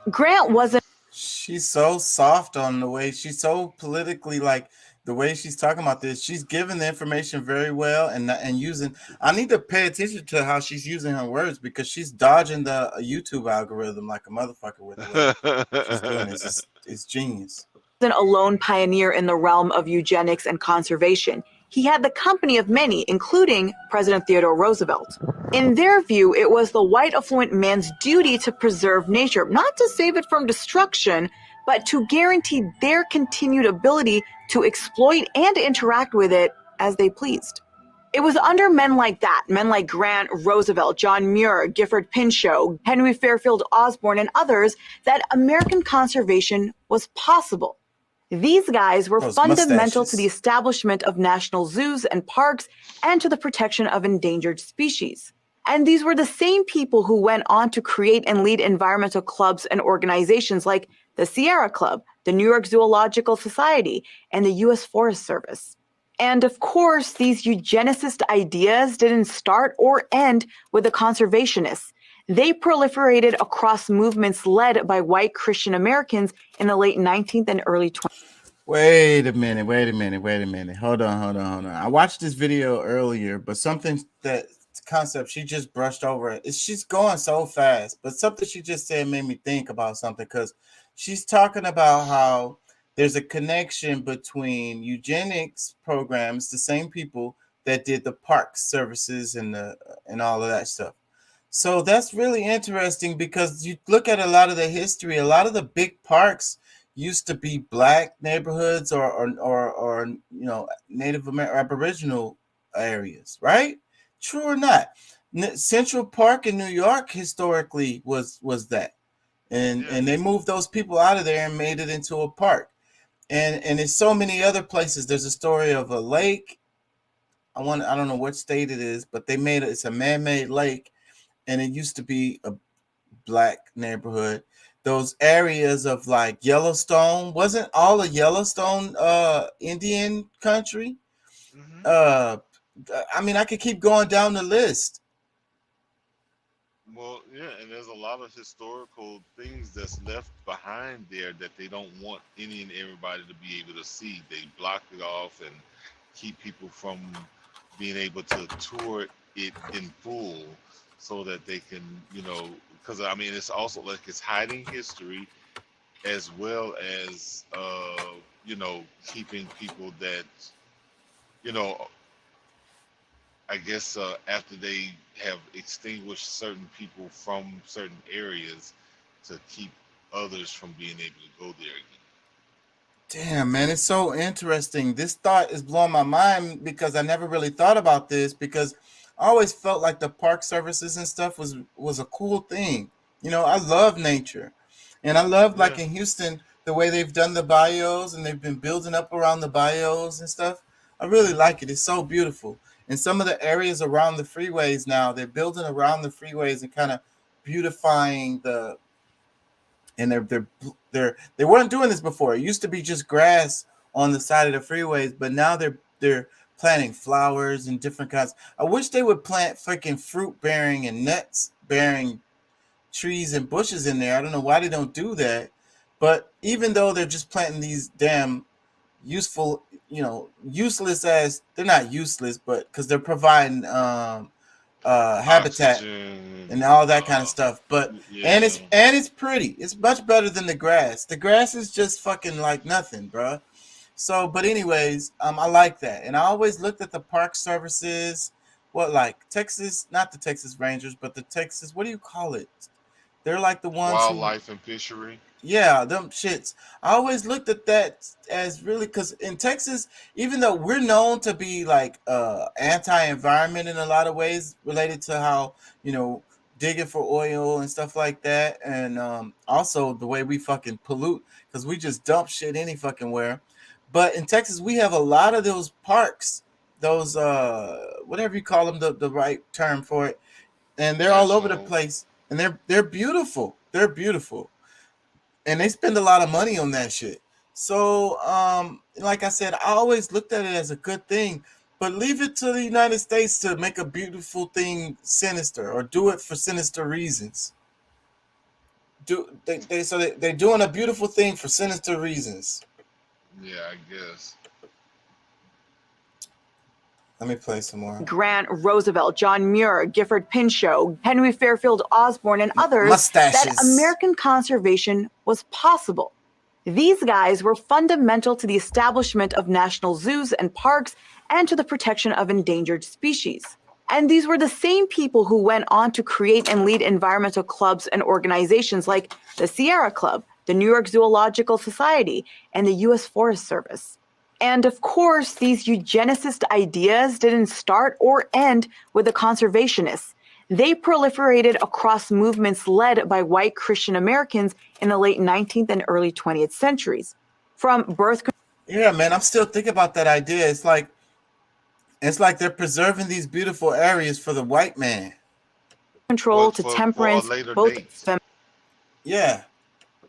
Grant wasn't. She's so soft on the way, she's so politically, like, the way she's talking about this. She's giving the information very well and using. I need to pay attention to how she's using her words, because she's dodging the YouTube algorithm like a motherfucker with the way she's doing this. It's genius. A lone pioneer in the realm of eugenics and conservation. He had the company of many, including President Theodore Roosevelt. In their view, it was the white affluent man's duty to preserve nature, not to save it from destruction, but to guarantee their continued ability to exploit and interact with it as they pleased. It was under men like that, men like Grant, Roosevelt, John Muir, Gifford Pinchot, Henry Fairfield Osborn, and others, that American conservation was possible. These guys were fundamental to the establishment of national zoos and parks and to the protection of endangered species. And these were the same people who went on to create and lead environmental clubs and organizations like the the Sierra Club, the New York Zoological Society, and the U.S. Forest Service. And of course, these eugenicist ideas didn't start or end with the conservationists. They proliferated across movements led by white Christian Americans in the late 19th and early 20th. Wait a minute. Hold on. I watched this video earlier, but something that concept she just brushed over it. She's going so fast, but something she just said made me think about something, because she's talking about how there's a connection between eugenics programs, the same people that did the park services and all of that stuff. So that's really interesting, because you look at a lot of the history, a lot of the big parks used to be black neighborhoods or you know, Native American Aboriginal areas, right? True or not? Central Park in New York historically was that, and they moved those people out of there and made it into a park. And there's so many other places. There's a story of a lake. I don't know what state it is, but they made it's a man-made lake, and it used to be a black neighborhood. Those areas of like Yellowstone, wasn't all of Yellowstone Indian country? I mean, I could keep going down the list. Well, yeah, and there's a lot of historical things that's left behind there that they don't want any and everybody to be able to see. They block it off and keep people from being able to tour it in full, so that they can, you know, because I mean, it's also like it's hiding history, as well as you know, keeping people that, you know, I guess after they have extinguished certain people from certain areas, to keep others from being able to go there again. Damn, man, it's so interesting. This thought is blowing my mind, because I never really thought about this, because I always felt like the park services and stuff was a cool thing. You know, I love nature, and I love, like in Houston, the way they've done the bios, and they've been building up around the bios and stuff. I really like it. It's so beautiful. And some of the areas around the freeways now, they're building around the freeways and kind of beautifying the. And they weren't doing this before. It used to be just grass on the side of the freeways, but now they're planting flowers and different kinds. I wish they would plant freaking fruit bearing and nuts bearing trees and bushes in there. I don't know why they don't do that. But even though they're just planting these damn useful, you know, useless as, they're not useless, but because they're providing habitat and all that kind of stuff. But and it's pretty. It's much better than the grass. The grass is just fucking like nothing, bro. So, but anyways, I like that. And I always looked at the park services, like Texas, not the Texas Rangers, but the Texas, what do you call it? They're like the ones Wildlife and fishery. Yeah, them shits. I always looked at that as really, because in Texas, even though we're known to be like anti-environment in a lot of ways, related to how, you know, digging for oil and stuff like that, and also the way we fucking pollute, because we just dump shit any fucking where. But in Texas, we have a lot of those parks, those whatever you call them, the right term for it, and they're all over the place, and they're beautiful. They're beautiful. And they spend a lot of money on that shit. So, like I said, I always looked at it as a good thing, but leave it to the United States to make a beautiful thing sinister, or do it for sinister reasons. They're doing a beautiful thing for sinister reasons. Yeah, I guess. Let me play some more. Grant Roosevelt, John Muir, Gifford Pinchot, Henry Fairfield Osborn, and others Mustaches. that American conservation was possible. These guys were fundamental to the establishment of national zoos and parks and to the protection of endangered species. And these were the same people who went on to create and lead environmental clubs and organizations like the Sierra Club, the New York Zoological Society, and the U.S. Forest Service. And of course, these eugenicist ideas didn't start or end with the conservationists. They proliferated across movements led by white Christian Americans in the late 19th and early 20th centuries. From birth control. Yeah, man, I'm still thinking about that idea. It's like they're preserving these beautiful areas for the white man. Control to temperance, both Yeah.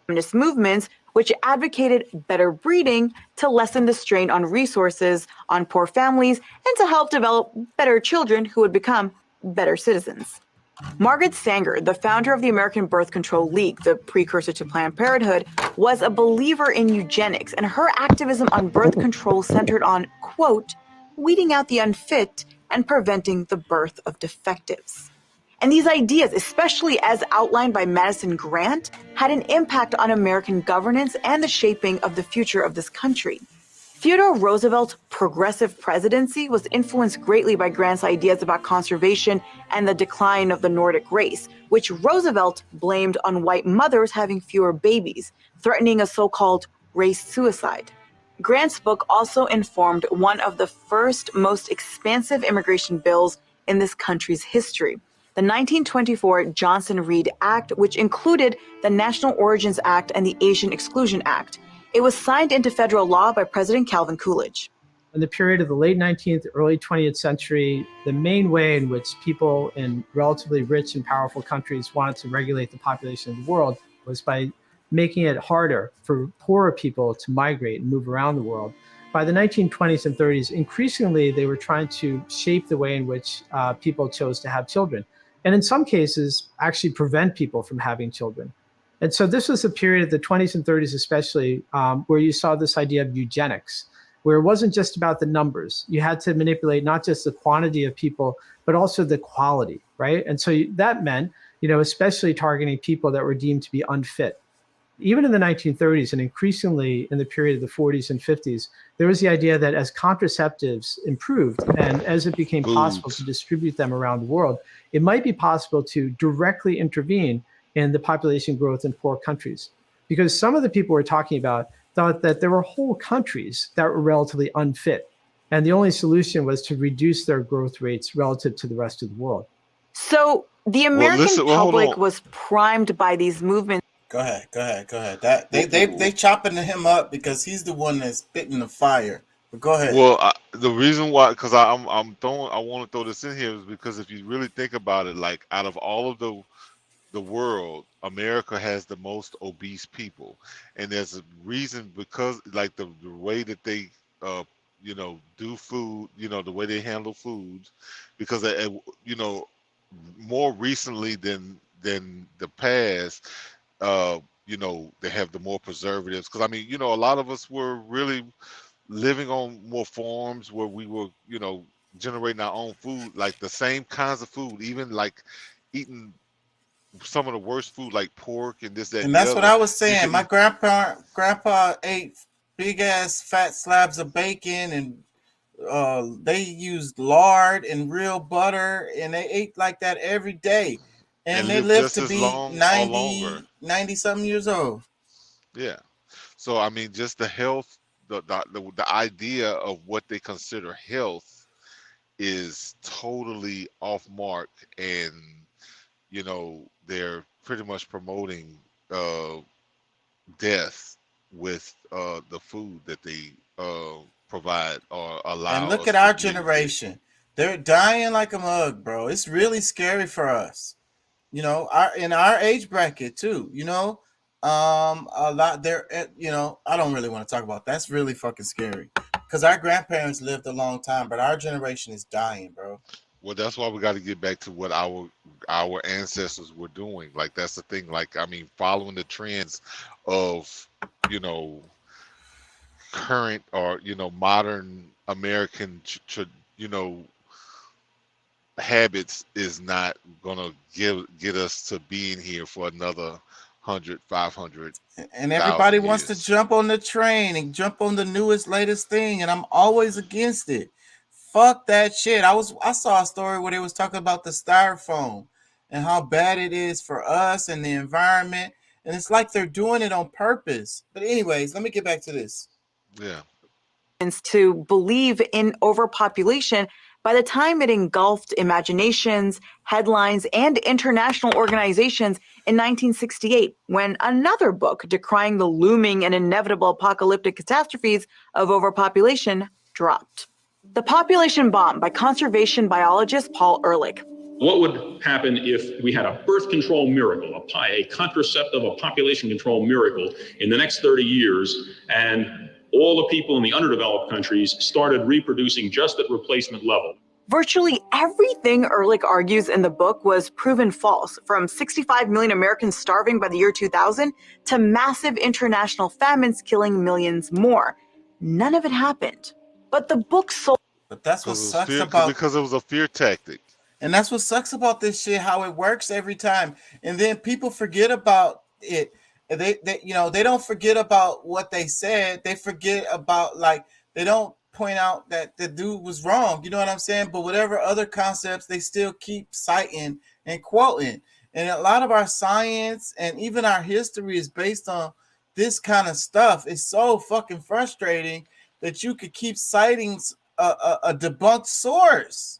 feminist movements which advocated better breeding to lessen the strain on resources on poor families and to help develop better children who would become better citizens. Margaret Sanger, the founder of the American Birth Control League, the precursor to Planned Parenthood, was a believer in eugenics, and her activism on birth control centered on, quote, weeding out the unfit and preventing the birth of defectives. And these ideas, especially as outlined by Madison Grant, had an impact on American governance and the shaping of the future of this country. Theodore Roosevelt's progressive presidency was influenced greatly by Grant's ideas about conservation and the decline of the Nordic race, which Roosevelt blamed on white mothers having fewer babies, threatening a so-called race suicide. Grant's book also informed one of the first most expansive immigration bills in this country's history, the 1924 Johnson-Reed Act, which included the National Origins Act and the Asian Exclusion Act. It was signed into federal law by President Calvin Coolidge. In the period of the late 19th, early 20th century, the main way in which people in relatively rich and powerful countries wanted to regulate the population of the world was by making it harder for poorer people to migrate and move around the world. By the 1920s and 30s, increasingly, they were trying to shape the way in which people chose to have children. And in some cases, actually prevent people from having children. And so this was a period of the 20s and 30s especially, where you saw this idea of eugenics, where it wasn't just about the numbers. You had to manipulate not just the quantity of people, but also the quality, right? And so that meant, especially targeting people that were deemed to be unfit. Even in the 1930s and increasingly in the period of the 40s and 50s, there was the idea that as contraceptives improved and as it became possible to distribute them around the world, it might be possible to directly intervene in the population growth in poor countries. Because some of the people we're talking about thought that there were whole countries that were relatively unfit. And the only solution was to reduce their growth rates relative to the rest of the world. So the American public was primed by these movements. Go ahead. That they chopping him up because he's the one that's spitting the fire. But go ahead. Well, the reason why, because I want to throw this in here is because if you really think about it, like out of all of the world, America has the most obese people, and there's a reason because like the way that they do food, the way they handle foods, because more recently than the past, they have the more preservatives. Because a lot of us were really living on more farms where we were generating our own food, like the same kinds of food, even like eating some of the worst food like pork and this, that, and that's what I was saying. My grandpa ate big ass fat slabs of bacon, and they used lard and real butter, and they ate like that every day, and they lived to be 90 something years old. Yeah. So just the health, the idea of what they consider health is totally off mark, and they're pretty much promoting death with the food that they provide or allow. And look at our generation; they're dying like a mug, bro. It's really scary for us. In our age bracket too. A lot there. I don't really want to talk about that. That's really fucking scary because our grandparents lived a long time, but our generation is dying, bro. Well, that's why we got to get back to what our ancestors were doing. Like that's the thing. Like following the trends of current or modern American habits is not gonna get us to being here for another 100, 500. And everybody wants to jump on the train and jump on the newest, latest thing, and I'm always against it. Fuck that shit. I saw a story where they was talking about the styrofoam and how bad it is for us and the environment, and it's like they're doing it on purpose. But anyways, let me get back to this. Yeah. To believe in overpopulation by the time it engulfed imaginations, headlines, and international organizations in 1968, when another book decrying the looming and inevitable apocalyptic catastrophes of overpopulation dropped. The Population Bomb by conservation biologist Paul Ehrlich. What would happen if we had a birth control miracle, a contraceptive, a population control miracle in the next 30 years, and all the people in the underdeveloped countries started reproducing just at replacement level? Virtually everything Ehrlich argues in the book was proven false, from 65 million Americans starving by the year 2000 to massive international famines killing millions more. None of it happened. But the book sold. But that's what sucks because it was a fear tactic. And that's what sucks about this shit, how it works every time. And then people forget about it. They they don't forget about what they said. They forget about, like, they don't point out that the dude was wrong. You know what I'm saying? But whatever other concepts, they still keep citing and quoting. And a lot of our science and even our history is based on this kind of stuff. It's so fucking frustrating that you could keep citing a debunked source.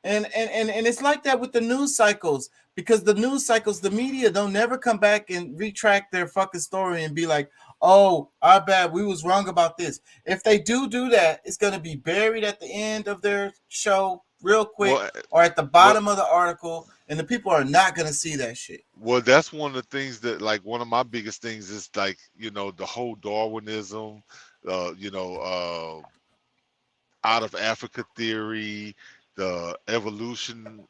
And it's like that with the news cycles, because the news cycles, the media don't never come back and retract their fucking story and be like, oh, our bad, we was wrong about this. If they do that, it's going to be buried at the end of their show real quick, or at the bottom of the article, and the people are not going to see that shit. Well, that's one of the things that, like, one of my biggest things is, like, the whole Darwinism, out of Africa theory, the evolution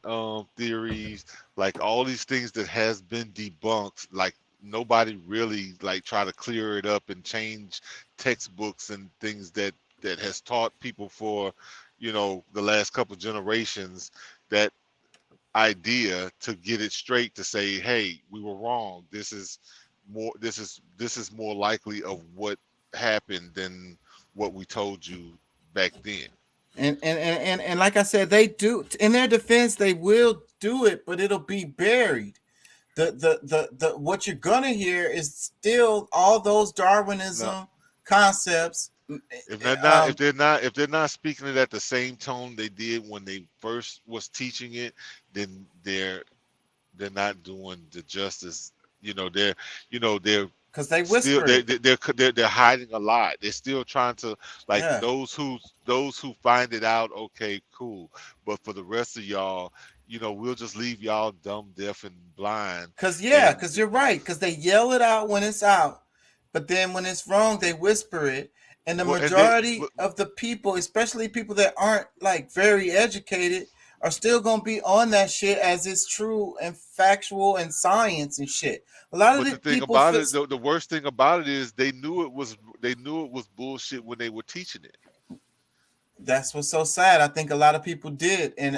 theories, like all these things that has been debunked, like nobody really like try to clear it up and change textbooks and things that has taught people for the last couple of generations, that idea to get it straight, to say, hey, we were wrong, this is more likely of what happened than what we told you back then. And like I said, they do, in their defense, they will do it, but it'll be buried. The what you're gonna hear is still all those Darwinism concepts. If they're not speaking it at the same tone they did when they first was teaching it, then they're not doing the justice. They're because they whisper. They're hiding a lot. They're still trying to, like, those who find it out. Okay, cool. But for the rest of y'all, we'll just leave y'all dumb, deaf, and blind. Because you're right. Because they yell it out when it's out, but then when it's wrong, they whisper it. And the majority of the people, especially people that aren't like very educated, are still gonna be on that shit as it's true and factual and science and shit. A lot of the thing about it, the worst thing about it is they knew it was bullshit when they were teaching it. That's what's so sad. I think a lot of people did, and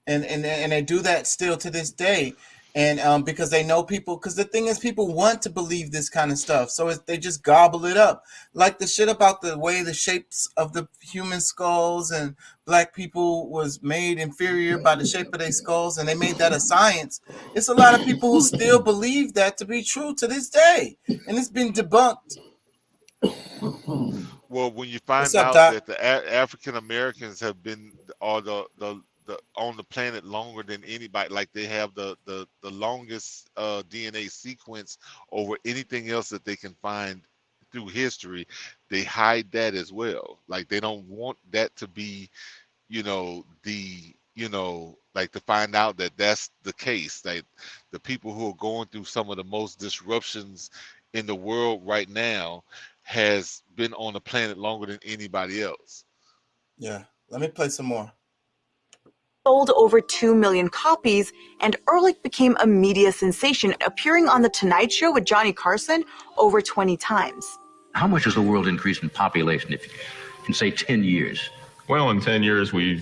they do that still to this day, and because they know people. Because the thing is, people want to believe this kind of stuff, so they just gobble it up. Like the shit about the way the shapes of the human skulls and black people was made inferior by the shape of their skulls, and they made that a science. It's a lot of people who still believe that to be true to this day, and it's been debunked. Well, when you find out that the African Americans have been on the planet longer than anybody, like they have the longest DNA sequence over anything else that they can find through history, they hide that as well. Like they don't want that to be, like to find out that that's the case. Like the people who are going through some of the most disruptions in the world right now has been on the planet longer than anybody else. Yeah, let me play some more. Sold over 2 million copies, and Ehrlich became a media sensation, appearing on The Tonight Show with Johnny Carson over 20 times. How much has the world increased in population, if you can say 10 years? Well, in 10 years, we're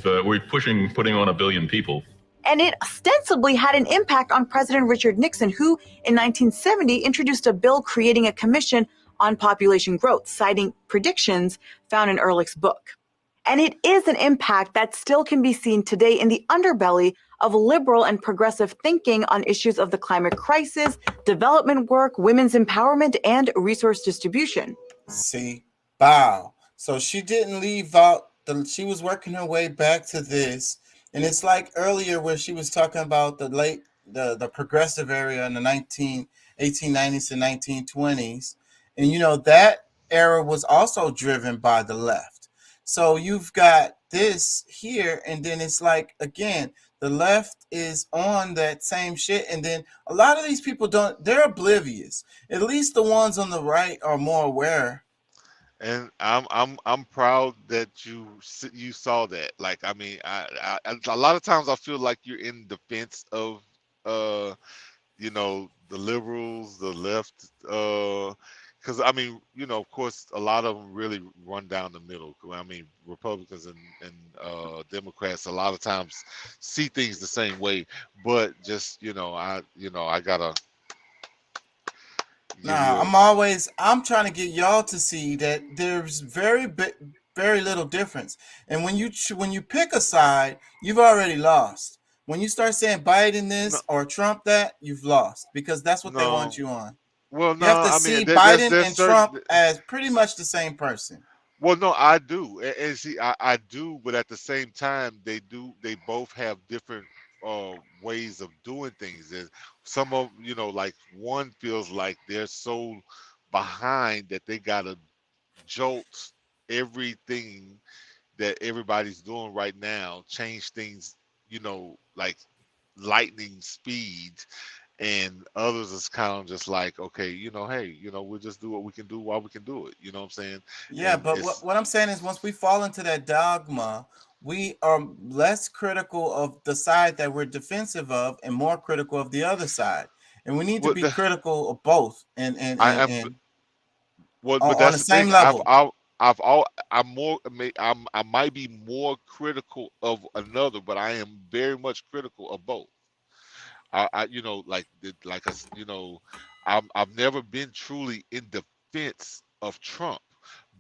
putting on 1 billion people. And it ostensibly had an impact on President Richard Nixon, who in 1970 introduced a bill creating a commission on population growth, citing predictions found in Ehrlich's book. And it is an impact that still can be seen today in the underbelly of liberal and progressive thinking on issues of the climate crisis, development work, women's empowerment, and resource distribution. See, bow. So she didn't leave out, she was working her way back to this. And it's like earlier where she was talking about the progressive area in the 1890s and 1920s. And, that era was also driven by the left. So you've got this here, and then it's like, again, the left is on that same shit, and then a lot of these people they're oblivious. At least the ones on the right are more aware. And I'm proud that you saw that. Like, I mean, I a lot of times I feel like you're in defense of you know, the liberals, the left, because I mean, you know, of course, a lot of them really run down the middle. I mean, Republicans and Democrats a lot of times see things the same way, but just, you know, I gotta. Nah, I'm trying to get y'all to see that there's very little difference. And when you pick a side, you've already lost. When you start saying Biden this or Trump that, you've lost, because that's what they want you on. Well, You have to see Biden and Trump as pretty much the same person. Well, no, I do, and see, I do, but at the same time, they both have different ways of doing things. And some of, you know, like one feels like they're so behind that they gotta jolt everything that everybody's doing right now, change things, you know, like lightning speed. And others is kind of just like, okay, you know, hey, you know, we'll just do what we can do while we can do it. You know what I'm saying? Yeah, And but what I'm saying is, once we fall into that dogma, we are less critical of the side that we're defensive of and more critical of the other side. And we need to be critical of both and well, on but that's the the same thing. level. I might be more critical of another, but I am very much critical of both. You know, you know, I've never been truly in defense of Trump,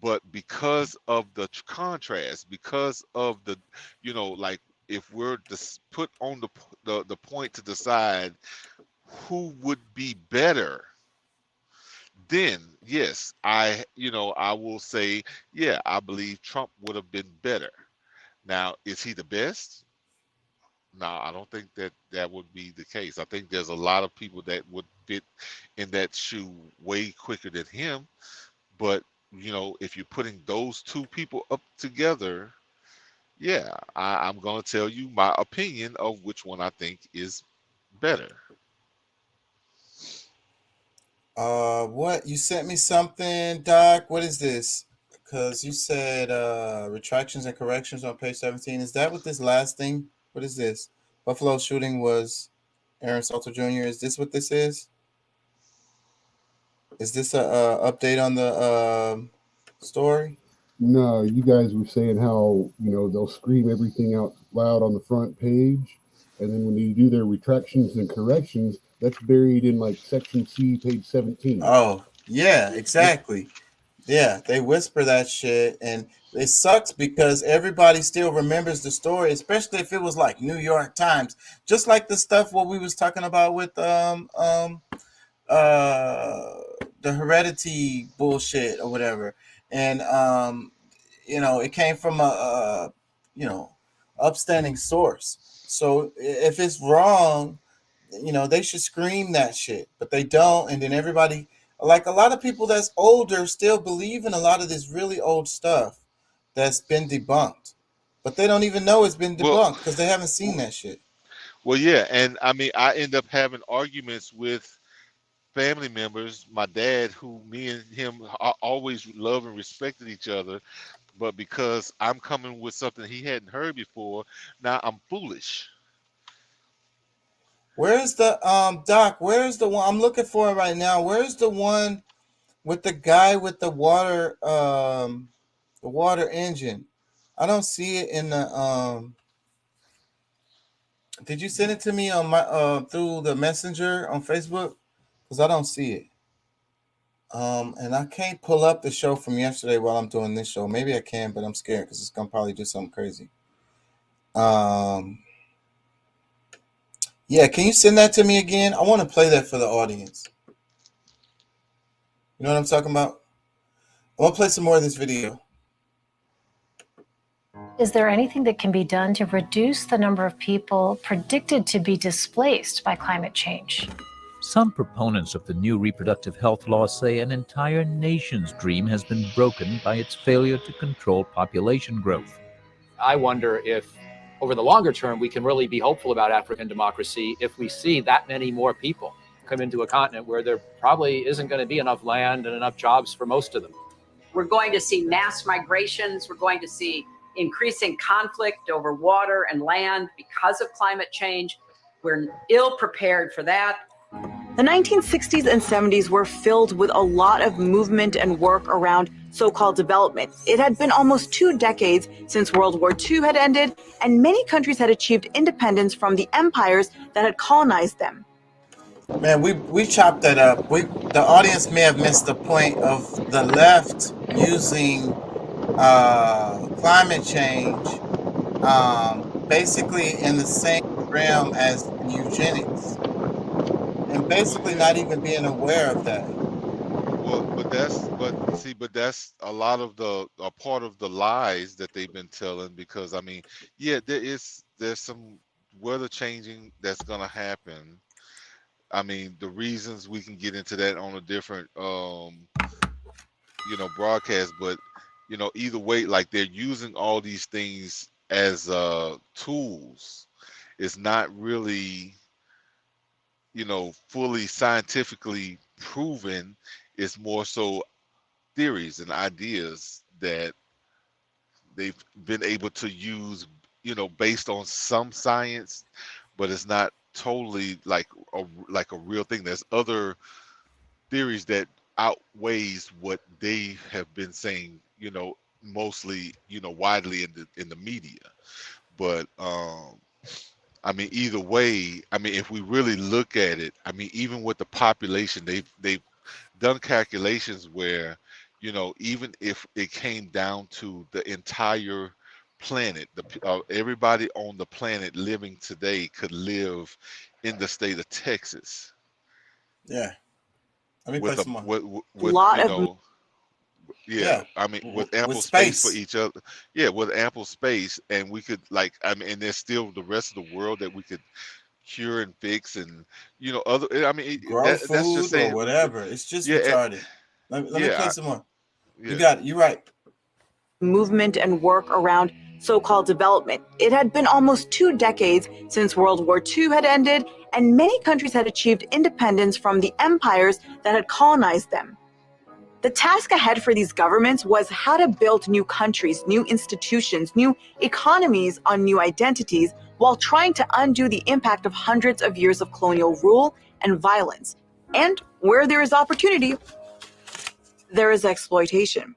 but because of the contrast, because of the, you know, like, if we're to put on the point to decide who would be better, then yes, I will say, yeah, I believe Trump would have been better. Now, is he the best? No, I don't think that would be the case. I think there's a lot of people that would fit in that shoe way quicker than him. But, you know, if you're putting those two people up together, yeah, I'm going to tell you my opinion of which one I think is better. What? You sent me something, Doc? What is this? Because you said retractions and corrections on page 17. Is that what this last thing? What is this? Buffalo shooting was Aaron Salter Jr. Is this what this is? Is this a update on the story? No, you guys were saying how, you know, they'll scream everything out loud on the front page, and then when you do their retractions and corrections, that's buried in like section C, page 17. Oh, yeah, exactly. Yeah, they whisper that shit, and it sucks because everybody still remembers the story, especially if it was like New York Times, just like the stuff what we was talking about with the heredity bullshit or whatever. And you know, it came from a you know, upstanding source. So if it's wrong, you know, they should scream that shit, but they don't. And then everybody, like a lot of people that's older, still believe in a lot of this really old stuff that's been debunked, but they don't even know it's been debunked because they haven't seen that shit. Well, yeah, and I mean, I end up having arguments with family members, my dad, who me and him always loved and respected each other, but because I'm coming with something he hadn't heard before, now I'm foolish. Where's the Doc? Where's the one I'm looking for right now? Where's the one with the guy with the water engine? I don't see it in the Did you send it to me on my through the messenger on Facebook? Because I don't see it. And I can't pull up the show from yesterday while I'm doing this show. Maybe I can, but I'm scared because it's gonna probably do something crazy. Yeah, can you send that to me again? I want to play that for the audience. You know what I'm talking about? I want to play some more of this video. Is there anything that can be done to reduce the number of people predicted to be displaced by climate change? Some proponents of the new reproductive health law say an entire nation's dream has been broken by its failure to control population growth. I wonder if, over the longer term, we can really be hopeful about African democracy if we see that many more people come into a continent where there probably isn't going to be enough land and enough jobs for most of them. We're going to see mass migrations. We're going to see increasing conflict over water and land because of climate change. We're ill prepared for that. The 1960s and 70s were filled with a lot of movement and work around so-called development. It had been almost 2 decades since World War II had ended, and many countries had achieved independence from the empires that had colonized them. Man, we chopped that up. The audience may have missed the point of the left using climate change basically in the same realm as eugenics, and basically not even being aware of that. Well, but that's a lot of a part of the lies that they've been telling, because I mean, yeah, there's some weather changing that's gonna happen. I mean, the reasons, we can get into that on a different broadcast, but either way, like, they're using all these things as tools. It's not really fully scientifically proven. It's more so theories and ideas that they've been able to use based on some science, but it's not totally like a real thing. There's other theories that outweighs what they have been saying, mostly widely in the media. But I mean, either way, I mean, if we really look at it, I mean, even with the population, they've done calculations where, even if it came down to the entire planet, everybody on the planet living today could live in the state of Texas. Yeah. Let me with play some more. with Lot you of- know, yeah, I mean, with ample with space for space. each other. Yeah, with ample space, and we could, like, I mean, and there's still the rest of the world that we could cure and fix, and other. I mean, Grow that's food just saying. or whatever. It's just Yeah, retarded. Let me yeah, play some more. yeah. You got it. You're right. Movement and work around so-called development. It had been almost 2 decades since World War II had ended, and many countries had achieved independence from the empires that had colonized them. The task ahead for these governments was how to build new countries, new institutions, new economies on new identities, while trying to undo the impact of hundreds of years of colonial rule and violence. And where there is opportunity, there is exploitation.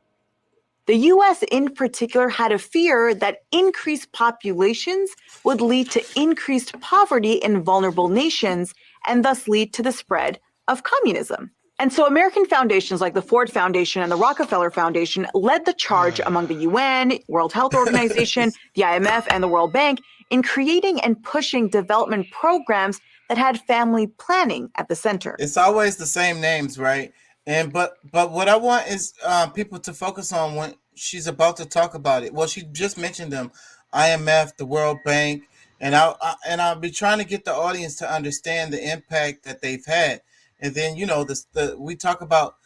The US in particular had a fear that increased populations would lead to increased poverty in vulnerable nations and thus lead to the spread of communism. And so American foundations like the Ford Foundation and the Rockefeller Foundation led the charge among the UN, World Health Organization, the IMF, and the World Bank in creating and pushing development programs that had family planning at the center. It's always the same names, right? And but what I want is people to focus on when she's about to talk about it. Well, she just mentioned them: IMF, the World Bank, and I'll be trying to get the audience to understand the impact that they've had. And then we talk about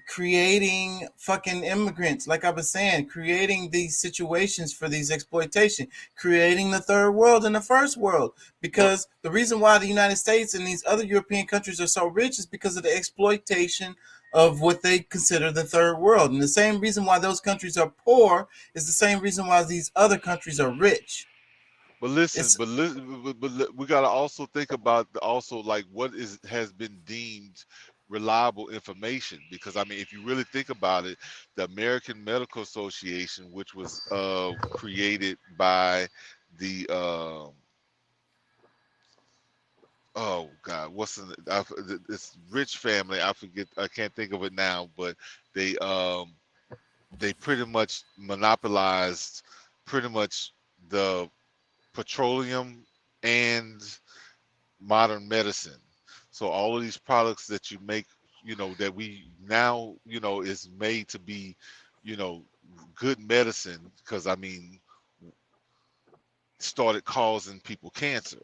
creating fucking immigrants, like I was saying, creating these situations for these exploitation, creating the third world and the first world. Because the reason why the United States and these other European countries are so rich is because of the exploitation of what they consider the third world. And the same reason why those countries are poor is the same reason why these other countries are rich. But listen, but we gotta also think about like what has been deemed reliable information, because I mean, if you really think about it, the American Medical Association, which was created by the oh God, this rich family, I forget, I can't think of it now, but they pretty much monopolized pretty much the petroleum and modern medicine. So all of these products that you make, that we now, is made to be, good medicine, because I mean, started causing people cancer.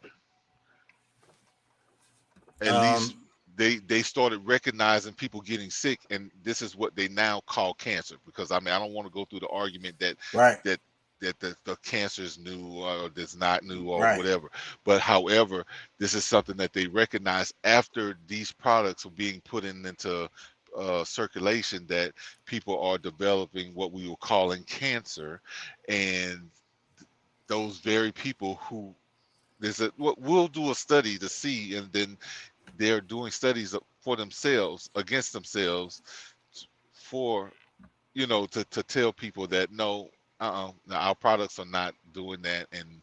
At least they started recognizing people getting sick, and this is what they now call cancer. Because I mean, I don't want to go through the argument that Right. that the cancer is new or that's not new or Right. whatever. But however, this is something that they recognize after these products are being put into circulation, that people are developing what we were calling cancer, and those very people who we'll do a study to see, and then they're doing studies for themselves, against themselves, for to tell people that no, our products are not doing that, and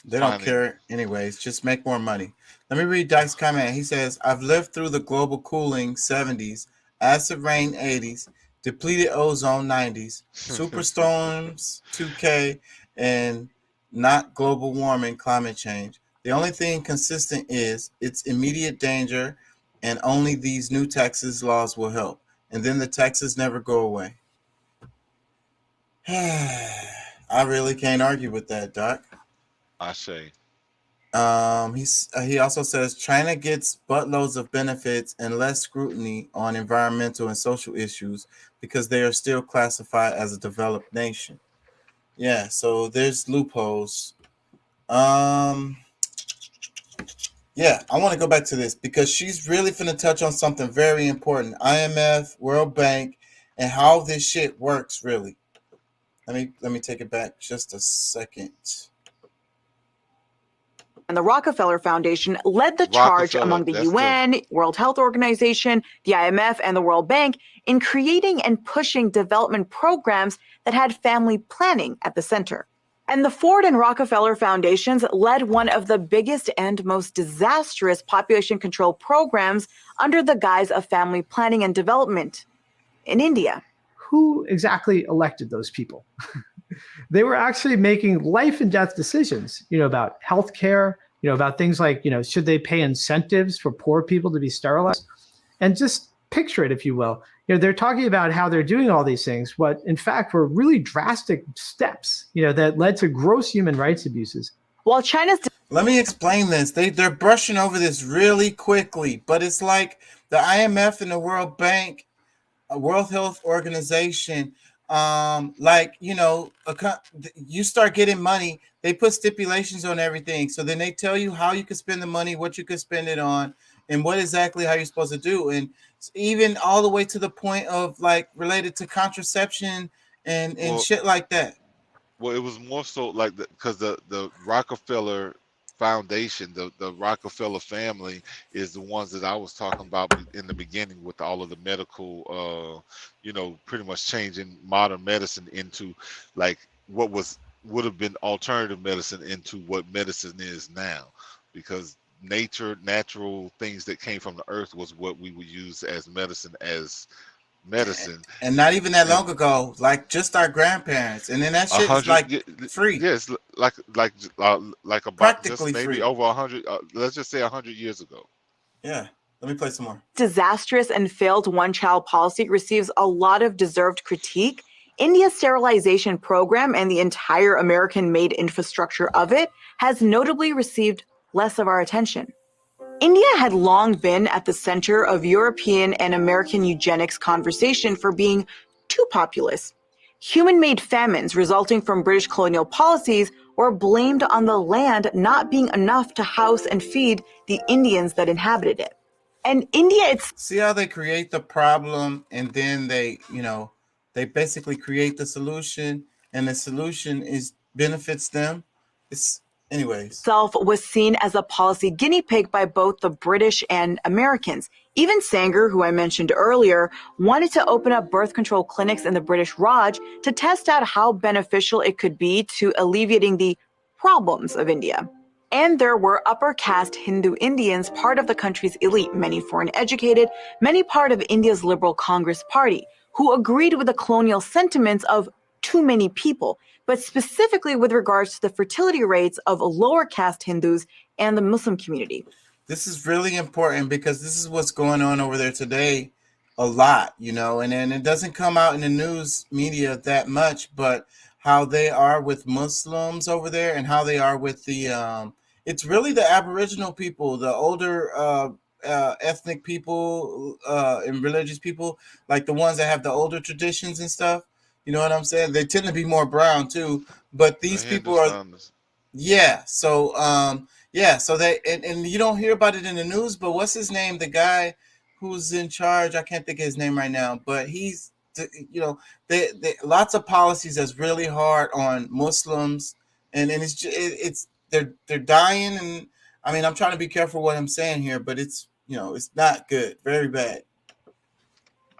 They don't finding- care anyways. Just make more money. Let me read Dyke's comment. He says, I've lived through the global cooling 70s, acid rain 80s, depleted ozone 90s, superstorms 2K, and not global warming, climate change. The only thing consistent is it's immediate danger, and only these new taxes laws will help. And then the taxes never go away. I really can't argue with that, Doc. I say. He also says China gets buttloads of benefits and less scrutiny on environmental and social issues because they are still classified as a developed nation. Yeah, so there's loopholes. Yeah, I want to go back to this because she's really finna touch on something very important. IMF, World Bank, and how this shit works really. Let me take it back just a second. And the Rockefeller Foundation led the charge Rockefeller, among the that's UN, World Health Organization, the IMF, and the World Bank in creating and pushing development programs that had family planning at the center. And the Ford and Rockefeller Foundations led one of the biggest and most disastrous population control programs under the guise of family planning and development in India. Who exactly elected those people? They were actually making life and death decisions, about healthcare, about things like, should they pay incentives for poor people to be sterilized? And just picture it, if you will. They're talking about how they're doing all these things, but in fact were really drastic steps, that led to gross human rights abuses. While China's... Let me explain this. They're brushing over this really quickly, but it's like the IMF and the World Bank, World Health Organization, you start getting money, they put stipulations on everything. So then they tell you how you can spend the money, what you can spend it on, and what exactly how you're supposed to do. And even all the way to the point of related to contraception and shit like that. Well, it was more so like because the Rockefeller Foundation, the Rockefeller family is the ones that I was talking about in the beginning with all of the medical, pretty much changing modern medicine into like what would have been alternative medicine into what medicine is now, because natural things that came from the earth was what we would use as medicine. And not even that long ago, like just our grandparents, and then that shit is like free. Yes, like about Practically just maybe free. over 100. Let's just say 100 years ago. Yeah, let me play some more. Disastrous and failed one-child policy receives a lot of deserved critique. India's sterilization program and the entire American-made infrastructure of it has notably received less of our attention. India had long been at the center of European and American eugenics conversation for being too populous. Human-made famines resulting from British colonial policies were blamed on the land not being enough to house and feed the Indians that inhabited it. And India, see how they create the problem, and then they basically create the solution, and the solution benefits them. Itself was seen as a policy guinea pig by both the British and Americans. Even Sanger, who I mentioned earlier, wanted to open up birth control clinics in the British Raj to test out how beneficial it could be to alleviating the problems of India. And there were upper caste Hindu Indians, part of the country's elite, many foreign educated, many part of India's Liberal Congress Party, who agreed with the colonial sentiments of too many people, but specifically with regards to the fertility rates of lower caste Hindus and the Muslim community. This is really important because this is what's going on over there today a lot, and then it doesn't come out in the news media that much, but how they are with Muslims over there and how they are with the it's really the Aboriginal people, the older ethnic people and religious people, like the ones that have the older traditions and stuff. You know what I'm saying? They tend to be more brown too, but these people are, yeah. So so they and you don't hear about it in the news, but what's his name? The guy who's in charge, I can't think of his name right now, but he's, you know, they lots of policies that's really hard on Muslims, and it's they're dying, and I mean, I'm trying to be careful what I'm saying here, but it's, you know, it's not good, very bad.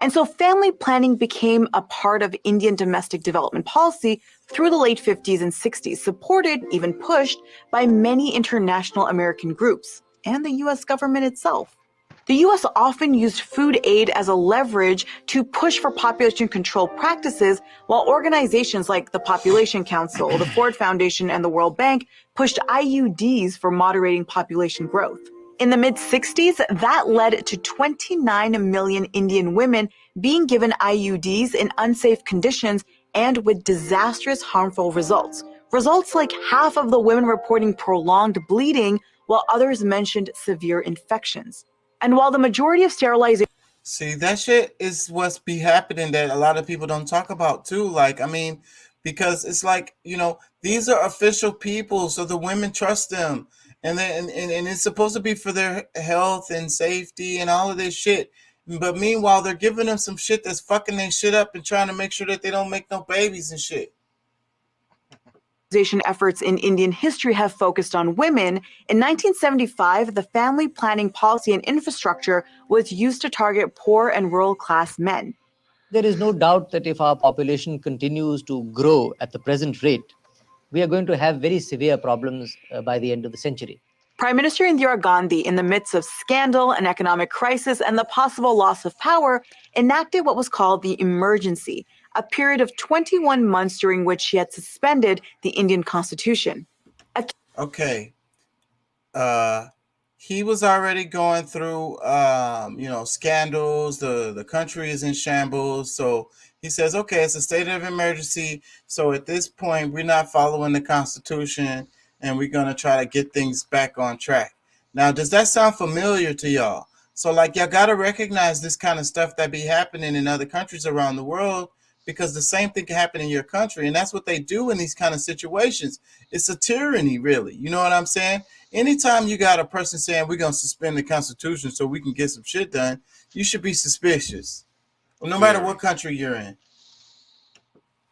And so family planning became a part of Indian domestic development policy through the late 50s and 60s, supported, even pushed, by many international American groups and the US government itself. The US often used food aid as a leverage to push for population control practices, while organizations like the Population Council, the Ford Foundation, and the World Bank pushed IUDs for moderating population growth. In the mid-60s, that led to 29 million Indian women being given IUDs in unsafe conditions and with disastrous, harmful results. Results like half of the women reporting prolonged bleeding, while others mentioned severe infections. And while the majority of sterilization... See, that shit is what's be happening that a lot of people don't talk about too. Like, I mean, because it's like, you know, these are official people, so the women trust them. And then and it's supposed to be for their health and safety and all of this shit. But meanwhile, they're giving them some shit that's fucking their shit up and trying to make sure that they don't make no babies and shit. Efforts in Indian history have focused on women. In 1975, the family planning policy and infrastructure was used to target poor and rural class men. There is no doubt that if our population continues to grow at the present rate, we are going to have very severe problems by the end of the century. Prime Minister Indira Gandhi, in the midst of scandal, an economic crisis, and the possible loss of power, enacted what was called the emergency, a period of 21 months during which she had suspended the Indian Constitution. Okay. He was already going through, you know, scandals. The country is in shambles. So he says, okay, it's a state of emergency. So at this point, we're not following the Constitution, and we're going to try to get things back on track. Now, does that sound familiar to y'all? So, like, y'all got to recognize this kind of stuff that be happening in other countries around the world, because the same thing can happen in your country. And that's what they do in these kind of situations. It's a tyranny, really. You know what I'm saying? Anytime you got a person saying we're going to suspend the Constitution so we can get some shit done, you should be suspicious. Well, no matter what country you're in.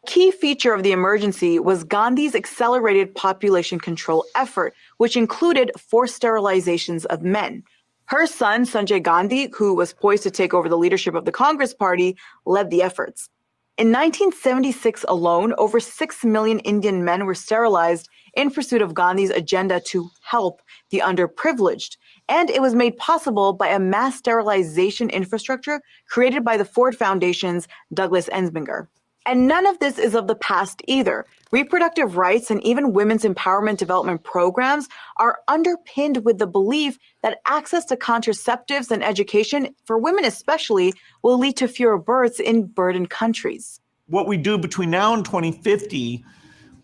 Key feature of the emergency was Gandhi's accelerated population control effort, which included forced sterilizations of men. Her son, Sanjay Gandhi, who was poised to take over the leadership of the Congress Party, led the efforts. In 1976 alone, over 6 million Indian men were sterilized in pursuit of Gandhi's agenda to help the underprivileged. And it was made possible by a mass sterilization infrastructure created by the Ford Foundation's Douglas Ensminger. And none of this is of the past either. Reproductive rights and even women's empowerment development programs are underpinned with the belief that access to contraceptives and education, for women especially, will lead to fewer births in burdened countries. What we do between now and 2050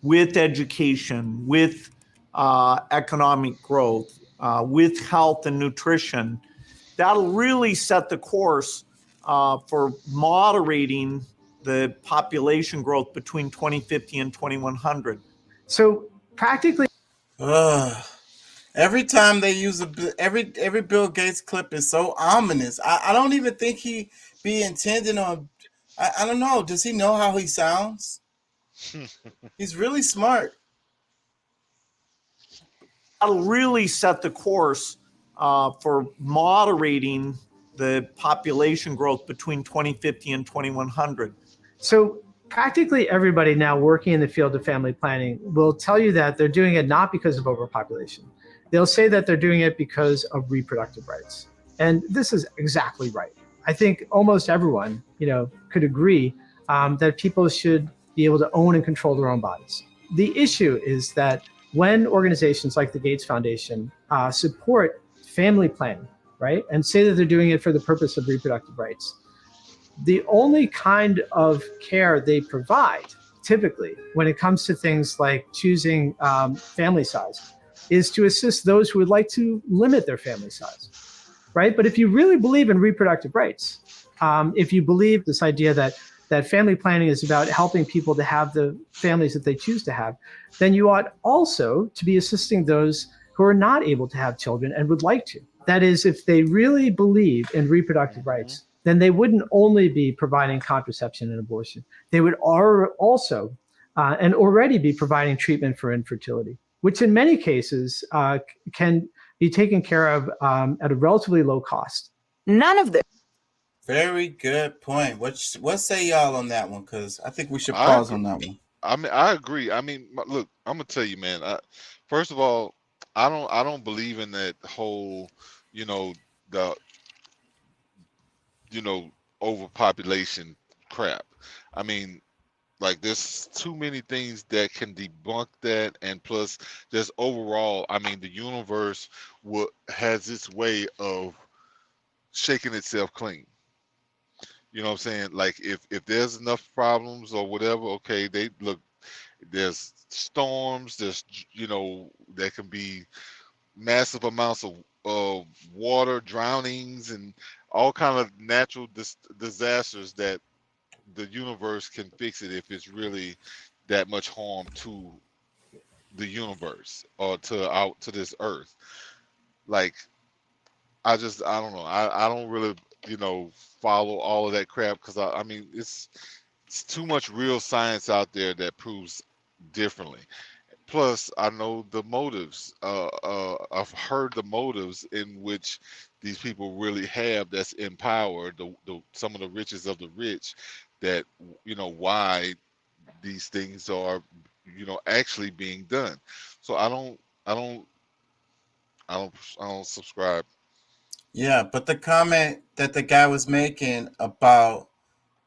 with education, with economic growth, with health and nutrition, that'll really set the course for moderating the population growth between 2050 and 2100. So practically, every time they use every Bill Gates clip is so ominous. I don't even think he be intending on. I don't know. Does he know how he sounds? He's really smart. That'll really set the course for moderating the population growth between 2050 and 2100. So practically everybody now working in the field of family planning will tell you that they're doing it not because of overpopulation. They'll say that they're doing it because of reproductive rights. And this is exactly right. I think almost everyone, could agree that people should be able to own and control their own bodies. The issue is that when organizations like the Gates Foundation support family planning, right, and say that they're doing it for the purpose of reproductive rights, the only kind of care they provide, typically, when it comes to things like choosing family size, is to assist those who would like to limit their family size, right? But if you really believe in reproductive rights, if you believe this idea that family planning is about helping people to have the families that they choose to have, then you ought also to be assisting those who are not able to have children and would like to. That is, if they really believe in reproductive rights, then they wouldn't only be providing contraception and abortion. They would also and already be providing treatment for infertility, which in many cases can be taken care of at a relatively low cost. None of this. Very good point. What say y'all on that one? Because I think we should pause on that one. I mean, I agree. I mean, look, I'm gonna tell you, man. First of all, I don't believe in that whole, overpopulation crap. I mean, like, there's too many things that can debunk that, and plus, just overall, I mean, the universe has its way of shaking itself clean. You know what I'm saying? Like, if there's enough problems or whatever, okay, there's storms, there's there can be massive amounts of water, drownings, and all kind of natural disasters that the universe can fix it if it's really that much harm to the universe or to this earth. Like, I don't know. I don't really follow all of that crap, because I mean it's too much real science out there that proves differently. Plus, I know the motives. I've heard the motives in which these people really have that's in power, some of the richest of the rich, that why these things are actually being done. So I don't subscribe. Yeah, but the comment that the guy was making about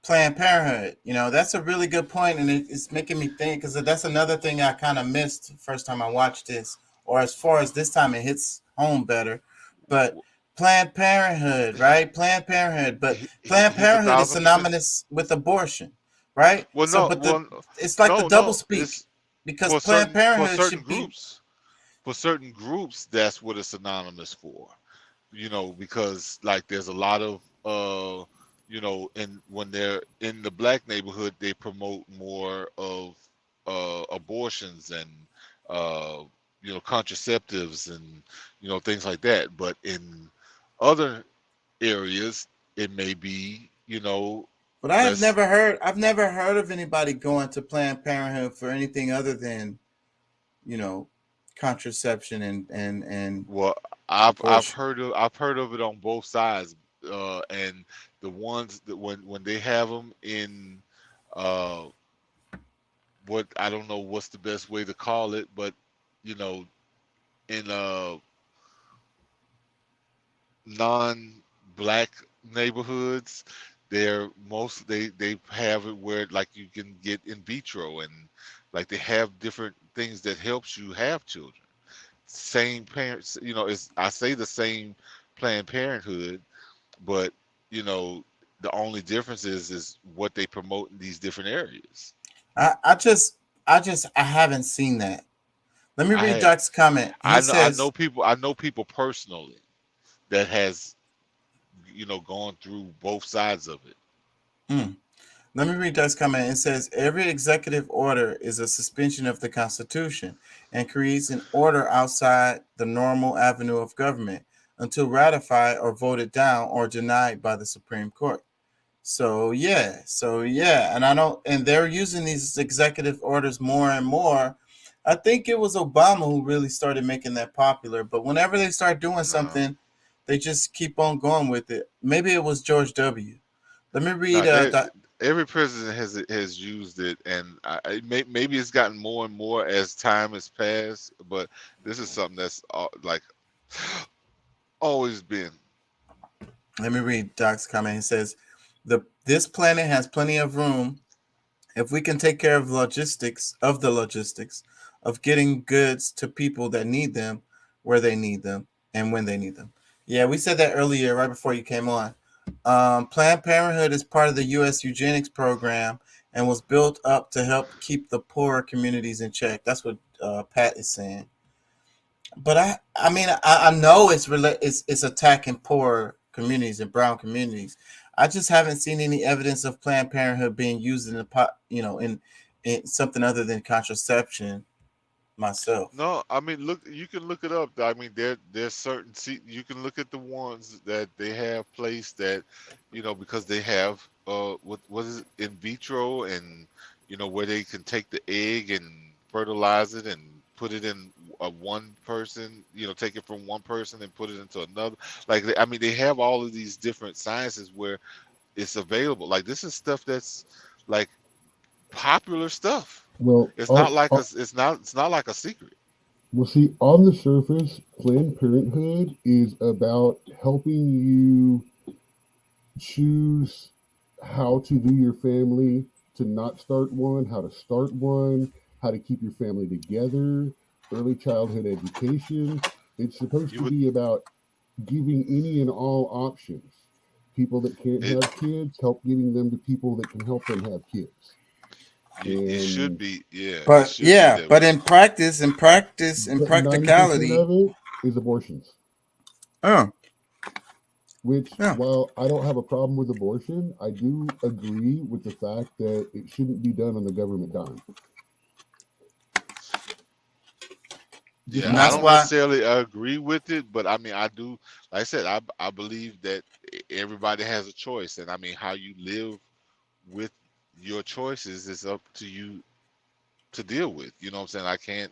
Planned Parenthood, that's a really good point, and it's making me think, because that's another thing I kind of missed the first time I watched this, or as far as this time it hits home better. But Planned Parenthood, right? Planned Parenthood, but Planned Parenthood is synonymous with abortion, right? Well, So, no, but well, it's like the no, double no. speak, It's because for Planned Parenthood certain should be. groups. For certain groups, that's what it's synonymous for. Because like there's a lot of and when they're in the black neighborhood, they promote more of abortions and contraceptives and things like that. But in other areas, it may be But I've less. never heard of anybody going to Planned Parenthood for anything other than, contraception and Well, I've abortion. heard of it on both sides, and the ones that when they have them in what I don't know what's the best way to call it, but in non-black neighborhoods, they have it where like you can get in vitro, and like they have different things that helps you have children. Same parents, I say the same Planned Parenthood, but the only difference is what they promote in these different areas. I haven't seen that. Let me I read have. Doc's comment. He I says, know people personally that has gone through both sides of it. Let me read Doc's comment. It says, every executive order is a suspension of the Constitution and creates an order outside the normal avenue of government until ratified or voted down or denied by the Supreme Court. So yeah, and they're using these executive orders more and more. I think it was Obama who really started making that popular, but whenever they start doing something, they just keep on going with it. Maybe it was George W. Let me read. Every president has used it, and maybe it's gotten more and more as time has passed. But this is something that's like always been. Let me read Doc's comment. He says, this planet has plenty of room if we can take care of the logistics of getting goods to people that need them, where they need them, and when they need them. Yeah, we said that earlier, right before you came on. Planned Parenthood is part of the U.S. eugenics program and was built up to help keep the poorer communities in check. That's what Pat is saying. But I mean, I know it's attacking poor communities and brown communities. I just haven't seen any evidence of Planned Parenthood being used in in something other than contraception myself. No, I mean, look, you can look it up. I mean, there's certain you can look at the ones that they have placed that, because they have what is it, in vitro, and where they can take the egg and fertilize it and put it in one person, take it from one person and put it into another. Like, I mean, they have all of these different sciences where it's available. Like, this is stuff that's like popular stuff. Well, It's not like it's not like a secret. well, see, on the surface, Planned Parenthood is about helping you choose how to do your family, to not start one, how to start one, how to keep your family together, early childhood education. It's supposed to be about giving any and all options. People that can't have kids, help getting them to people that can help them have kids. It should be, yeah. But in practice, in 90% practicality, of it is abortions. Oh. Which, while I don't have a problem with abortion, I do agree with the fact that it shouldn't be done on the government dime. Yeah, And I that's don't why- necessarily agree with it, but I mean, I do. Like I said, I believe that everybody has a choice, and I mean, how you live with your choices is up to you to deal with. You know what I'm saying? I can't,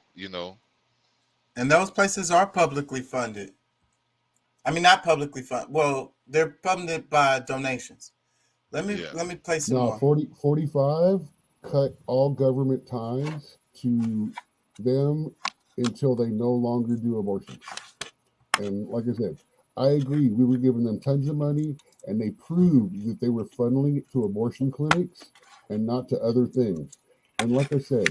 and those places are publicly funded. I mean, not publicly funded. Well, they're funded by donations. Let me play some Now, more. 45 cut all government ties to them until they no longer do abortions. And like I said, I agree. We were giving them tons of money, and they proved that they were funneling it to abortion clinics and not to other things. And like I said,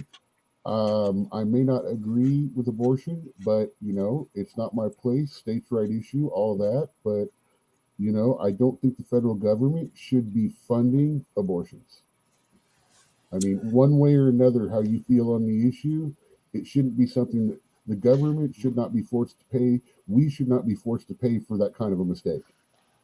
I may not agree with abortion, but it's not my place. States' right issue, all that. But I don't think the federal government should be funding abortions. I mean, one way or another, how you feel on the issue, it shouldn't be something that the government should not be forced to pay. We should not be forced to pay for that kind of a mistake.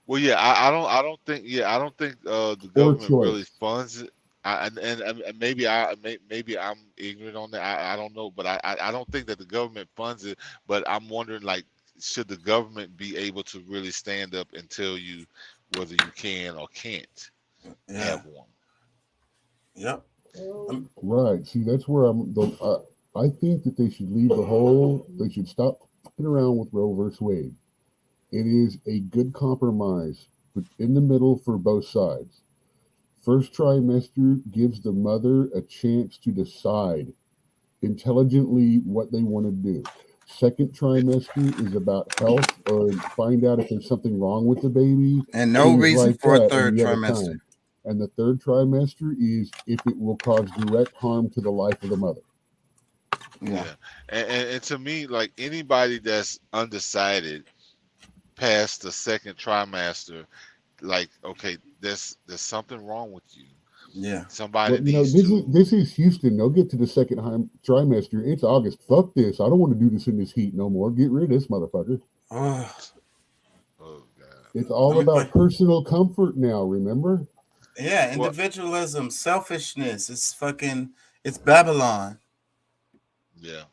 Well, yeah, I don't think the government really funds it. And maybe I'm ignorant on that. I don't know, but I don't think that the government funds it. But I'm wondering, like, should the government be able to really stand up and tell you whether you can or can't have one? Yep. Right. See, that's where I think that they should leave they should stop fucking around with Roe versus Wade. It is a good compromise, but in the middle for both sides. First trimester gives the mother a chance to decide intelligently what they want to do. Second trimester is about health, or find out if there's something wrong with the baby. And no things reason like for a that third any other trimester. time. And the third trimester is if it will cause direct harm to the life of the mother. Yeah. And to me, like, anybody that's undecided past the second trimester, like, okay, there's something wrong with you. Yeah. Somebody But, needs this is Houston. They'll get to the second trimester. It's August. Fuck this. I don't want to do this in this heat no more. Get rid of this motherfucker. It's all about personal comfort now, remember? Yeah, individualism, selfishness. It's Babylon. Yeah.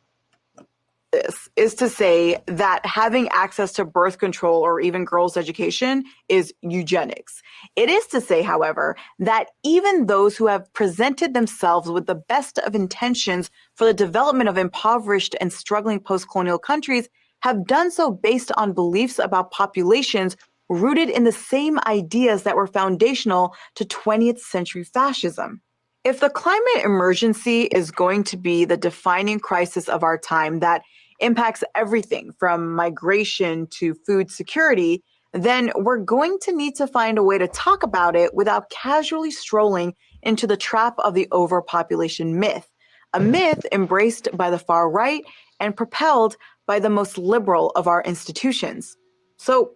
This is to say that having access to birth control or even girls' education is eugenics. It is to say, however, that even those who have presented themselves with the best of intentions for the development of impoverished and struggling post-colonial countries have done so based on beliefs about populations rooted in the same ideas that were foundational to 20th century fascism. If the climate emergency is going to be the defining crisis of our time that impacts everything from migration to food security, then we're going to need to find a way to talk about it without casually strolling into the trap of the overpopulation myth, a myth embraced by the far right and propelled by the most liberal of our institutions. So,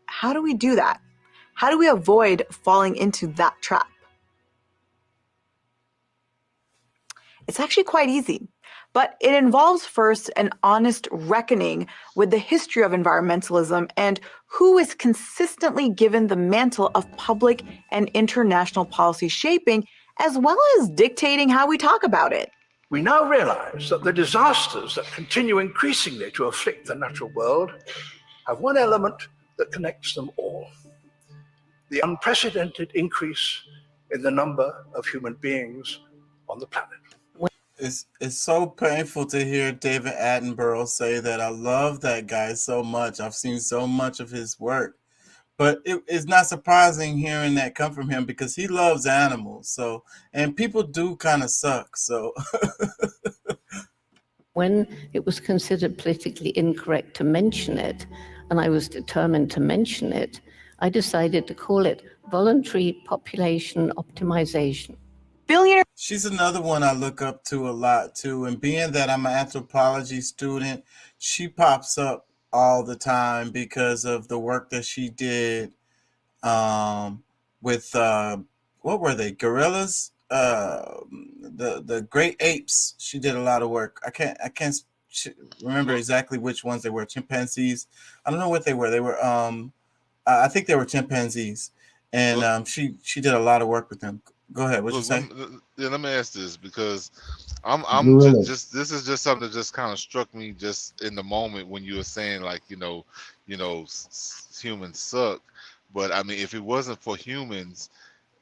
how do we do that? How do we avoid falling into that trap? It's actually quite easy. But it involves first an honest reckoning with the history of environmentalism and who is consistently given the mantle of public and international policy shaping, as well as dictating how we talk about it. We now realize that the disasters that continue increasingly to afflict the natural world have one element that connects them all: the unprecedented increase in the number of human beings on the planet. It's so painful to hear David Attenborough say that. I love that guy so much. I've seen so much of his work. But it's not surprising hearing that come from him because he loves animals. So, and people do kind of suck. So when it was considered politically incorrect to mention it, and I was determined to mention it, I decided to call it voluntary population optimization. She's another one I look up to a lot too. And being that I'm an anthropology student, she pops up all the time because of the work that she did with what were they? Gorillas? The great apes. She did a lot of work. I can't remember exactly which ones they were. Chimpanzees. I don't know what they were. They were I think they were chimpanzees. And she did a lot of work with them. Go ahead. What you say? Let me ask this because I'm just this is just something that just kind of struck me just in the moment when you were saying like humans suck, but I mean if it wasn't for humans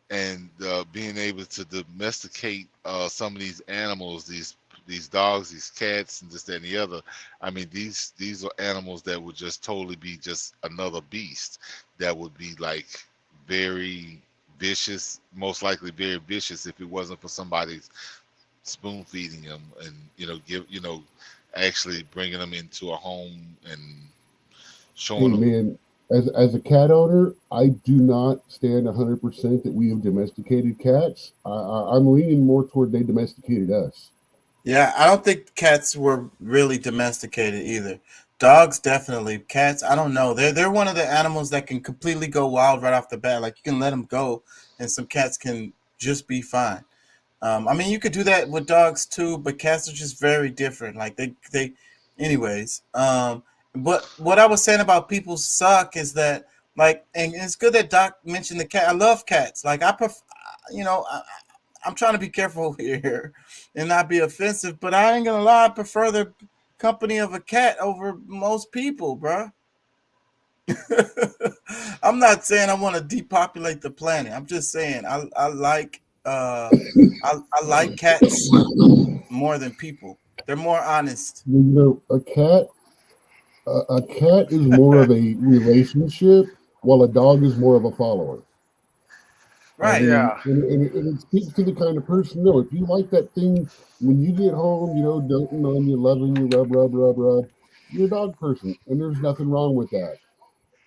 and being able to domesticate some of these animals, these dogs, these cats, and this, that, and the other. I mean, these are animals that would just totally be just another beast that would be like very vicious, most likely very vicious if it wasn't for somebody spoon feeding them and actually bringing them into a home and showing them. Man, as a cat owner, I do not stand 100% that we have domesticated cats. I'm leaning more toward they domesticated us. Yeah, I don't think cats were really domesticated either. Dogs definitely. Cats, I don't know. They're one of the animals that can completely go wild right off the bat. Like you can let them go, and some cats can just be fine. I mean, you could do that with dogs too, but cats are just very different. Like they anyways. But what I was saying about people suck is that like, and it's good that Doc mentioned the cat. I love cats. Like I prefer, I'm trying to be careful here and not be offensive, but I ain't gonna lie, I prefer the company of a cat over most people, bro. I'm not saying I want to depopulate the planet. I'm just saying I like I like cats more than people. They're more honest. A cat is more of a relationship, while a dog is more of a follower. Right. Yeah. And it speaks to the kind of person. No, if you like that thing, when you get home, doting on you, loving you, rub, you're a dog person, and there's nothing wrong with that.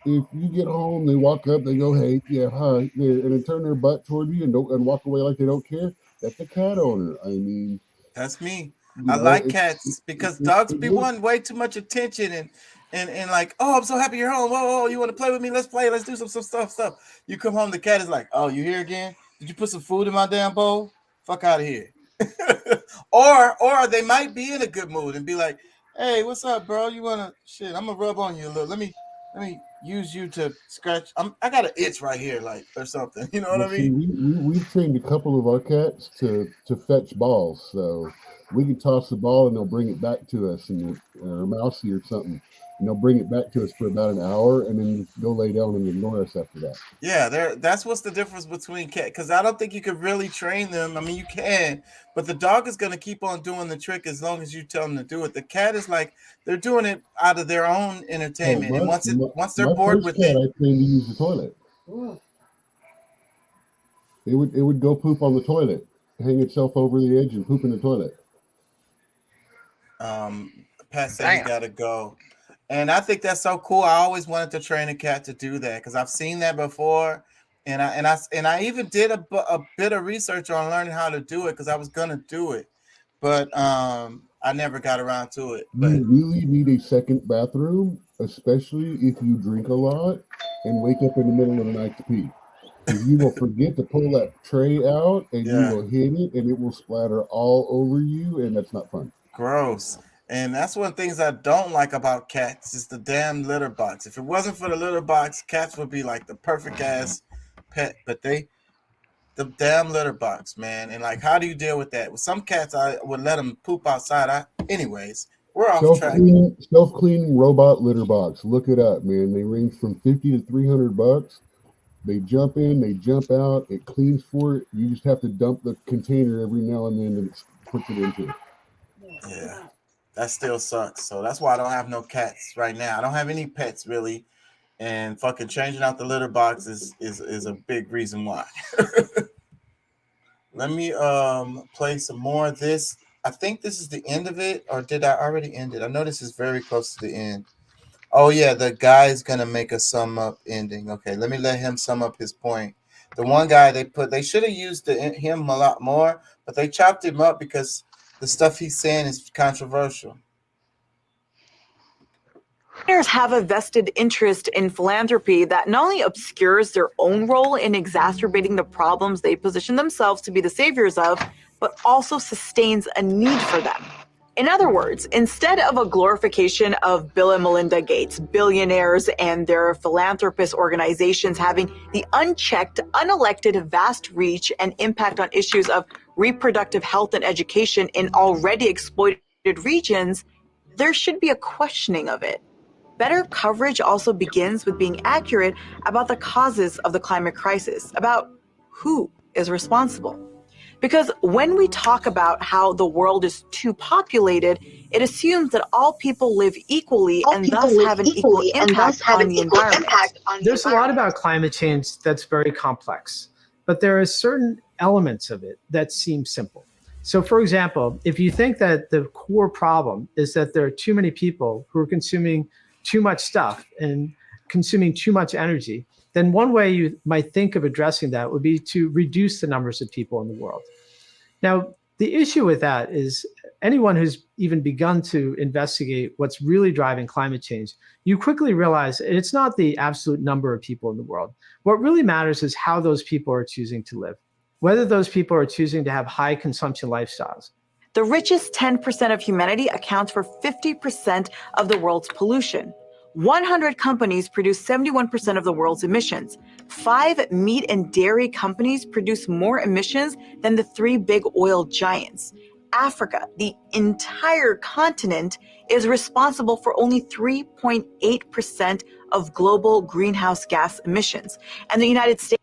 If you get home, they walk up, they go, hey, yeah, hi, and they turn their butt toward you and walk away like they don't care. That's a cat owner. I mean, that's me. I like cats because dogs be wanting way too much attention and like, oh, I'm so happy you're home. Oh, you want to play with me? Let's play. Let's do some stuff. You come home, the cat is like, oh, you here again? Did you put some food in my damn bowl? Fuck out of here. or they might be in a good mood and be like, hey, what's up, bro? You wanna shit? I'm gonna rub on you a little. Let me use you to scratch. I got an itch right here, like or something. You know what I mean? We've trained a couple of our cats to fetch balls, so we can toss the ball and they'll bring it back to us, or mousy or something, and they'll bring it back to us for about an hour, and then go lay down and ignore us after that. Yeah, that's what's the difference between cat, because I don't think you could really train them. I mean, you can, but the dog is going to keep on doing the trick as long as you tell them to do it. The cat is like they're doing it out of their own entertainment, and once they're bored with it, I trained to use the toilet. It would go poop on the toilet, hang itself over the edge, and poop in the toilet. Pat said you gotta go, and I think that's so cool. I always wanted to train a cat to do that because I've seen that before, and I even did a bit of research on learning how to do it because I was gonna do it, but I never got around to it. But you really need a second bathroom, especially if you drink a lot and wake up in the middle of the night to pee. You will forget to pull that tray out, and you will hit it, and it will splatter all over you, and that's not fun. Gross. And that's one of the things I don't like about cats is the damn litter box. If it wasn't for the litter box, cats would be like the perfect ass pet. But the damn litter box, man. And like, how do you deal with that? With some cats, I would let them poop outside. Anyways, we're off track. Self-cleaning robot litter box. Look it up, man. They range from $50 to $300. They jump in, they jump out. It cleans for it. You just have to dump the container every now and then and it puts it into it. Yeah. That still sucks. So that's why I don't have no cats right now. I don't have any pets really. And fucking changing out the litter box is a big reason why. Let me play some more of this. I think this is the end of it, or did I already end it? I know this is very close to the end. Oh yeah, the guy's gonna make a sum up ending. Okay, let me let him sum up his point. The one guy they should have used him a lot more, but they chopped him up because the stuff he's saying is controversial. Billionaires have a vested interest in philanthropy that not only obscures their own role in exacerbating the problems they position themselves to be the saviors of, but also sustains a need for them. In other words, instead of a glorification of Bill and Melinda Gates, billionaires and their philanthropist organizations having the unchecked, unelected, vast reach and impact on issues of reproductive health and education in already exploited regions, there should be a questioning of it. Better coverage also begins with being accurate about the causes of the climate crisis, about who is responsible. Because when we talk about how the world is too populated, it assumes that all people live equally and thus have an equal impact on the environment. There's a lot about climate change that's very complex, but there are certain elements of it that seem simple. So for example, if you think that the core problem is that there are too many people who are consuming too much stuff and consuming too much energy, then one way you might think of addressing that would be to reduce the numbers of people in the world. Now, the issue with that is anyone who's even begun to investigate what's really driving climate change, you quickly realize it's not the absolute number of people in the world. What really matters is how those people are choosing to live, whether those people are choosing to have high consumption lifestyles. The richest 10% of humanity accounts for 50% of the world's pollution. 100 companies produce 71% of the world's emissions. 5 meat and dairy companies produce more emissions than the 3 big oil giants. Africa, the entire continent, is responsible for only 3.8% of global greenhouse gas emissions. And the United States,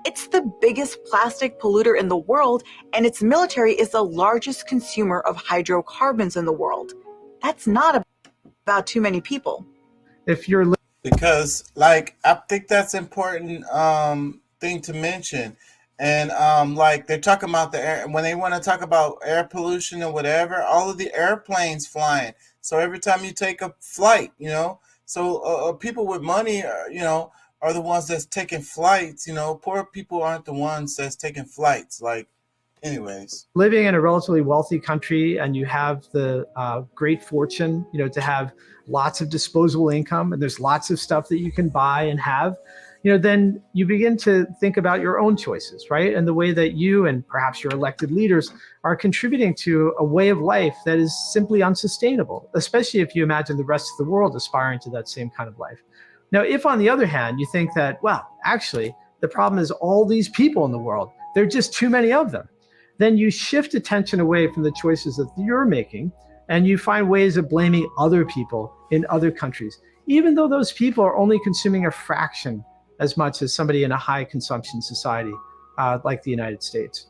it's the biggest plastic polluter in the world, and its military is the largest consumer of hydrocarbons in the world. That's not about too many people. If you're because like I think that's important thing to mention. And like they're talking about the air when they want to talk about air pollution or whatever, all of the airplanes flying. So every time you take a flight, so people with money, are the ones that's taking flights. Poor people aren't the ones that's taking flights. Like, anyways, living in a relatively wealthy country and you have the great fortune, to have lots of disposable income and there's lots of stuff that you can buy and have, then you begin to think about your own choices, right? And the way that you and perhaps your elected leaders are contributing to a way of life that is simply unsustainable, especially if you imagine the rest of the world aspiring to that same kind of life. Now, if on the other hand, you think that, well, actually, the problem is all these people in the world, there are just too many of them, then you shift attention away from the choices that you're making and you find ways of blaming other people in other countries, even though those people are only consuming a fraction as much as somebody in a high consumption society like the United States.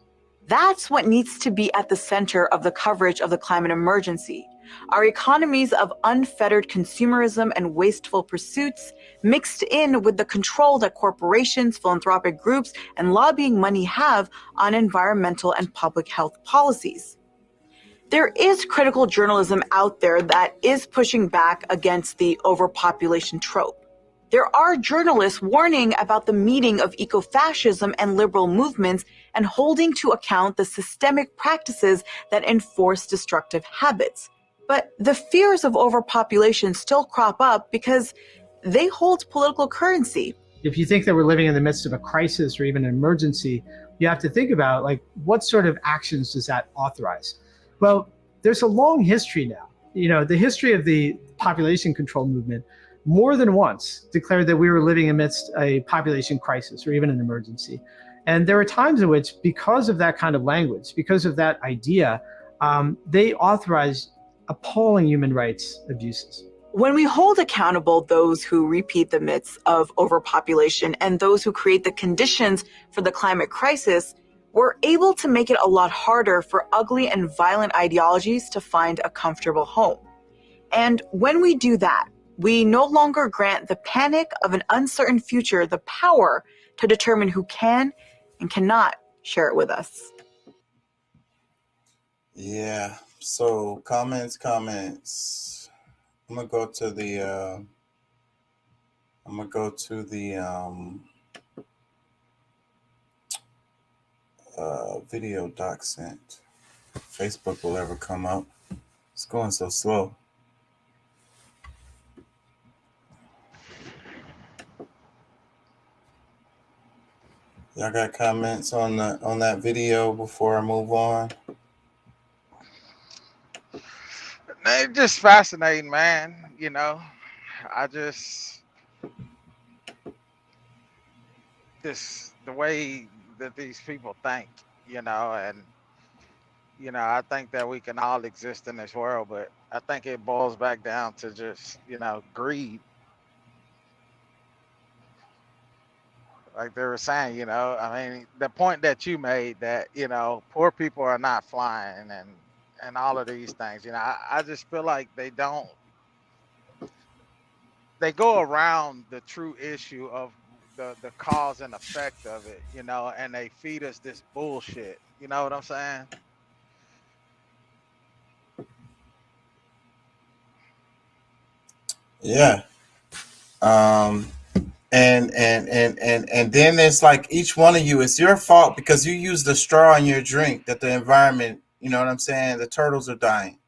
That's what needs to be at the center of the coverage of the climate emergency. Our economies of unfettered consumerism and wasteful pursuits mixed in with the control that corporations, philanthropic groups, and lobbying money have on environmental and public health policies. There is critical journalism out there that is pushing back against the overpopulation trope. There are journalists warning about the meeting of ecofascism and liberal movements and holding to account the systemic practices that enforce destructive habits. But the fears of overpopulation still crop up because they hold political currency. If you think that we're living in the midst of a crisis or even an emergency, you have to think about what sort of actions does that authorize? Well, there's a long history now. The history of the population control movement more than once declared that we were living amidst a population crisis or even an emergency. And there are times in which, because of that kind of language, because of that idea, they authorized appalling human rights abuses. When we hold accountable those who repeat the myths of overpopulation and those who create the conditions for the climate crisis, we're able to make it a lot harder for ugly and violent ideologies to find a comfortable home. And when we do that, we no longer grant the panic of an uncertain future the power to determine who can and cannot share it with us. Yeah. So comments. I'm gonna go to the video Doc sent. Facebook will ever come up. It's going so slow. Y'all got comments on that video before I move on? It's just fascinating, man. I just the way that these people think, and I think that we can all exist in this world, but I think it boils back down to just, greed. Like they were saying, the point that you made that, poor people are not flying and all of these things, I just feel like they go around the true issue of the cause and effect of it, and they feed us this bullshit. You know what I'm saying? Yeah. And then it's like each one of you, it's your fault because you used the straw in your drink that the environment, you know what I'm saying? The turtles are dying.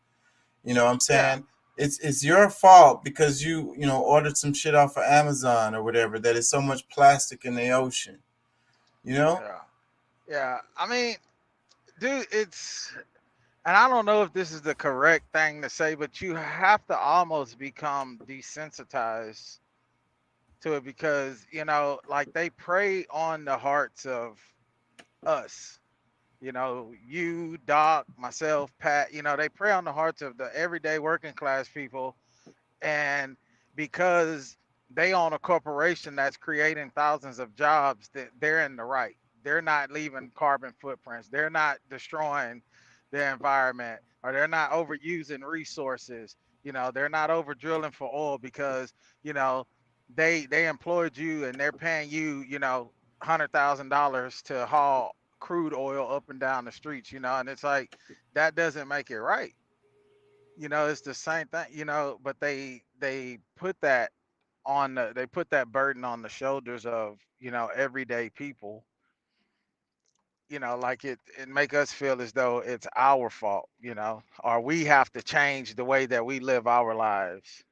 You know what I'm saying? Yeah. It's your fault because you ordered some shit off of Amazon or whatever, that is so much plastic in the ocean. Yeah. I mean, dude, and I don't know if this is the correct thing to say, but you have to almost become desensitized to it because, like they prey on the hearts of us. You, Doc, myself, Pat, they prey on the hearts of the everyday working class people. And because they own a corporation that's creating thousands of jobs, that they're in the right. They're not leaving carbon footprints. They're not destroying the environment, or they're not overusing resources. They're not over drilling for oil because, they employed you and they're paying you, $100,000 to haul crude oil up and down the streets, and it's like that doesn't make it right. It's the same thing, but they put that burden on the shoulders of, everyday people, like it make us feel as though it's our fault, or we have to change the way that we live our lives.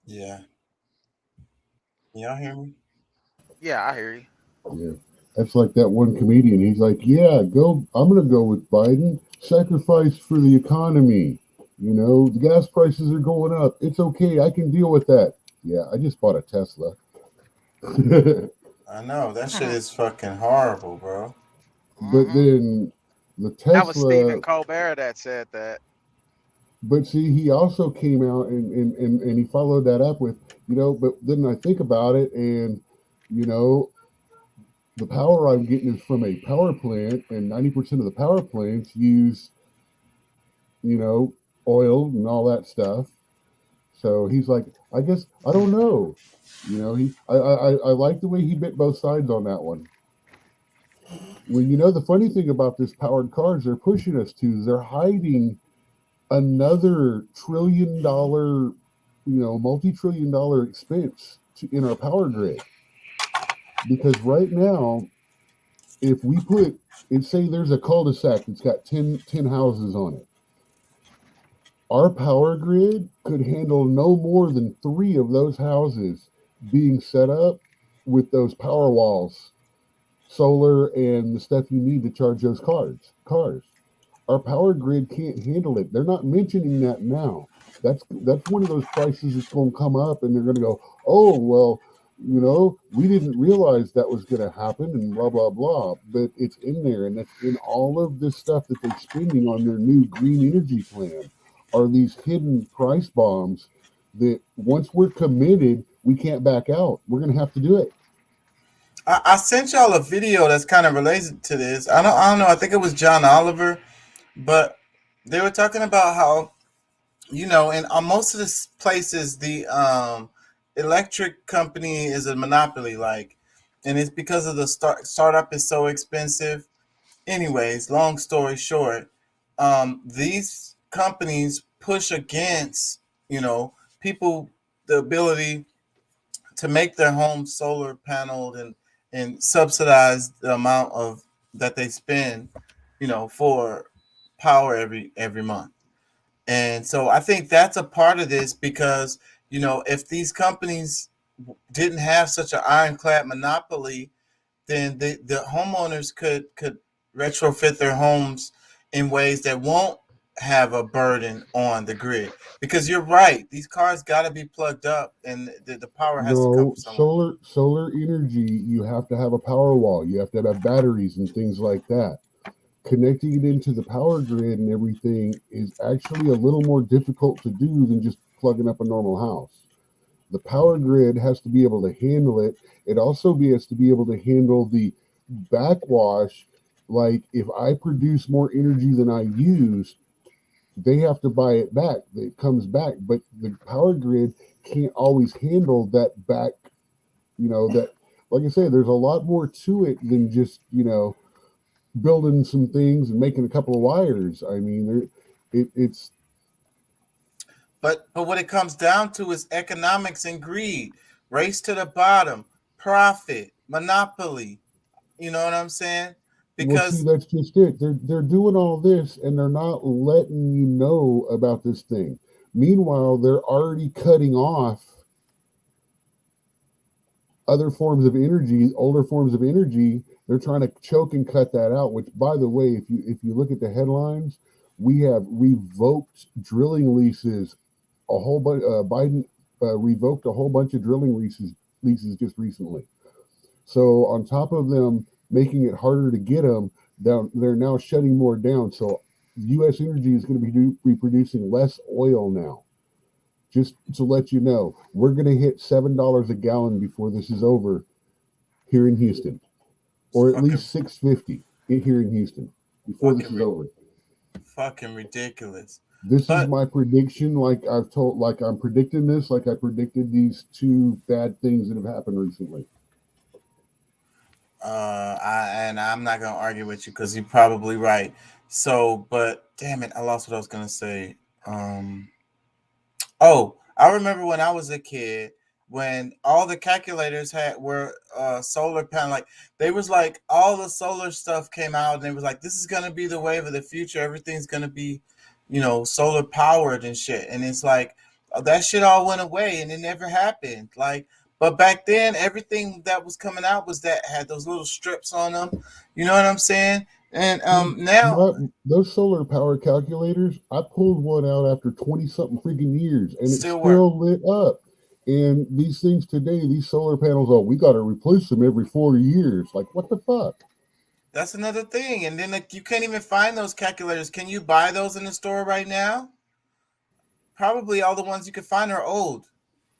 Yeah. Y'all hear me? Yeah, I hear you. Yeah. That's like that one comedian. He's like, yeah, I'm going to go with Biden. Sacrifice for the economy. The gas prices are going up. It's okay. I can deal with that. Yeah, I just bought a Tesla. I know. That shit is fucking horrible, bro. But then the Tesla... That was Stephen Colbert that said that. But see, he also came out and he followed that up with, but then I think about it and, the power I'm getting is from a power plant, and 90% of the power plants use, oil and all that stuff. So he's like, I guess, I don't know. I like the way he bit both sides on that one. Well, the funny thing about this powered cars they're pushing us to is they're hiding another $1 trillion, multi-trillion dollar expense in our power grid. Because right now, if we put, and say there's a cul-de-sac that's got 10 houses on it, our power grid could handle no more than 3 of those houses being set up with those power walls solar and the stuff you need to charge those cars. Our power grid can't handle it. They're not mentioning that now. That's one of those prices that's going to come up, and they're going to go, oh, well, you know, we didn't realize that was going to happen, and blah, blah, blah. But it's in there, and that's in all of this stuff that they're spending on their new green energy plan are these hidden price bombs that once we're committed, we can't back out. We're going to have to do it. I sent y'all a video that's kind of related to this. I don't know. I think it was John Oliver, but they were talking about how, you know, in most of the places, the electric company is a monopoly, like, and it's because of the startup is so expensive. Anyways, long story short, these companies push against, you know, people the ability to make their homes solar paneled and subsidize the amount of that they spend, you know, for power every month. And so I think that's a part of this, because, you know, if these companies didn't have such an ironclad monopoly, then the homeowners could retrofit their homes in ways that won't have a burden on the grid. Because you're right, these cars got to be plugged up, and the power has to come from somewhere. Solar energy, you have to have a power wall. You have to have batteries and things like that. Connecting it into the power grid and everything is actually a little more difficult to do than just plugging up a normal house. The power grid has to be able to handle it. It also has to be able to handle the backwash. Like if I produce more energy than I use, they have to buy it back. It comes back, but the power grid can't always handle that back. You know, that, like I said, there's a lot more to it than just, you know, building some things and making a couple of wires. I mean, it's. But what it comes down to is economics and greed, race to the bottom, profit, monopoly. You know what I'm saying? Because see, that's just it. They're doing all this and they're not letting you know about this thing. Meanwhile, they're already cutting off other forms of energy, older forms of energy. They're trying to choke and cut that out, which, by the way, if you look at the headlines, we have revoked drilling leases. A whole bunch. Biden revoked a whole bunch of drilling leases just recently. So on top of them making it harder to get them, they're now shutting more down. So U.S. Energy is going to be reproducing less oil now. Just to let you know, we're going to hit $7 a gallon before this is over here in Houston, or at least $6.50 here in Houston before this is over. Fucking ridiculous. This is my prediction. Like I'm predicting this, like I predicted these two bad things that have happened recently. I'm not gonna argue with you because you're probably right. So, but damn it, I lost what I was gonna say. Oh, I remember when I was a kid, when all the calculators were solar panel, like they was like all the solar stuff came out, and it was like, this is gonna be the wave of the future. Everything's gonna be, you know, solar powered and shit. And it's like that shit all went away, and it never happened. Like, but back then, everything that was coming out was that had those little strips on them. You know what I'm saying? And now those solar power calculators, I pulled one out after 20 something freaking years, and it's still lit up. And these things today, these solar panels, we got to replace them every 4 years. Like, what the fuck? That's another thing. And then you can't even find those calculators. Can you buy those in the store right now? Probably all the ones you can find are old.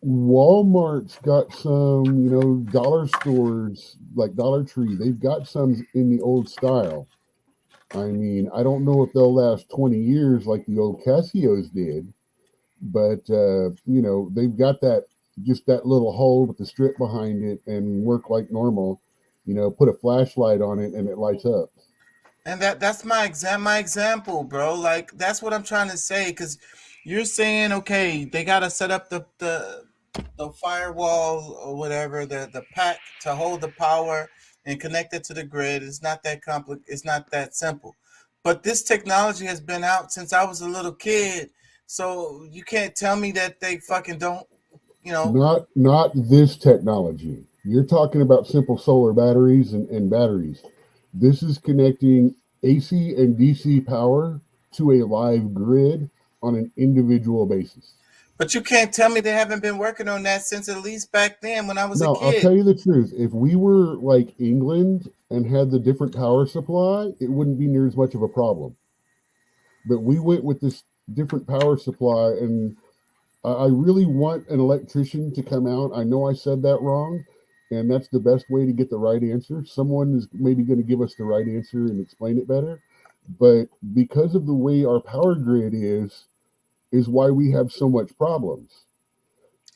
Walmart's got some, you know, dollar stores like Dollar Tree. They've got some in the old style. I mean, I don't know if they'll last 20 years like the old Casios did, but, you know, they've got that, just that little hole with the strip behind it and work like normal. You know, put a flashlight on it and it lights up. And that's my example, bro. Like, that's what I'm trying to say, because you're saying, okay, they got to set up the firewall or whatever, the pack to hold the power and connect it to the grid. It's not that complicated. It's not that simple. But this technology has been out since I was a little kid. So you can't tell me that they fucking don't, you know. Not this technology. You're talking about simple solar batteries and batteries. This is connecting AC and DC power to a live grid on an individual basis. But you can't tell me they haven't been working on that since at least back then when I was No, a I'll kid. tell you the truth. If we were like England and had the different power supply, it wouldn't be near as much of a problem. But we went with this different power supply, and I really want an electrician to come out. I know I said that wrong, and that's the best way to get the right answer. Someone is maybe going to give us the right answer and explain it better. But because of the way our power grid is why we have so much problems.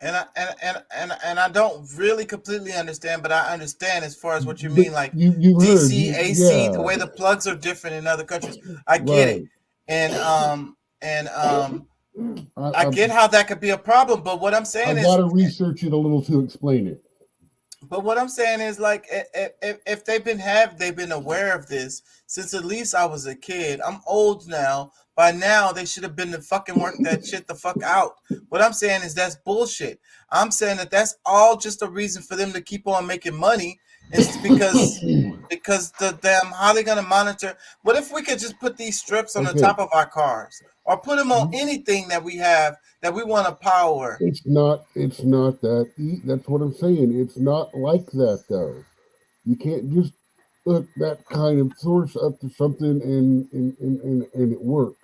And I don't really completely understand, but I understand as far as what you mean, like you DC, heard, AC, yeah. the way the plugs are different in other countries. I get it. I get how that could be a problem, but what I'm saying I is, gotta research it a little to explain it. but what I'm saying is, like, if they've been aware of this since at least I was a kid. I'm old now. By now, they should have been to fucking work that shit the fuck out. What I'm saying is that's bullshit. I'm saying that that's all just a reason for them to keep on making money. It's because the damn, how they gonna monitor? What if we could just put these strips on the Okay. top of our cars, or put them on anything that we have that we want to power? It's not that. That's what I'm saying. It's not like that though. You can't just hook that kind of source up to something and it work.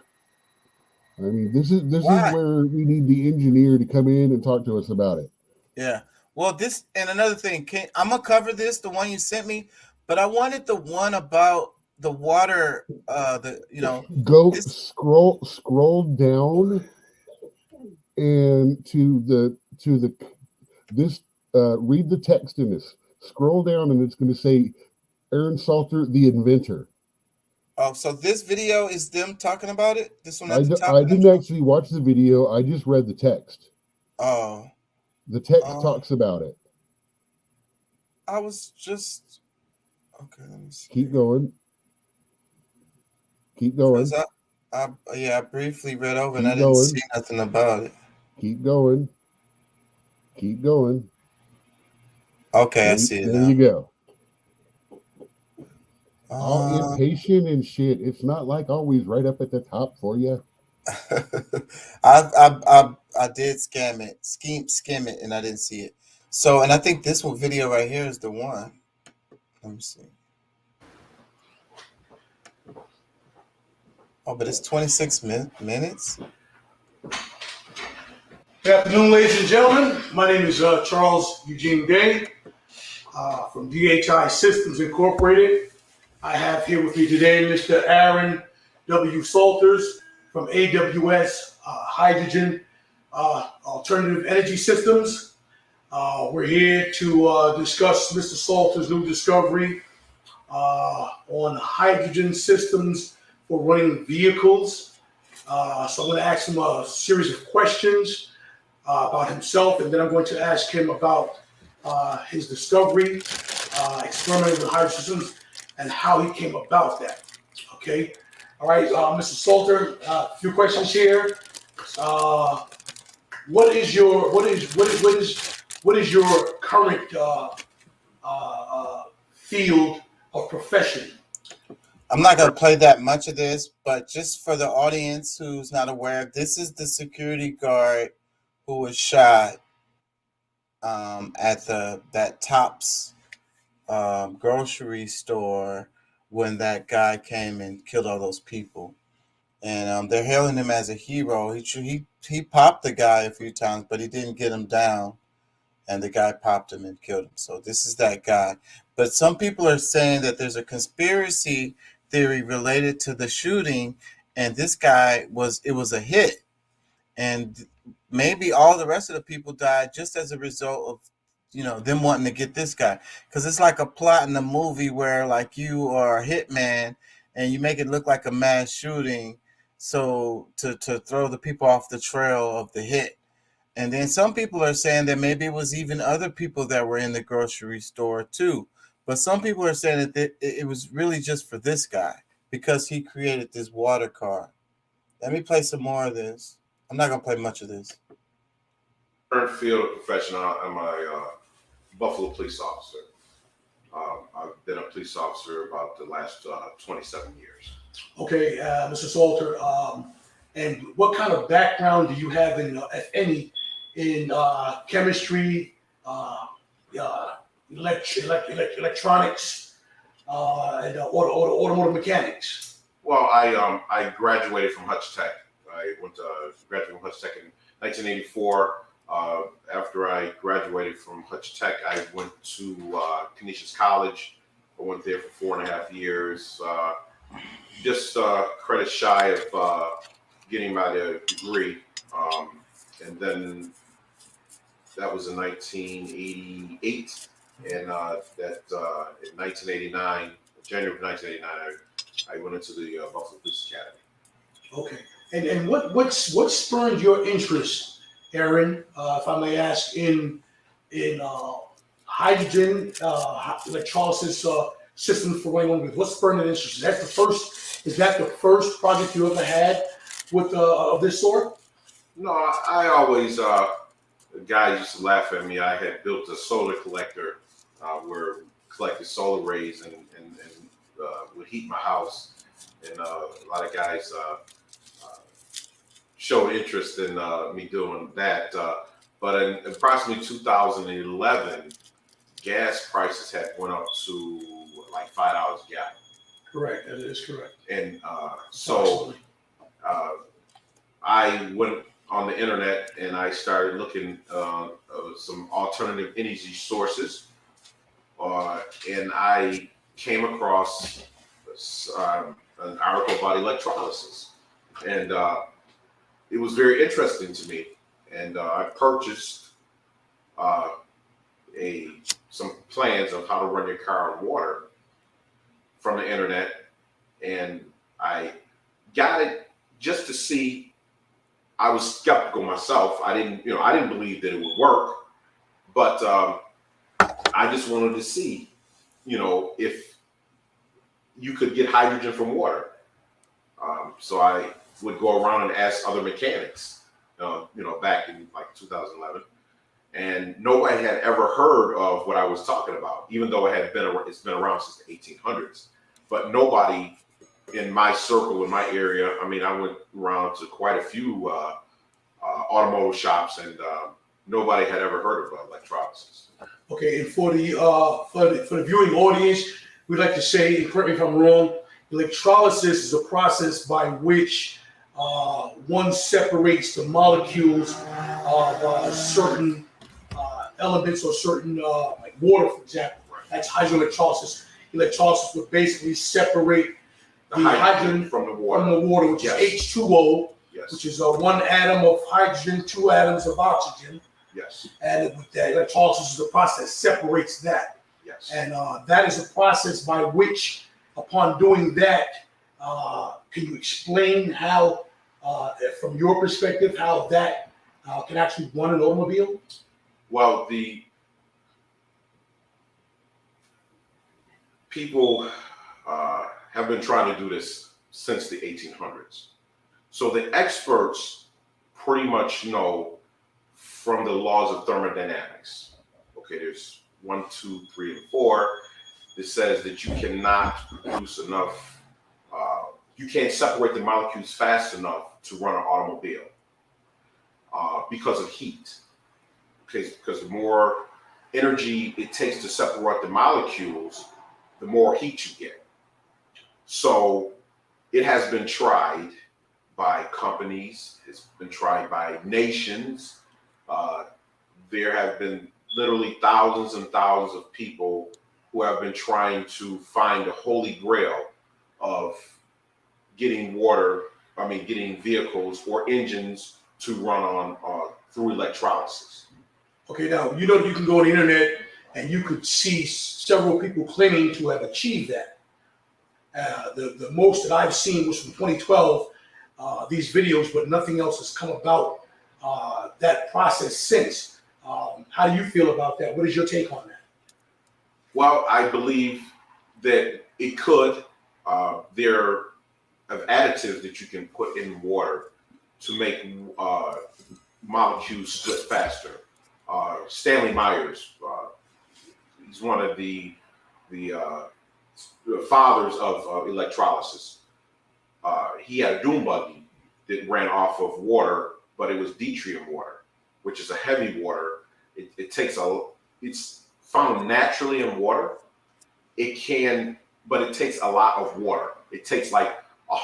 I mean, this is where we need the engineer to come in and talk to us about it. Yeah. Well, this and another thing, I'm gonna cover this, the one you sent me, but I wanted the one about the water. Go scroll down and to the this read the text in this. Scroll down and it's going to say Aaron Salter, the inventor. Oh, so this video is them talking about it? This one I at the top? didn't actually watch the video. I just read the text. Oh. The text talks about it. I was just okay. Let me see. Keep going. Keep going. I briefly read over and Keep I didn't going. see nothing about it. Keep going. Keep going. Okay, I see it There now. you go. All impatient and shit. It's not like always right up at the top for you. I did skim it, and I didn't see it. So, and I think this one video right here is the one. Let me see. Oh, but it's 26 minutes. Good afternoon, ladies and gentlemen. My name is Charles Eugene Day from DHI Systems Incorporated. I have here with me today Mr. Aaron W. Salters from AWS Hydrogen Alternative Energy Systems. We're here to discuss Mr. Salters' new discovery on hydrogen systems for running vehicles. So I'm going to ask him a series of questions about himself, and then I'm going to ask him about his discovery, experimenting with hydrogen systems, and how he came about that. Okay. All right, Mr. Salter, a few questions here. What is your current field of profession? I'm not going to play that much of this, but just for the audience who's not aware, this is the security guard who was shot at that Tops grocery store when that guy came and killed all those people. And they're hailing him as a hero. He popped the guy a few times, but he didn't get him down. And the guy popped him and killed him. So this is that guy. But some people are saying that there's a conspiracy theory related to the shooting, and this guy was a hit. And maybe all the rest of the people died just as a result of, them wanting to get this guy. Because it's like a plot in a movie where, like, you are a hitman and you make it look like a mass shooting, so to throw the people off the trail of the hit. And then some people are saying that maybe it was even other people that were in the grocery store too. But some people are saying that it was really just for this guy because he created this water car. Let me play some more of this. I'm not going to play much of this. Current field of profession, am I Buffalo police officer. I've been a police officer about the last 27 years. Okay, Mr. Salter, and what kind of background do you have in, if any, in chemistry, electronics, and automotive mechanics? Well, I graduated from Hutch Tech. I graduated from Hutch Tech in 1984. After I graduated from Hutch Tech, I went to Canisius College. I went there for 4.5 years. Just credit shy of getting my degree. And then that was in 1988. And in 1989, January of 1989, I went into the Buffalo Police Academy. Okay, and what spurred your interest, Aaron, if I may ask, in hydrogen electrolysis systems for running automobiles? What spurred that interest? Is that the first project you ever had with of this sort? No, I always guys used to laugh at me. I had built a solar collector where collected solar rays and would heat my house, and a lot of guys showed interest in me doing that. But in approximately 2011, gas prices had went up to like $5 a gallon. Correct, that is correct. And so I went on the internet and I started looking some alternative energy sources, and I came across an article about electrolysis, and it was very interesting to me. And I purchased some plans of how to run your car on water from the internet, and I got it just to see. I was skeptical myself. I didn't believe that it would work, but I just wanted to see, if you could get hydrogen from water. So I would go around and ask other mechanics, back in like 2011, and nobody had ever heard of what I was talking about, even though it's been around since the 1800s. But nobody in my circle, in my area, I went around to quite a few automotive shops, and nobody had ever heard of electrolysis. Okay, and for the viewing audience, we'd like to say, and correct me if I'm wrong, electrolysis is a process by which one separates the molecules of certain elements or certain, like water, for example. That's hydroelectrolysis. Electrolysis would basically separate the hydrogen from the water, which is H2O, which is one atom of hydrogen, 2 atoms of oxygen. Yes. And the electrolysis is the process separates that. Yes. And that is a process by which, upon doing that, can you explain how, from your perspective, how that can actually run an automobile? Well, the people have been trying to do this since the 1800s. So the experts pretty much know from the laws of thermodynamics. Okay, there's 1, 2, 3, and 4. It says that you cannot produce enough, you can't separate the molecules fast enough to run an automobile because of heat. Okay, because the more energy it takes to separate the molecules, the more heat you get. So it has been tried by companies, it's been tried by nations. There have been literally thousands and thousands of people who have been trying to find the holy grail of getting getting vehicles or engines to run on through electrolysis. Okay, now, you can go on the internet and you could see several people claiming to have achieved that. The most that I've seen was from 2012, these videos, but nothing else has come about that process since. How do you feel about that? What is your take on that? Well, I believe that it could. There are additives that you can put in water to make molecules split faster. Stanley Myers he's one of the fathers of electrolysis. He had a dune buggy that ran off of water, but it was deuterium water, which is a heavy water. It's found naturally in water. But it takes a lot of water. It takes like a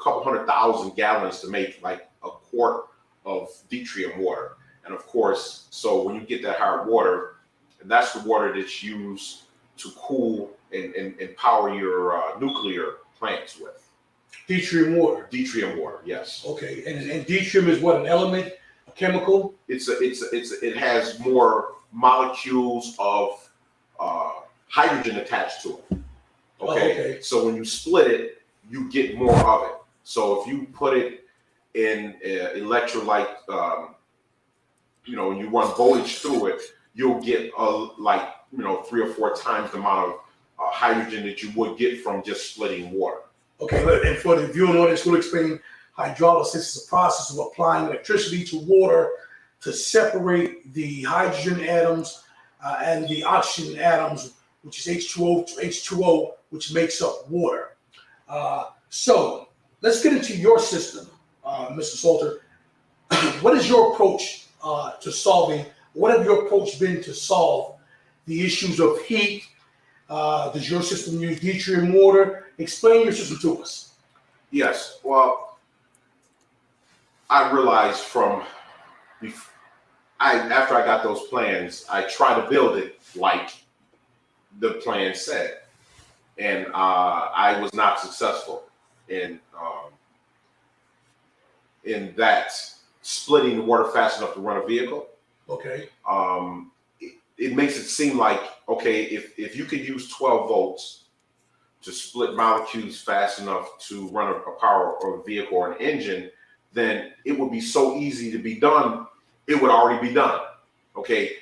couple 100,000 gallons to make like a quart of deuterium water. And of course, so when you get that hard water, and that's the water that's used to cool and power your nuclear plants with. Deuterium water. Deuterium water, yes. Okay, and deuterium is what, an element, a chemical? It has more molecules of hydrogen attached to it. Okay? So when you split it, you get more of it. So if you put it in electrolyte, you run voltage through it, you'll get 3 or 4 times the amount of hydrogen that you would get from just splitting water. Okay, and for the viewing audience, we'll explain hydrolysis is a process of applying electricity to water to separate the hydrogen atoms and the oxygen atoms, which is H2O to H2O, which makes up water. So let's get into your system, Mr. Salter. What is your approach to solving? What have your approach been to solve the issues of heat? Does your system use deuterium water? Explain your system to us. Yes. Well, I realized after I got those plans, I tried to build it like the plan said, and I was not successful in that splitting the water fast enough to run a vehicle. Okay. It makes it seem like, okay, if you could use 12 volts to split molecules fast enough to run a power or a vehicle or an engine, then it would be so easy to be done. It would already be done. Okay.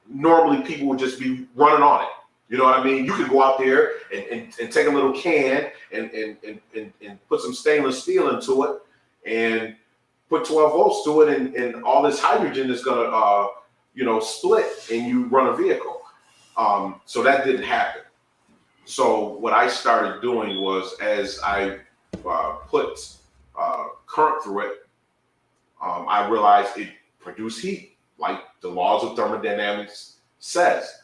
Normally people would just be running on it. You know what I mean? You could go out there and take a little can and put some stainless steel into it and put 12 volts to it, and all this hydrogen is gonna split, and you run a vehicle. So that didn't happen. So what I started doing was, as I put current through it, I realized it produced heat, like the laws of thermodynamics says.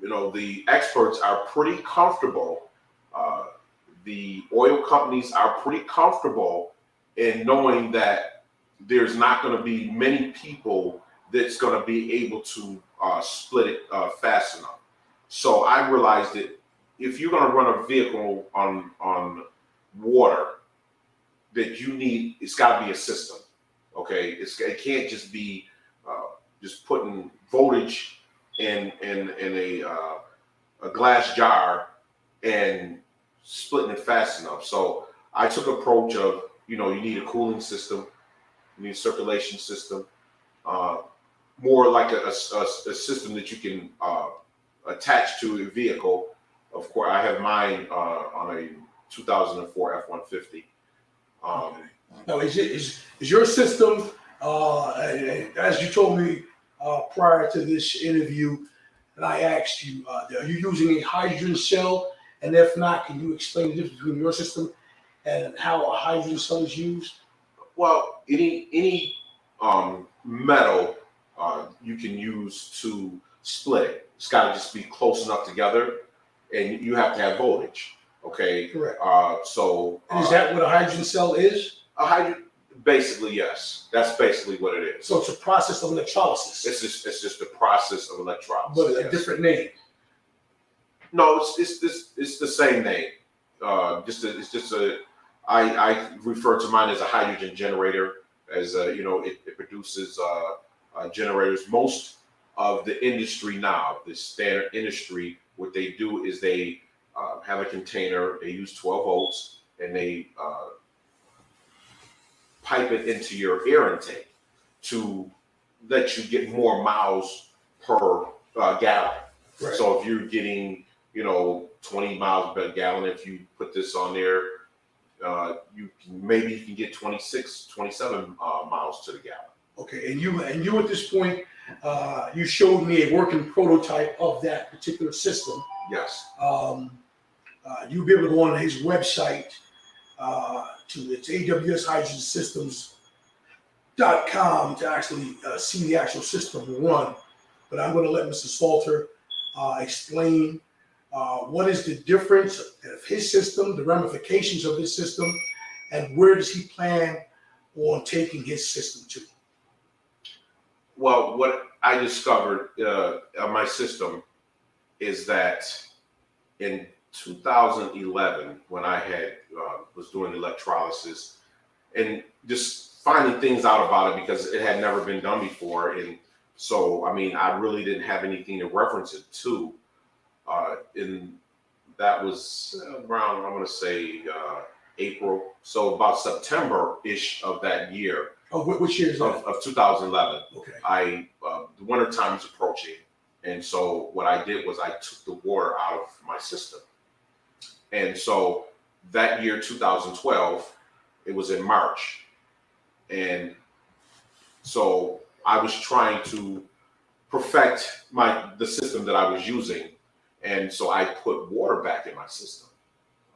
The experts are pretty comfortable. The oil companies are pretty comfortable in knowing that there's not going to be many people that's going to be able to split it fast enough. So I realized that if you're going to run a vehicle on water, that it's got to be a system. Okay, it can't just be just putting voltage in a glass jar and splitting it fast enough. So I took an approach of, you need a cooling system, you need a circulation system, more like a system that you can attach to a vehicle. Of course, I have mine on a 2004 F-150. Now, is your system, as you told me prior to this interview, and I asked you, are you using a hydrogen cell? And if not, can you explain the difference between your system and how a hydrogen cell is used? Well, any metal you can use to split it. It's got to just be close enough together, and you have to have voltage. Okay. Correct. And is that what a hydrogen cell is? Basically, yes. That's basically what it is. So it's a process of electrolysis. It's just a process of electrolysis. But a different name. No, it's the same name. I refer to mine as a hydrogen generator, as it produces generators. Most of the industry now, the standard industry, what they do is they have a container. They use 12 volts, and they pipe it into your air intake to let you get more miles per gallon. Right. So if you're getting 20 miles per gallon, if you put this on there, you can get 26, 27 miles to the gallon. Okay, and you at this point You showed me a working prototype of that particular system. Yes. You'll be able to go on his website it's awshydrogensystems.com to actually see the actual system run. But I'm going to let Mr. Salter explain what is the difference of his system, the ramifications of his system, and where does he plan on taking his system to? Well, what I discovered on my system is that in 2011, when I had was doing electrolysis and just finding things out about it because it had never been done before, and so I mean I really didn't have anything to reference it to. And that was around, I want to say April, so about September-ish of that year. Oh, which year is that? Of 2011. Okay. The winter time is approaching, and so what I did was I took the water out of my system. And so that year, 2012, it was in March, and so I was trying to perfect the system that I was using, and so I put water back in my system.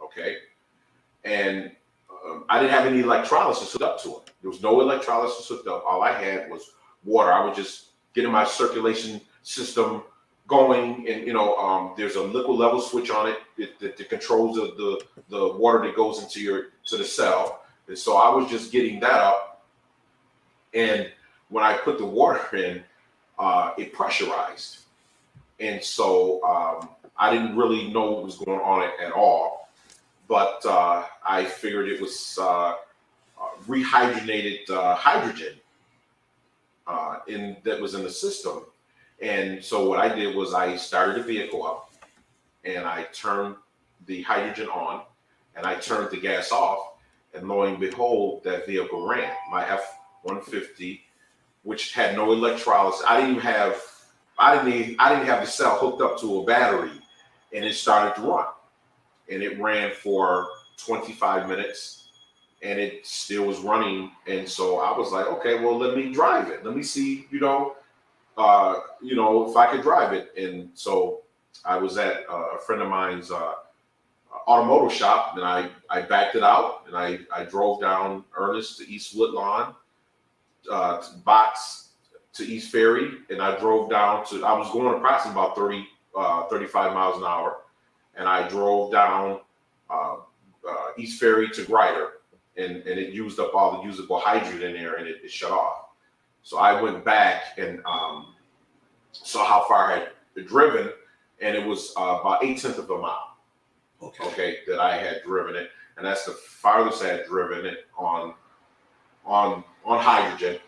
Okay, and I didn't have any electrolysis hooked up to it. There was no electrolysis hooked up. All I had was water. I was just getting my circulation system going, and there's a liquid level switch on it that controls the water that goes into the cell. And so I was just getting that up. And when I put the water in, it pressurized. And so I didn't really know what was going on at all. But I figured it was rehydrogenated hydrogen that was in the system. And so what I did was I started the vehicle up, and I turned the hydrogen on, and I turned the gas off, and lo and behold, that vehicle ran. My F-150, which had no electrolysis. I didn't have the cell hooked up to a battery, and it started to run. And it ran for 25 minutes, and it still was running. And so I was like, okay, well, let me drive it. Let me see, if I could drive it. And so I was at a friend of mine's automotive shop, and I backed it out, and I drove down Ernest to East Woodlawn, to Box to East Ferry, and I drove down I was going approximately about 35 miles an hour. And I drove down East Ferry to Grider, and it used up all the usable hydrogen in there, and it shut off. So I went back and saw how far I had driven, and it was about 1/8 of a mile. Okay, that I had driven it, and that's the farthest I had driven it on hydrogen,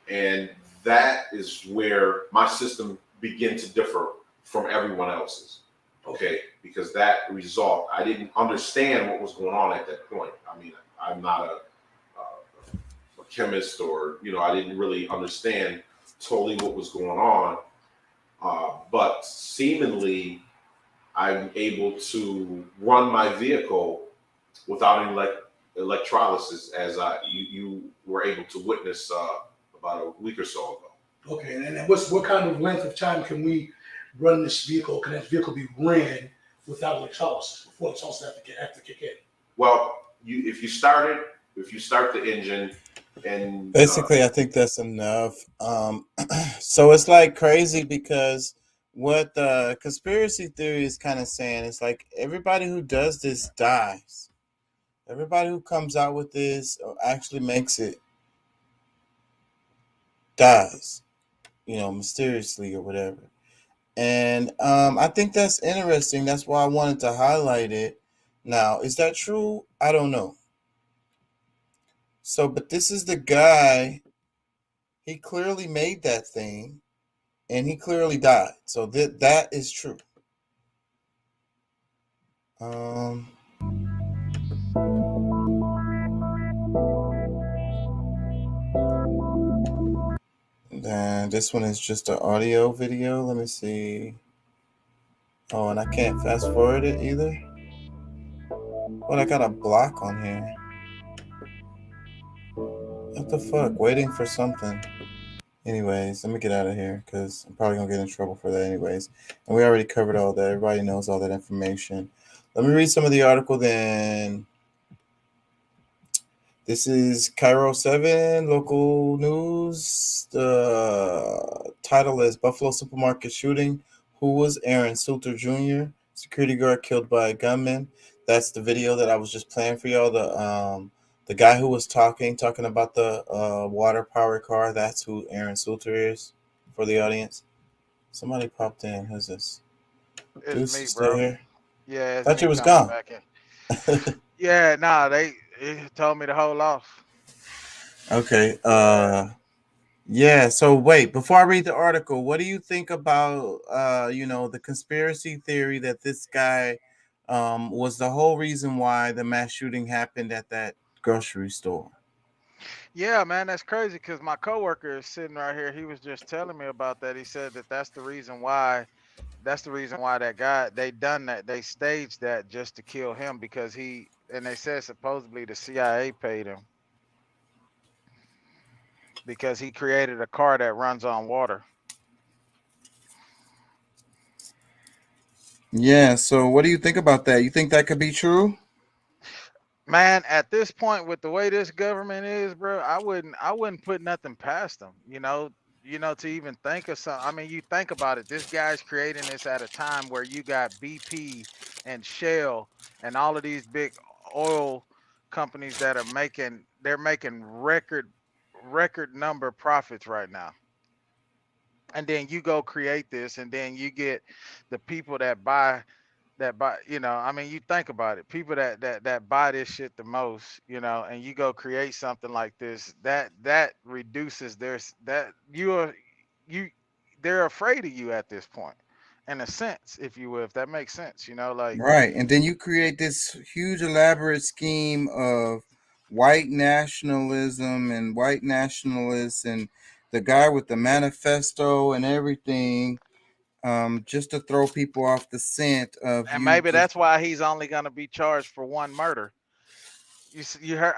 and that is where my system began to differ from everyone else's. Okay, because that result, I didn't understand what was going on at that point. I mean, I'm not a chemist, or I didn't really understand totally what was going on. But seemingly, I'm able to run my vehicle without any electrolysis, as you were able to witness about a week or so ago. Okay, and then what kind of length of time can we run this vehicle? Can that vehicle be ran without electrolysis before electrolysis have to kick in? Well, if you start the engine, and basically I think that's enough. So it's like crazy, because what the conspiracy theory is kind of saying is like everybody who does this dies. Everybody who comes out with this or actually makes it dies, mysteriously or whatever. And I think that's interesting. That's why I wanted to highlight it. Now, is that true? I don't know. So, but this is the guy. He clearly made that thing, and he clearly died. So that is true. Then this one is just an audio video. Let me see. Oh, and I can't fast forward it either. What, I got a block on here. What the fuck? Waiting for something. Anyways, let me get out of here because I'm probably gonna get in trouble for that. Anyways, and we already covered all that. Everybody knows all that information. Let me read some of the article then. This is Cairo 7 local news. The title is Buffalo Supermarket Shooting. Who was Aaron Salter Jr., security guard killed by a gunman? That's the video that I was just playing for y'all. The guy who was talking about the water powered car. That's who Aaron Salter is for the audience. Somebody popped in. Who's this? It's Deuce me, still bro. here? Yeah, it's Thought me you was coming gone. back in. Yeah, nah, they told me to hold off. Okay. Yeah. So wait, before I read the article, what do you think about the conspiracy theory that this guy was the whole reason why the mass shooting happened at that grocery store? Yeah, man, that's crazy because my coworker is sitting right here. He was just telling me about that. He said that that's the reason why. That's the reason why that guy they done that. They staged that just to kill him because and they said supposedly the CIA paid him because he created a car that runs on water. Yeah. So what do you think about that? You think that could be true? Man, at this point with the way this government is, bro, I wouldn't put nothing past them. To even think of something. I mean, you think about it. This guy's creating this at a time where you got BP and Shell and all of these big oil companies that are making record number profits right now. And then you go create this, and then you get the people that buy, I mean, you think about it, people that buy this shit the most, and you go create something like this, that reduces they're afraid of you at this point, in a sense, if you will, if that makes sense, like. Right. And then you create this huge elaborate scheme of white nationalism and white nationalists and the guy with the manifesto and everything, just to throw people off the scent of And you maybe just that's why he's only going to be charged for one murder. You heard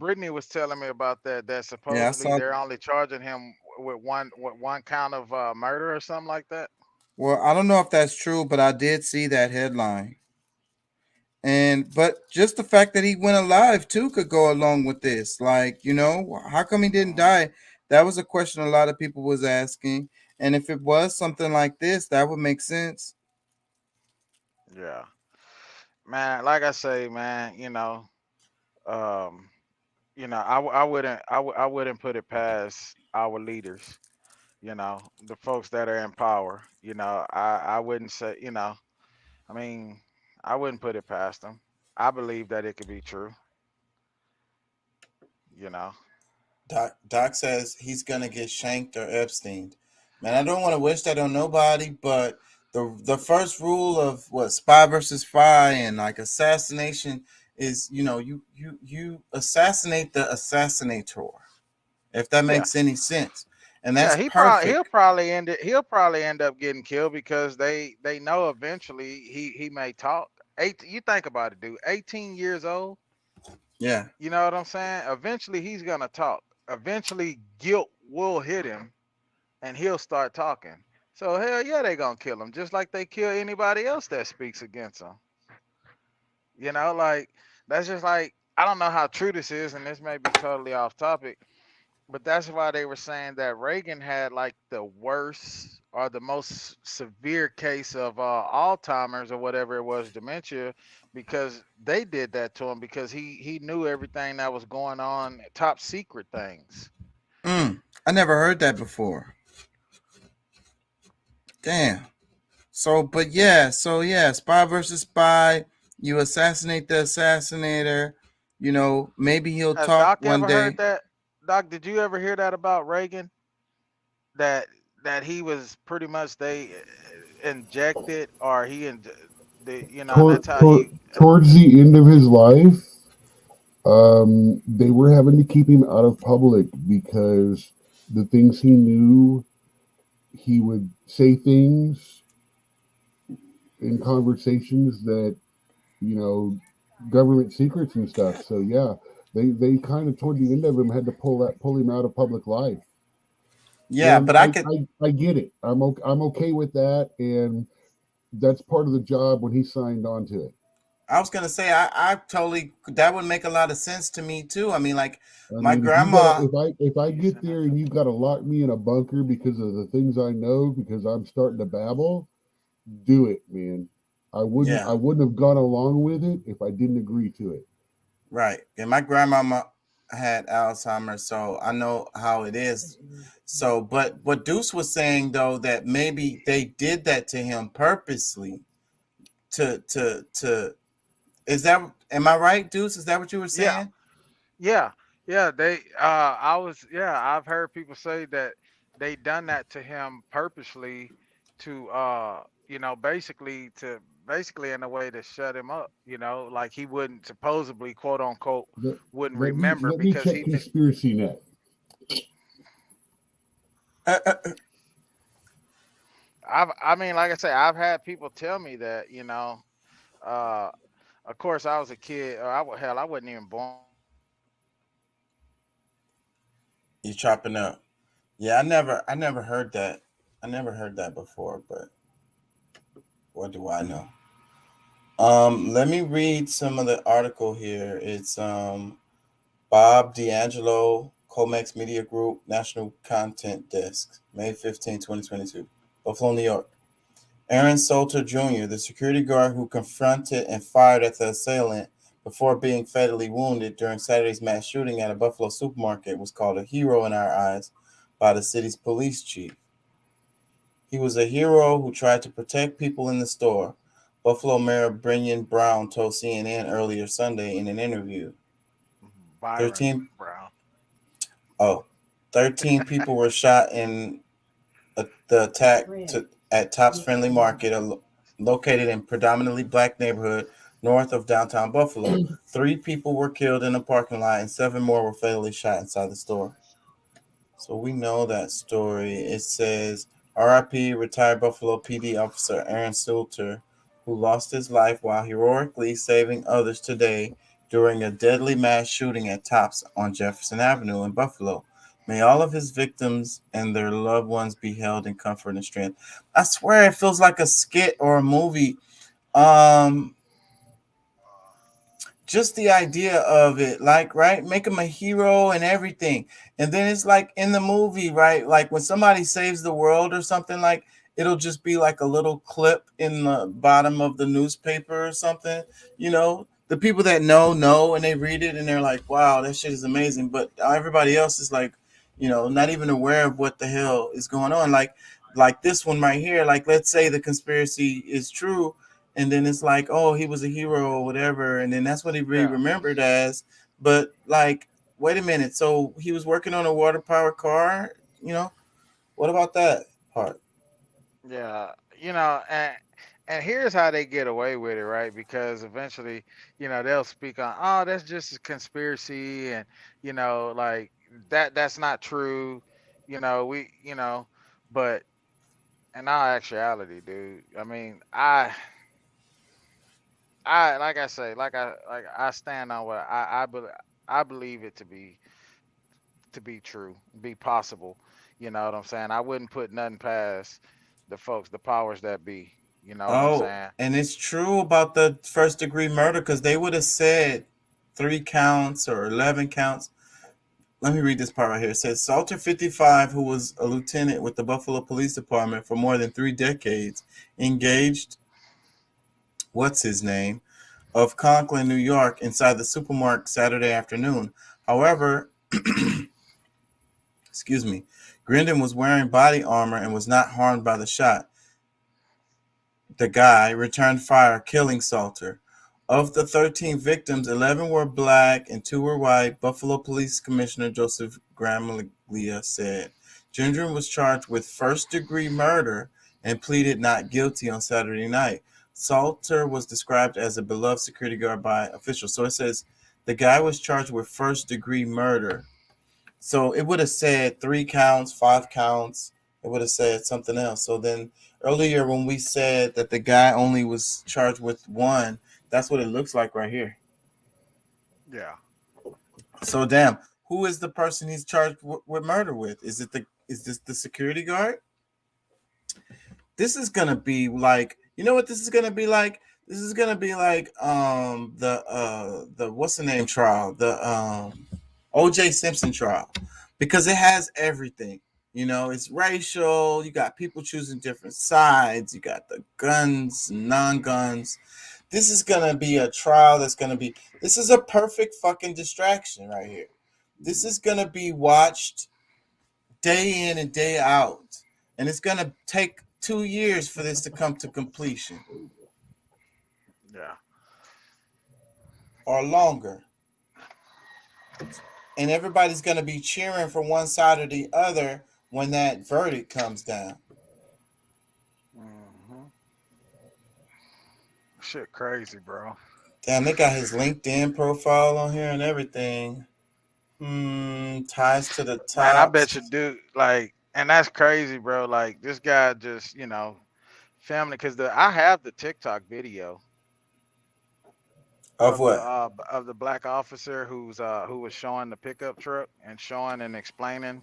Brittany was telling me about that yeah, I supposedly saw. they're only charging him with one count of murder or something like that. Well, I don't know if that's true, but I did see that headline. But just the fact that he went alive too could go along with this. Like, how come he didn't die? That was a question a lot of people was asking. And if it was something like this, that would make sense. Yeah, man. Like I say, man. Um, I wouldn't put it past our leaders. The folks that are in power. I wouldn't say. I mean, I wouldn't put it past them. I believe that it could be true. You know. Doc says he's gonna get shanked or Epstein. Man, I don't want to wish that on nobody, but the first rule of what spy versus spy and like assassination is, you assassinate the assassinator, if that Yeah. makes any sense. And Yeah, that's perfect. he'll probably end up getting killed because they know eventually he may talk. You think about it, dude. 18 years old. Yeah. You know what I'm saying? Eventually he's gonna talk. Eventually guilt will hit him, and he'll start talking. So hell yeah, they gonna kill him just like they kill anybody else that speaks against him. Like that's just like I don't know how true this is, and this may be totally off topic. But that's why they were saying that Reagan had like the worst or the most severe case of Alzheimer's or whatever it was, dementia, because they did that to him because he knew everything that was going on, top secret things. I never heard that before. Damn. But yeah, spy versus spy. You assassinate the assassinator. Maybe he'll Has talk Doc one ever day. heard that? Doc, did you ever hear that about Reagan? That he was pretty much they injected or he and that's how he. Towards the end of his life, they were having to keep him out of public because the things he knew, he would say things in conversations that, government secrets and stuff. So yeah, they kind of toward the end of him had to pull him out of public life. Yeah, And but I could. I get it. I'm okay with that, and that's part of the job when he signed on to it. I was gonna say I totally that would make a lot of sense to me too. I mean, like I my mean, grandma. if I get there and you've got to lock me in a bunker because of the things I know because I'm starting to babble, do it, man. I Yeah. wouldn't have gone along with it if I didn't agree to it. Right. And my grandmama had Alzheimer's, so I know how it is. So, but what Deuce was saying though, that maybe they did that to him purposely to is that, am I right, Deuce? Is that what you were saying? Yeah, they I've heard people say that they done that to him purposely to basically in a way to shut him up, like he wouldn't supposedly quote unquote wouldn't remember Let me because check he Conspiracy Net. I mean, like I say, I've had people tell me that, of course I was a kid, or I wasn't even born. You chopping up. Yeah, I never heard that. I never heard that before, but what do I know? Let me read some of the article here. It's Bob D'Angelo, Comex Media Group, National Content Desk, May 15, 2022, Buffalo, New York. Aaron Salter Jr., the security guard who confronted and fired at the assailant before being fatally wounded during Saturday's mass shooting at a Buffalo supermarket, was called a hero in our eyes by the city's police chief. He was a hero who tried to protect people in the store, Buffalo Mayor Brennan Brown told CNN earlier Sunday in an interview. 13 people were shot in the attack at Tops Friendly Market, located in predominantly black neighborhood north of downtown Buffalo. 3 people were killed in a parking lot and 7 more were fatally shot inside the store. So we know that story. It says, RIP retired Buffalo PD officer Aaron Salter, who lost his life while heroically saving others today during a deadly mass shooting at Tops on Jefferson Avenue in Buffalo. May all of his victims and their loved ones be held in comfort and strength. I swear it feels like a skit or a movie. Just the idea of it, like, right, make him a hero and everything. And then it's like in the movie, right, like when somebody saves the world or something, like it'll just be like a little clip in the bottom of the newspaper or something, the people that know and they read it and they're like, wow, that shit is amazing. But everybody else is like, not even aware of what the hell is going on. Like this one right here, like, let's say the conspiracy is true. And then it's like, oh, he was a hero or whatever. And then that's what he really remembered as. But like, wait a minute. So he was working on a water powered car, What about that part? Yeah, and here's how they get away with it, right? Because eventually, they'll speak on, oh, that's just a conspiracy, and like that's not true, but in all actuality, dude, I mean, I like I say, I stand on what I believe it to be true, be possible. You know what I'm saying? I wouldn't put nothing past the powers that be. You know what I'm saying? And it's true about the first degree murder, because they would have said 3 counts or 11 counts. Let me read this part right here. It says Salter, 55, who was a lieutenant with the Buffalo Police Department for more than 3 decades, engaged what's his name of Conklin, New York, inside the supermarket Saturday afternoon. However, excuse me, Grindon was wearing body armor and was not harmed by the shot. The guy returned fire, killing Salter. Of the 13 victims, 11 were black and 2 were white, Buffalo Police Commissioner Joseph Gramaglia said. Gendron was charged with first-degree murder and pleaded not guilty on Saturday night. Salter was described as a beloved security guard by officials. So it says the guy was charged with first-degree murder. So it would have said 3 counts, 5 counts. It would have said something else. So then earlier when we said that the guy only was charged with 1, that's what it looks like right here. Yeah. So damn, who is the person he's charged with murder with? Is Is this the security guard? This is gonna be like, you know what this is gonna be like? This is gonna be like the what's the name trial, the OJ Simpson trial, because it has everything. You know, it's racial. You got people choosing different sides. You got the guns, non-guns. This is gonna be a trial that's gonna be. This is a perfect fucking distraction right here. This is gonna be watched day in and day out, and it's gonna take 2 years for this to come to completion. Yeah. Or longer. And everybody's going to be cheering for one side or the other when that verdict comes down. Shit crazy, bro. Damn, they got his LinkedIn profile on here and everything. Ties to the top. Man, I bet you do. Like, and that's crazy, bro. Like, this guy just, you know, family, because I have the TikTok video Of what? of the black officer who was showing the pickup truck and showing and explaining.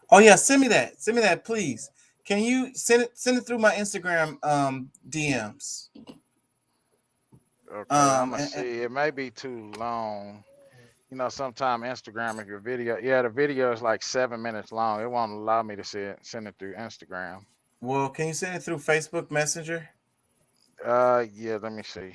Oh yeah, send me that, please. Can you send it through my Instagram DMs? Okay, I'm gonna see. It may be too long. You know, sometime Instagram, if your video, the video is like 7 minutes long. It won't allow me to send it through Instagram. Well, can you send it through Facebook Messenger? Yeah, let me see.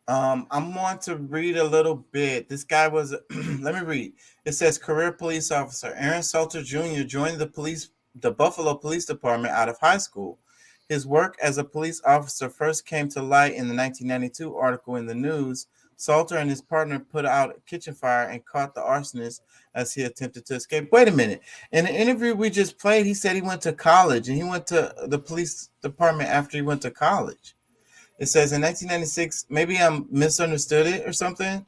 I'm going to read a little bit. This guy was, let me read. It says, career police officer Aaron Salter Jr. joined the Buffalo Police Department out of high school. His work as a police officer first came to light in the 1992 article in the news. Salter and his partner put out a kitchen fire and caught the arsonist as he attempted to escape. Wait a minute. In the interview we just played, he said he went to college, and he went to the police department after he went to college. It says in 1996, maybe I misunderstood it or something.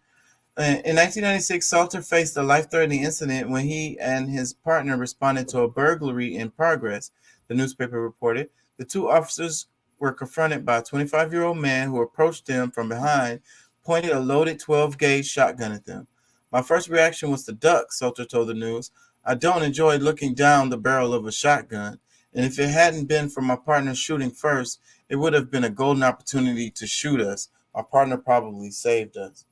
In 1996, Salter faced a life-threatening incident when he and his partner responded to a burglary in progress, the newspaper reported. The two officers were confronted by a 25-year-old man who approached them from behind, pointed a loaded 12-gauge shotgun at them. My first reaction was to duck, Salter told the news. I don't enjoy looking down the barrel of a shotgun, and if it hadn't been for my partner shooting first, it would have been a golden opportunity to shoot us. Our partner probably saved us.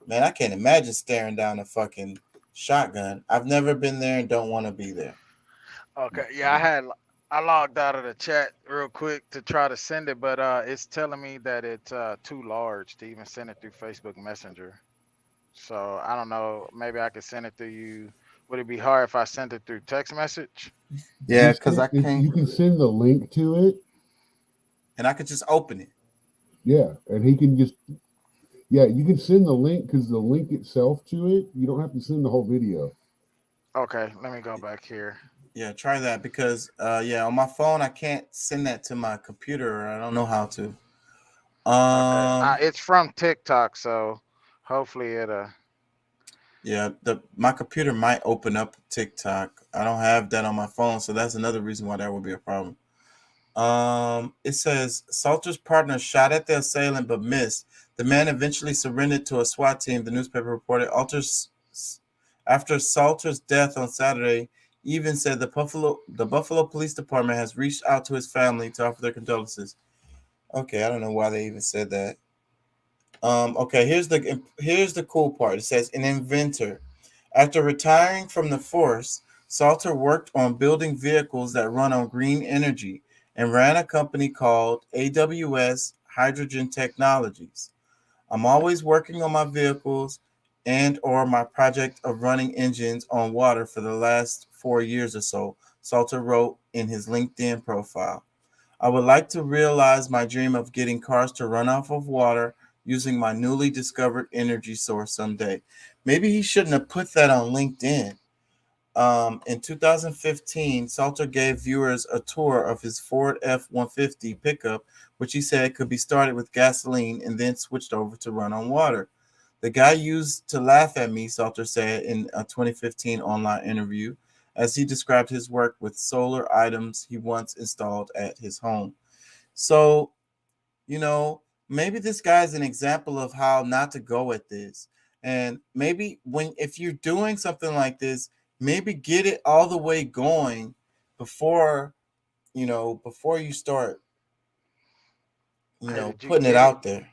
Man, I can't imagine staring down a fucking shotgun. I've never been there and don't want to be there. Okay, yeah, I logged out of the chat real quick to try to send it, but it's telling me that it's too large to even send it through Facebook Messenger. So I don't know. Maybe I could send it to you. Would it be hard if I sent it through text message? Yeah, because I can't. You can send the link to it, and I could just open it. Yeah, and he can just. Yeah, you can send the link because the link itself to it, you don't have to send the whole video. Okay, let me go back here. Yeah, try that because on my phone I can't send that to my computer. I don't know how to. It's from TikTok, so hopefully it'll. Yeah, my computer might open up TikTok. I don't have that on my phone, so that's another reason why that would be a problem. It says Salter's partner shot at the assailant but missed. The man eventually surrendered to a SWAT team, the newspaper reported. After Salter's death on Saturday, even said the Buffalo Police Department has reached out to his family to offer their condolences. Okay, I don't know why they even said that. Okay, here's the cool part. It says an inventor. After retiring from the force, Salter worked on building vehicles that run on green energy and ran a company called AWS Hydrogen Technologies. I'm always working on my vehicles and or my project of running engines on water for the last 4 years or so, Salter wrote in his LinkedIn profile. I would like to realize my dream of getting cars to run off of water using my newly discovered energy source someday. Maybe he shouldn't have put that on LinkedIn. In 2015, Salter gave viewers a tour of his Ford F-150 pickup, which he said could be started with gasoline and then switched over to run on water. The guy used to laugh at me, Salter said in a 2015 online interview, as he described his work with solar items he once installed at his home. So, maybe this guy's an example of how not to go at this. And maybe if you're doing something like this, maybe get it all the way going before before you start Hey, did you putting it get it? out there.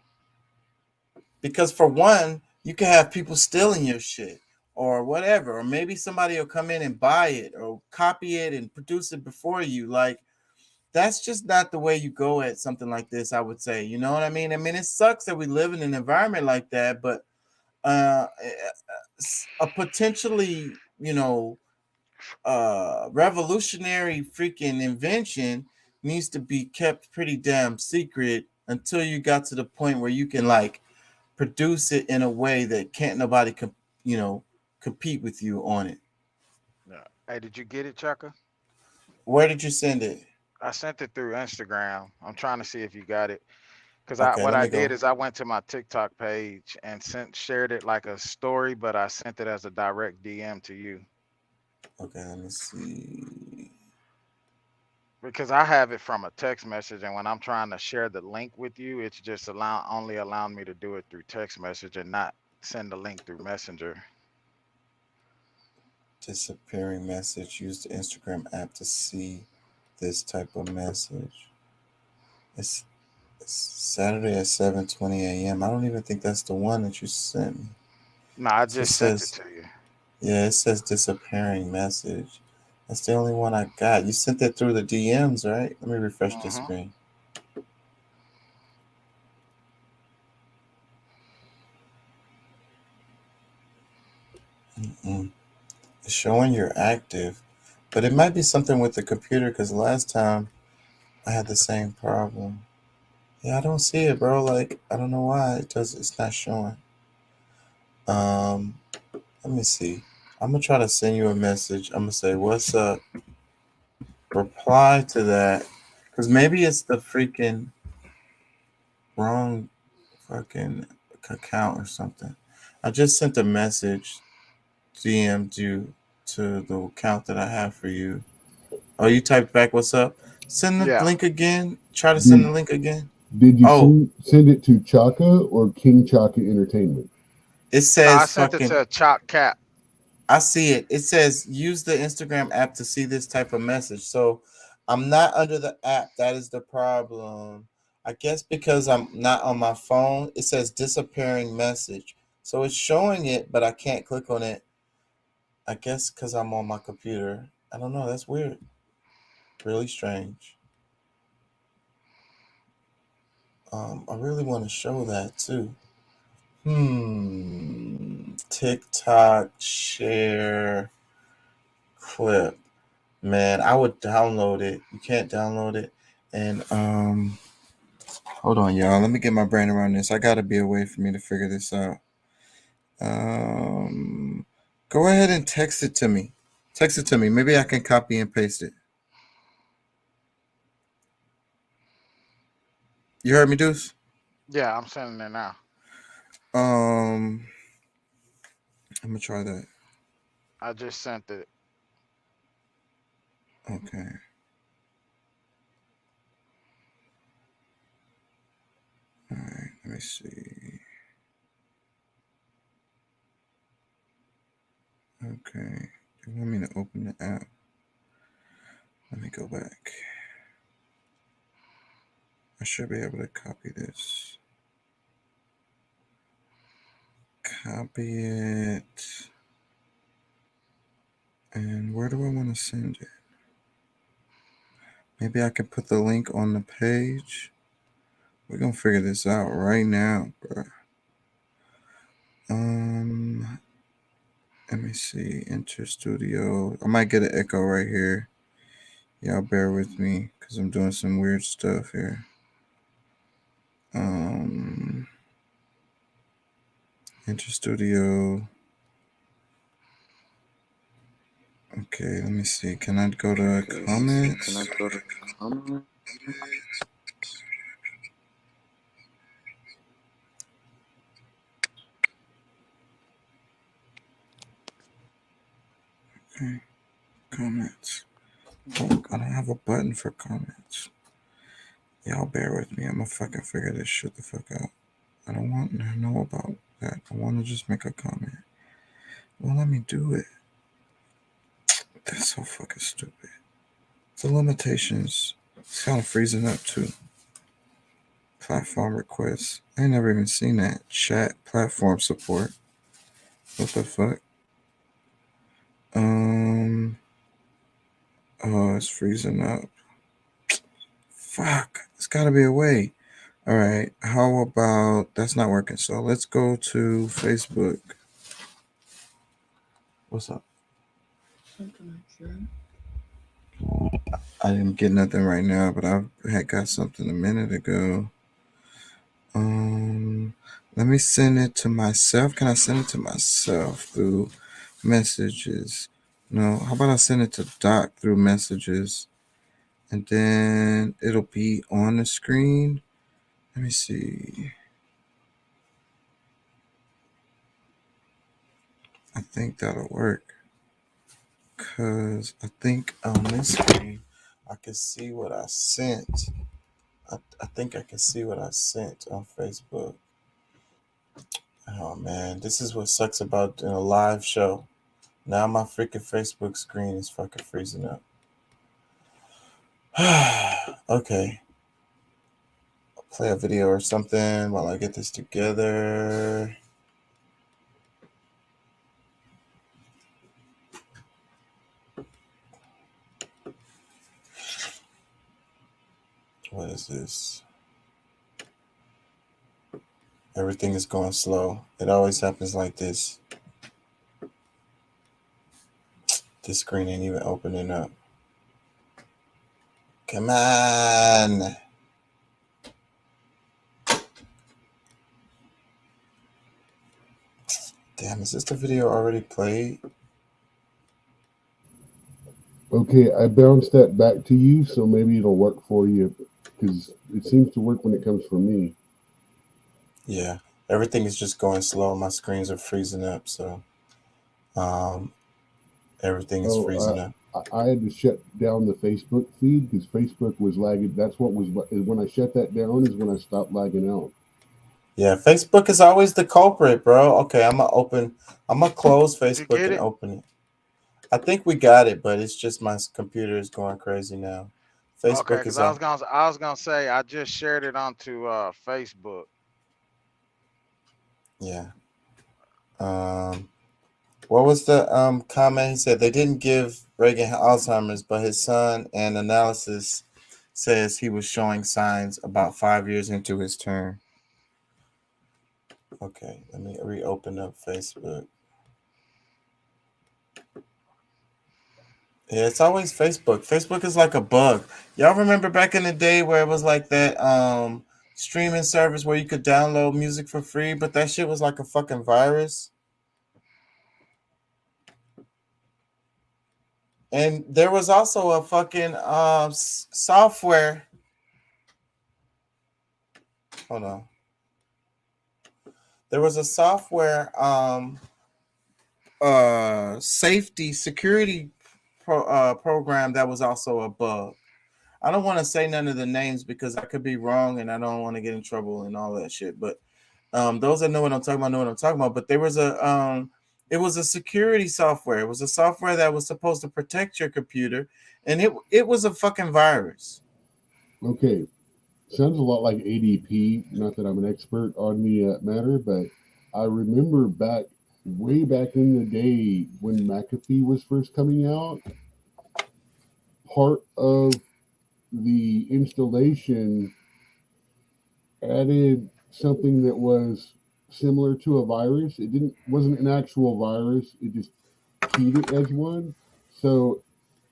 Because for one, you can have people stealing your shit or whatever, or maybe somebody will come in and buy it or copy it and produce it before you. Like, that's just not the way you go at something like this, I would say. You know what I mean? I mean, it sucks that we live in an environment like that, but a potentially, revolutionary freaking invention needs to be kept pretty damn secret until you got to the point where you can like produce it in a way that can't nobody compete with you on it. No. Hey, did you get it, Chucker? Where did you send it? I sent it through Instagram. I'm trying to see if you got it. Because Okay, what let I me go. did is I went to my TikTok page and shared it like a story, but I sent it as a direct DM to you. Okay, let me see. Because I have it from a text message, and when I'm trying to share the link with you, it's just only allowing me to do it through text message and not send the link through Messenger. Disappearing message. Use the Instagram app to see this type of message. It's Saturday at 7:20 a.m. I don't even think that's the one that you sent me. No, I It just sent it says, to you. yeah, it says disappearing message. That's the only one I got. You sent that through the DMs, right? Let me refresh this screen. It's showing you're active, but it might be something with the computer because last time I had the same problem. Yeah, I don't see it, bro. Like, I don't know why it's not showing. Let me see. I'm gonna try to send you a message. I'm gonna say, "What's up?" Reply to that, because maybe it's the freaking wrong fucking account or something. I just sent a message, DM'd you to the account that I have for you. Oh, you typed back, "What's up?" Send the Yeah. link again. Try to send the link again. Did you Oh, send it to Chaka or King Chaka Entertainment? it No, I says sent it fucking. to Chalk Cap. I see it. It says use the Instagram app to see this type of message. So I'm not under the app. That is the problem. I guess because I'm not on my phone, it says disappearing message. So it's showing it, but I can't click on it. I guess because I'm on my computer. I don't know. That's weird. Really strange. I really want to show that too. TikTok share clip. Man, I would download it. You can't download it. And hold on, y'all. Let me get my brain around this. I gotta be a way for me to figure this out. Go ahead and text it to me. Text it to me. Maybe I can copy and paste it. You heard me, Deuce? Yeah, I'm sending it now. I'm gonna try that. I just sent it. Okay. All right, let me see. Okay. Do you want me to open the app? Let me go back. I should be able to copy this. Copy it. And where do I want to send it? Maybe I can put the link on the page. We're gonna figure this out right now, bro. Let me see. Enter studio. I might get an echo right here. Y'all bear with me because I'm doing some weird stuff here. Enter studio. Okay, let me see. Can I go to comments? Okay, comments. Oh, I don't have a button for comments. Y'all bear with me. I'm gonna fucking figure this shit the fuck out. I don't want to know about that. I want to just make a comment. Well, let me do it. That's so fucking stupid. The limitations. It's kind of freezing up too. Platform requests. I ain't never even seen that. Chat platform support. What the fuck? Oh, it's freezing up. Fuck. There's gotta be a way. All right. How about that's not working? So let's go to Facebook. What's up? I didn't get nothing right now, but I had got something a minute ago. Let me send it to myself. Can I send it to myself through messages? No. How about I send it to Doc through messages, and then it'll be on the screen. Let me see. I think that'll work, because I think on this screen I can see what I sent. I think I can see what I sent on Facebook. Oh man, this is what sucks about doing a live show. Now my freaking Facebook screen is fucking freezing up. Okay. I'll play a video or something while I get this together. What is this? Everything is going slow. It always happens like this. This screen ain't even opening up. Come on. Damn, is this the video already played? Okay, I bounced that back to you, so maybe it'll work for you, because it seems to work when it comes from me. Yeah, everything is just going slow. My screens are freezing up, so everything is freezing up. I had to shut down the Facebook feed because Facebook was lagging. That's what was when I shut that down is when I stopped lagging out. Yeah, Facebook is always the culprit, bro. Okay, I'm gonna close Facebook and open it. I think we got it, but it's just my computer is going crazy now. Facebook Okay, because I was gonna say I just shared it onto Facebook. Yeah. What was the comment? He said they didn't give Reagan Alzheimer's, but his son and analysis says he was showing signs about 5 years into his term. Okay, let me reopen up Facebook. Yeah, it's always Facebook. Facebook is like a bug. Y'all remember back in the day where it was like that streaming service where you could download music for free, but that shit was like a fucking virus? And there was also a fucking software. Hold on. There was a software safety security program that was also a bug. I don't want to say none of the names because I could be wrong and I don't want to get in trouble and all that shit. But those that know what I'm talking about know what I'm talking about. But there was it was a security software. It was a software that was supposed to protect your computer, and it was a fucking virus. Okay, sounds a lot like ADP. Not that I'm an expert on the matter, but I remember way back in the day when McAfee was first coming out, part of the installation added something that was similar to a virus. It wasn't an actual virus. It just keyed it as one. So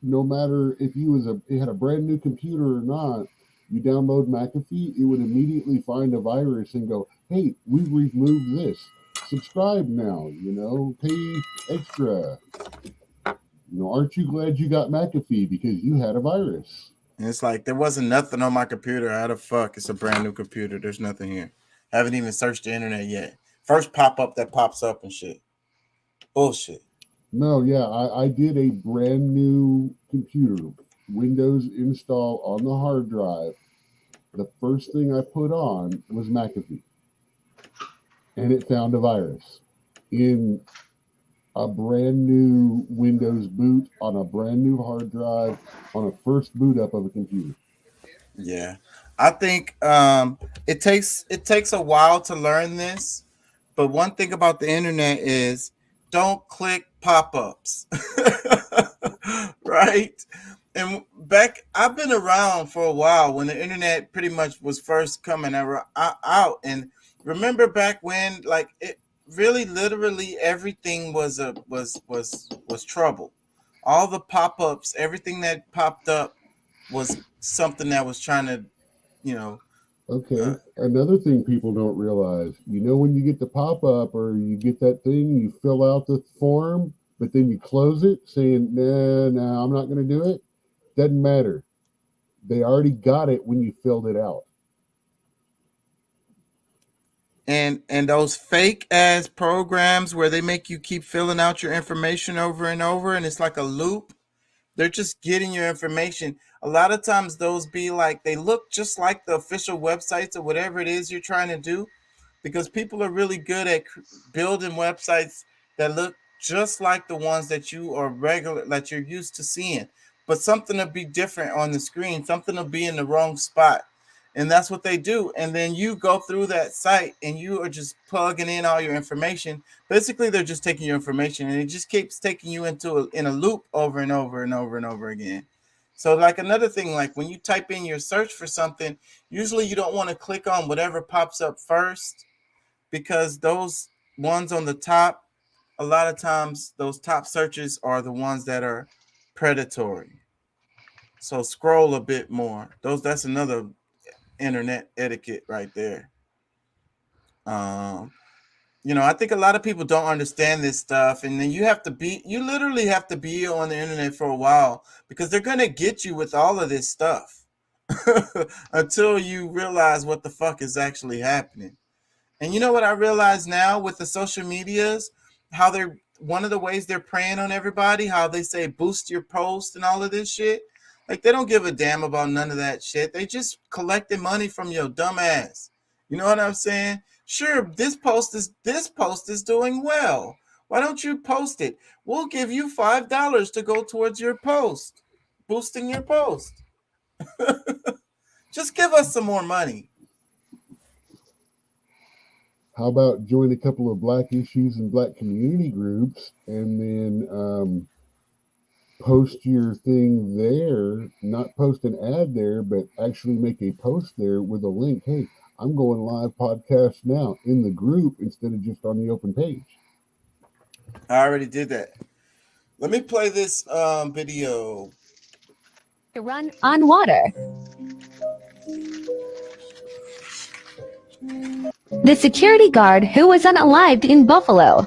no matter if you had a brand new computer or not, you download McAfee, it would immediately find a virus and go, "Hey, we've removed this. Subscribe now. Pay extra. Aren't you glad you got McAfee because you had a virus?" And it's like there wasn't nothing on my computer. How the fuck? It's a brand new computer. There's nothing here. Haven't even searched the internet yet. First pop-up that pops up and shit. Bullshit. No, yeah, I did a brand new computer, Windows install on the hard drive. The first thing I put on was McAfee, and it found a virus in a brand new Windows boot on a brand new hard drive on a first boot up of a computer. Yeah, I think it takes a while to learn this, but one thing about the internet is don't click pop-ups, right? And I've been around for a while when the internet pretty much was first coming out, and remember back when, like, it really literally everything was trouble. All the pop-ups, everything that popped up was something that was trying to, Okay. Another thing people don't realize, when you get the pop-up or you get that thing, you fill out the form, but then you close it saying, nah, I'm not going to do it. Doesn't matter. They already got it when you filled it out. And those fake ass programs where they make you keep filling out your information over and over, and it's like a loop. They're just getting your information. A lot of times those be like, they look just like the official websites or whatever it is you're trying to do, because people are really good at building websites that look just like the ones that you're used to seeing, but something will be different on the screen. Something will be in the wrong spot. And that's what they do. And then you go through that site and you are just plugging in all your information. Basically, they're just taking your information and it just keeps taking you in a loop over and over and over and over again. So like another thing, like when you type in your search for something, usually you don't want to click on whatever pops up first, because those ones on the top, a lot of times those top searches are the ones that are predatory. So scroll a bit more. That's another internet etiquette right there. I think a lot of people don't understand this stuff, and then you literally have to be on the internet for a while, because they're gonna get you with all of this stuff until you realize what the fuck is actually happening. And you know what I realize now with the social medias, how they're one of the ways they're preying on everybody, how they say boost your post and all of this shit. Like, they don't give a damn about none of that shit. They just collecting money from your dumb ass. You know what I'm saying? Sure, this post is doing well. Why don't you post it? We'll give you $5 to go towards your post, boosting your post. Just give us some more money. How about join a couple of Black issues and Black community groups, and then post your thing there, not post an ad there, but actually make a post there with a link. Hey, I'm going live podcast now in the group instead of just on the open page. I already did that. Let me play this video. To run on water. The security guard, who was unalived in Buffalo,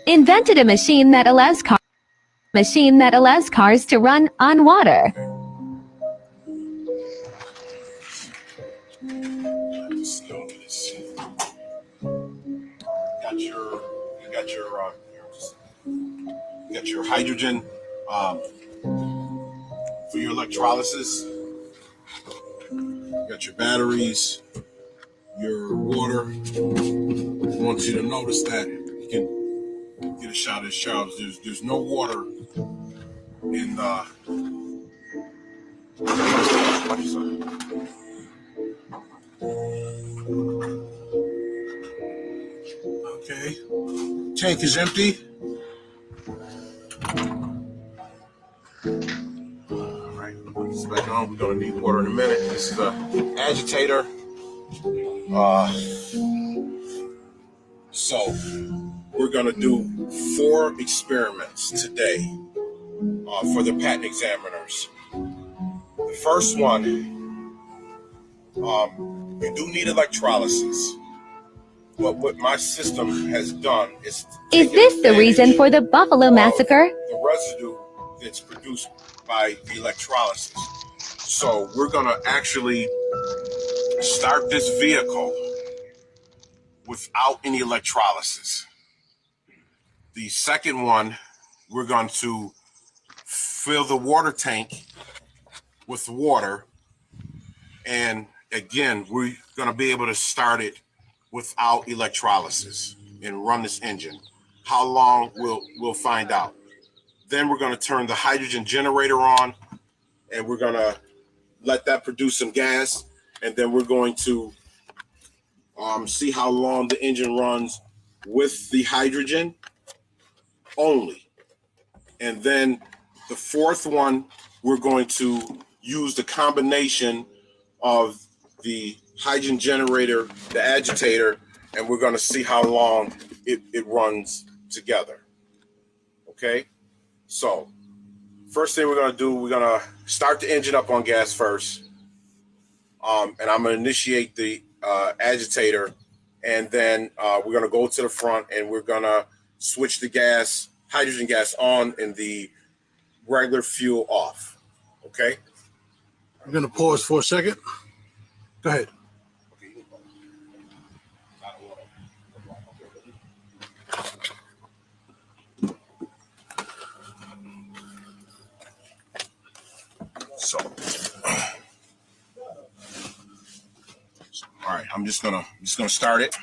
invented a machine that allows cars to run on water. You got your hydrogen for your electrolysis. You got your batteries, your water. I want you to notice that you can get a shot of this shower. There's no water in the. Okay, tank is empty. All right, put this back on. We're gonna need water in a minute. This is an agitator. So we're gonna do 4 experiments today for the patent examiners. The first one, you do need electrolysis. But what my system has done is this the reason for the Buffalo Massacre? The residue that's produced by the electrolysis. So we're gonna actually start this vehicle without any electrolysis. The second one, we're going to fill the water tank with water. And again, we're going to be able to start it without electrolysis and run this engine. How long, we'll find out. Then we're going to turn the hydrogen generator on, and we're going to let that produce some gas, and then we're going to see how long the engine runs with the hydrogen only. And then the fourth one, we're going to use the combination of the hydrogen generator, the agitator, and we're going to see how long it runs together. Okay? So, first thing we're going to do, we're going to start the engine up on gas first. And I'm going to initiate the agitator, and then we're going to go to the front, and we're going to switch the gas, hydrogen gas on, and the regular fuel off. Okay? I'm going to pause for a second. Go ahead. So, all right, I'm just gonna start it.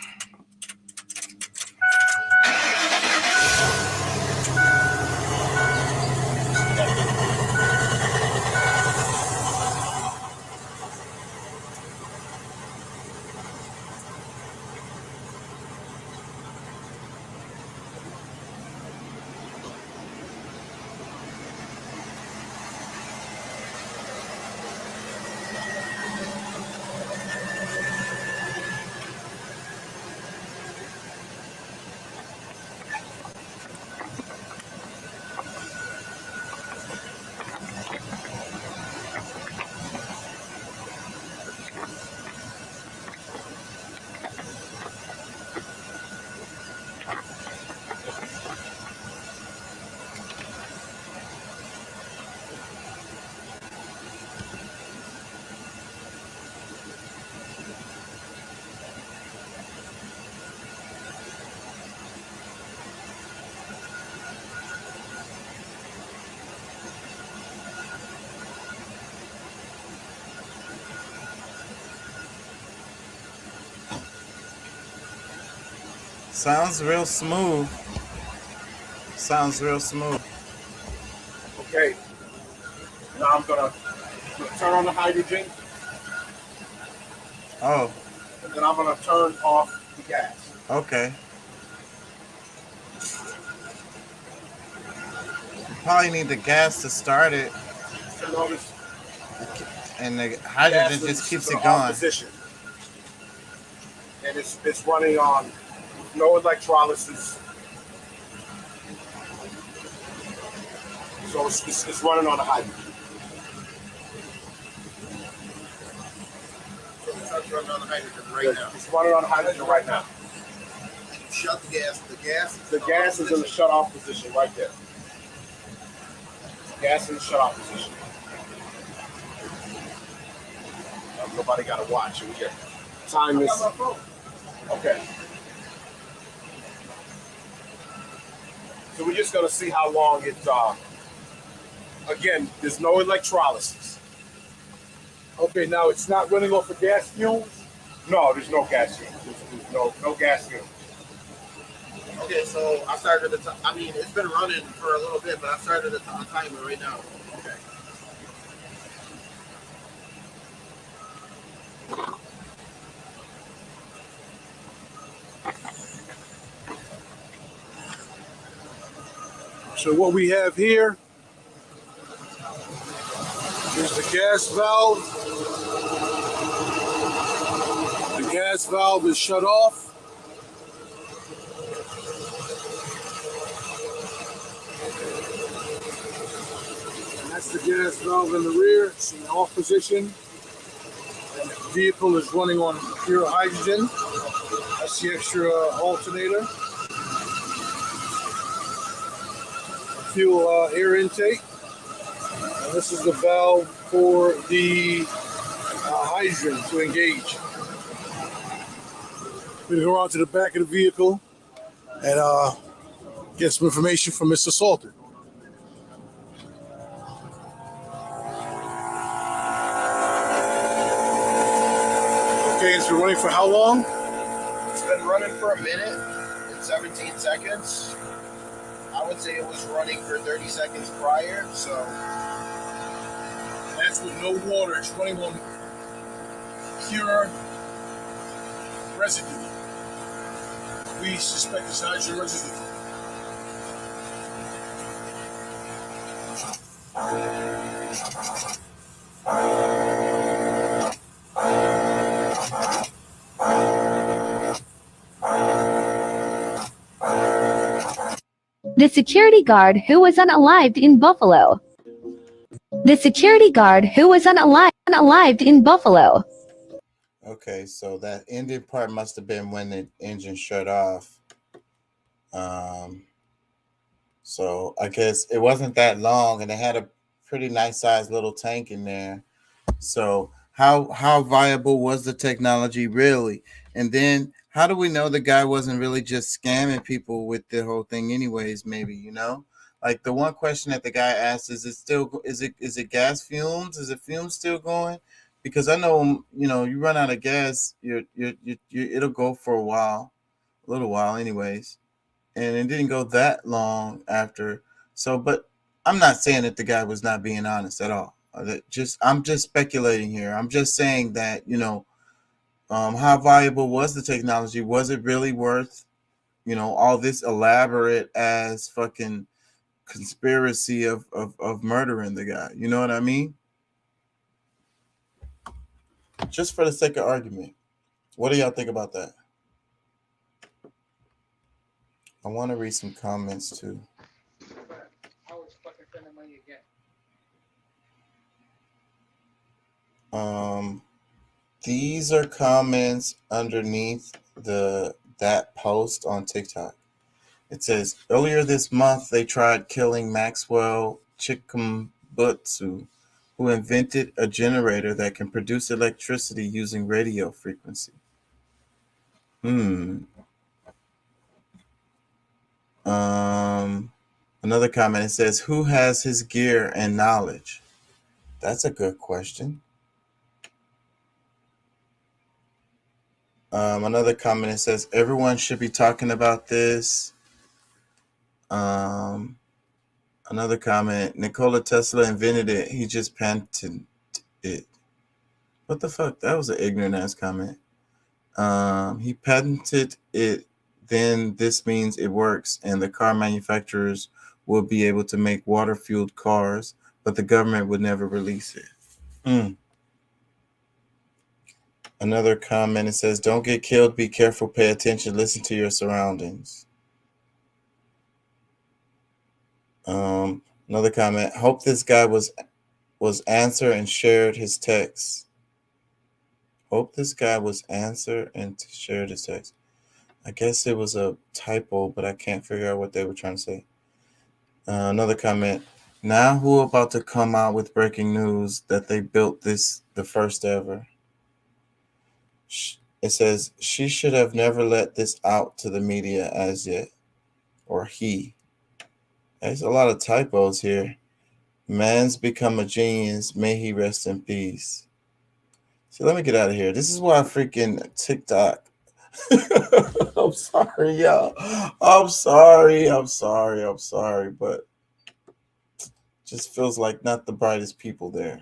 Sounds real smooth. Sounds real smooth. Okay. Now I'm gonna turn on the hydrogen. Oh. And then I'm gonna turn off the gas. Okay. You probably need the gas to start it. And the hydrogen just keeps it going. Position. And it's running on no electrolysis. So it's running on the hydrogen. It's running on the hydrogen right now. It's running on the hydrogen right now. Shut the gas. The gas is in the shut off position right there. Gas in the shut off position. Nobody got to watch. We get time this. Okay. So we're just gonna see how long it. Again, there's no electrolysis. Okay, now it's not running off of gas fumes? No, there's no gas fumes. There's no gas fumes. Okay, so I started the I mean, it's been running for a little bit, but I started the timer right now. Okay. So what we have here is the gas valve. The gas valve is shut off. And that's the gas valve in the rear. It's in the off position. And the vehicle is running on pure hydrogen. That's the extra alternator. Fuel air intake. And this is the valve for the hydrogen to engage. We're going to go around to the back of the vehicle and get some information from Mr. Salter. Okay, it's been running for how long? It's been running for a minute. 17 seconds. I would say it was running for 30 seconds prior, so That's with no water. It's running on pure residue. We suspect it's hydrogen residue. The security guard who was unalived in Buffalo. The security guard who was unalived in Buffalo. Okay, so that ending part must have been when the engine shut off. So I guess it wasn't that long, and it had a pretty nice sized little tank in there. So how viable was the technology really? And then how do we know the guy wasn't really just scamming people with the whole thing anyways? Maybe, you know, like the one question that the guy asked is it gas fumes? Is it fumes still going? Because I know, you know, you run out of gas, it'll go for a little while anyways. And it didn't go that long after. So, but I'm not saying that the guy was not being honest at all. I'm just speculating here. I'm just saying that, you know, how valuable was the technology? Was it really worth, you know, all this elaborate as fucking conspiracy of murdering the guy? You know what I mean? Just for the sake of argument. What do y'all think about that? I want to read some comments too. These are comments underneath that post on TikTok. It says, earlier this month, they tried killing Maxwell Chikumbutsu, who invented a generator that can produce electricity using radio frequency. Another comment, it says, who has his gear and knowledge? That's a good question. Another comment, it says, everyone should be talking about this. Another comment, Nikola Tesla invented it. He just patented it. What the fuck? That was an ignorant ass comment. He patented it. Then this means it works, and the car manufacturers will be able to make water-fueled cars, but the government would never release it. Another comment, it says, don't get killed, be careful, pay attention, listen to your surroundings. Another comment, hope this guy was answered and shared his text. Hope this guy was answered and shared his text. I guess it was a typo, but I can't figure out what they were trying to say. Another comment, now who about to come out with breaking news that they built this the first ever? It says, she should have never let this out to the media as yet. Or he. There's a lot of typos here. Man's become a genius. May he rest in peace. So let me get out of here. This is why freaking TikTok. I'm sorry, y'all. I'm sorry, but just feels like not the brightest people there.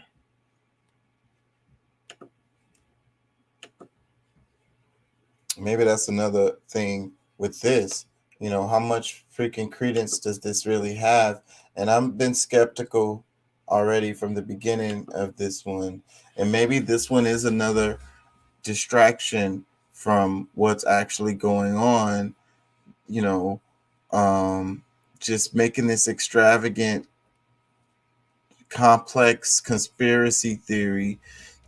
Maybe that's another thing with this. You know, how much freaking credence does this really have? And I've been skeptical already from the beginning of this one. And maybe this one is another distraction from what's actually going on, you know, just making this extravagant, complex conspiracy theory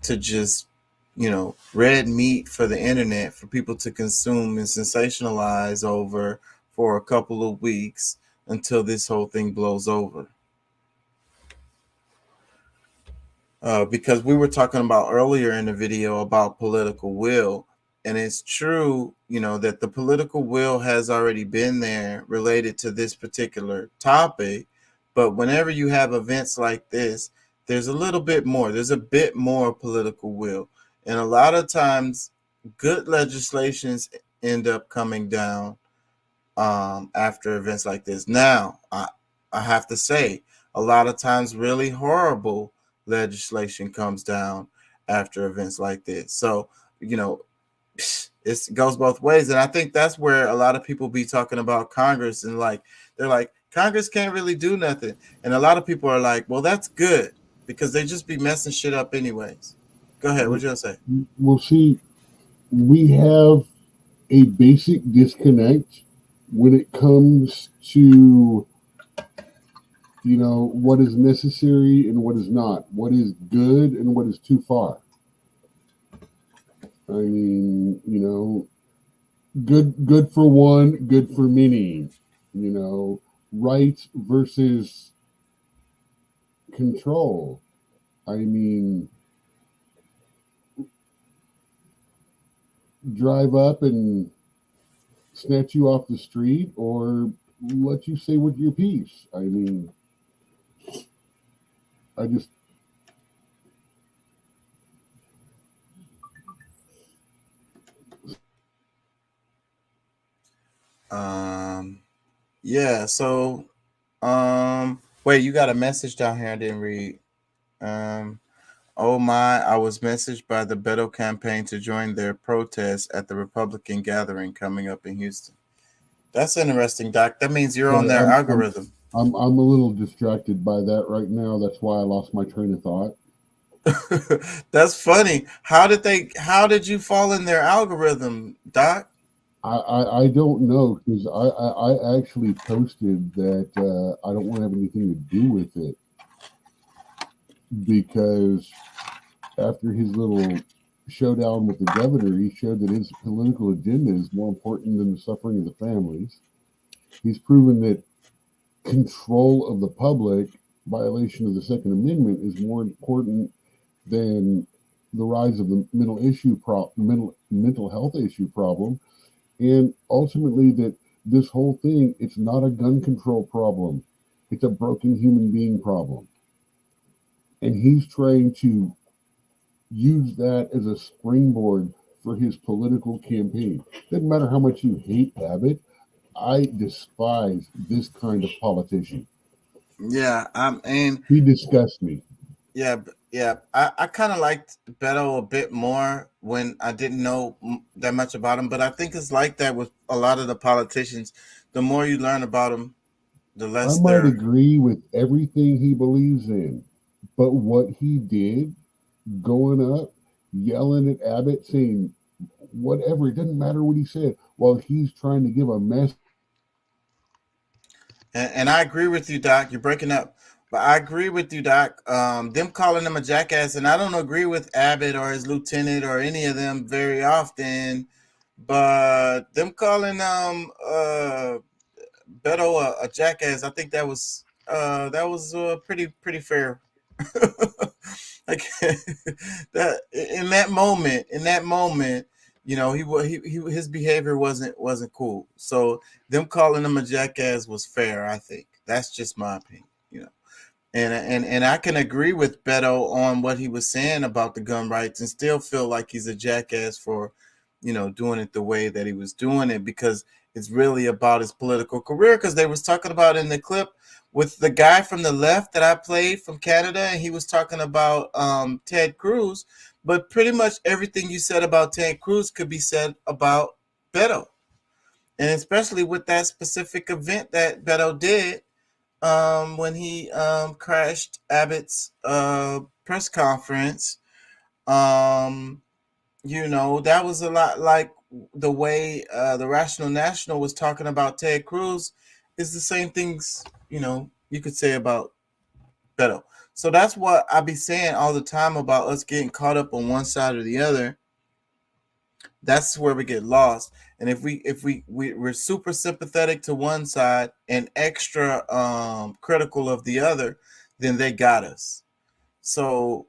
to just, you know, red meat for the internet for people to consume and sensationalize over for a couple of weeks until this whole thing blows over. Because we were talking about earlier in the video about political will. And it's true, you know, that the political will has already been there related to this particular topic. But whenever you have events like this, there's a little bit more. There's a bit more political will. And a lot of times, good legislations end up coming down after events like this. Now, I have to say, a lot of times really horrible legislation comes down after events like this. So, it goes both ways. And I think that's where a lot of people be talking about Congress and they're like, Congress can't really do nothing. And a lot of people are like, well, that's good because they just be messing shit up anyways. Go ahead. What you gonna say? Well, see, we have a basic disconnect when it comes to, what is necessary and what is not, what is good and what is too far. I mean, good for one, good for many, right versus control. I mean, drive up and snatch you off the street or let you say with your piece. I mean, I just Yeah, so wait, you got a message down here I didn't read. Oh my, I was messaged by the Beto campaign to join their protest at the Republican gathering coming up in Houston. That's interesting, Doc. That means you're on their algorithm. I'm a little distracted by that right now. That's why I lost my train of thought. That's funny. How did you fall in their algorithm, Doc? I don't know, because I actually posted that I don't want to have anything to do with it, because after his little showdown with the governor, he showed that his political agenda is more important than the suffering of the families. He's proven that control of the public, violation of the Second Amendment, is more important than the rise of the mental health issue problem. And ultimately, that this whole thing, it's not a gun control problem. It's a broken human being problem. And he's trying to use that as a springboard for his political campaign. Doesn't matter how much you hate Abbott. I despise this kind of politician. Yeah, and he disgusts me. Yeah. I kind of liked Beto a bit more when I didn't know that much about him, but I think it's like that with a lot of the politicians. The more you learn about them, the less I might agree with everything he believes in, but what he did, going up, yelling at Abbott, saying whatever, it doesn't matter what he said, while he's trying to give a message. And I agree with you, Doc. You're breaking up. But I agree with you, Doc. Them calling him a jackass, and I don't agree with Abbott or his lieutenant or any of them very often, but them calling Beto a jackass, I think that was pretty fair. Like that in that moment, his behavior wasn't cool. So them calling him a jackass was fair. I think that's just my opinion. And I can agree with Beto on what he was saying about the gun rights and still feel like he's a jackass for, doing it the way that he was doing it, because it's really about his political career. Because they was talking about in the clip with the guy from the left that I played from Canada, and he was talking about Ted Cruz, but pretty much everything you said about Ted Cruz could be said about Beto. And especially with that specific event that Beto did, when he crashed Abbott's press conference, that was a lot like the way the Rational National was talking about Ted Cruz is the same things, you could say about Beto. So that's what I be saying all the time about us getting caught up on one side or the other. That's where we get lost. And if we're super sympathetic to one side and extra critical of the other, then they got us. So,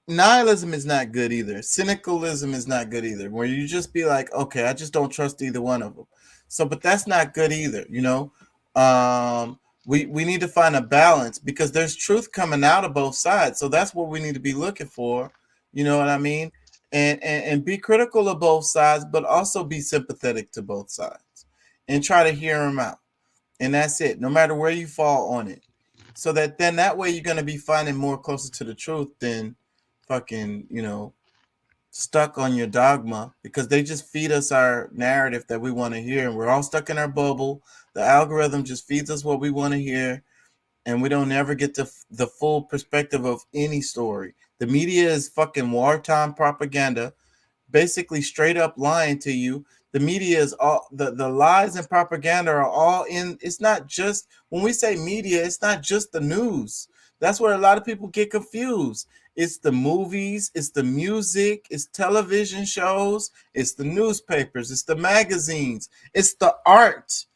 nihilism is not good either. Cynicalism is not good either, where you just be like, okay, I just don't trust either one of them. So, but that's not good either, We need to find a balance, because there's truth coming out of both sides. So that's what we need to be looking for. You know what I mean? and be critical of both sides, but also be sympathetic to both sides and try to hear them out. And that's it, no matter where you fall on it. So that way you're going to be finding more closer to the truth than fucking, stuck on your dogma, because they just feed us our narrative that we want to hear. And we're all stuck in our bubble. The algorithm just feeds us what we want to hear. And we don't ever get the full perspective of any story. The media is fucking wartime propaganda, basically straight up lying to you. The media is all the lies and propaganda are all in. It's not just, when we say media, it's not just the news. That's where a lot of people get confused. It's the movies, it's the music, it's television shows, it's the newspapers, it's the magazines, it's the art,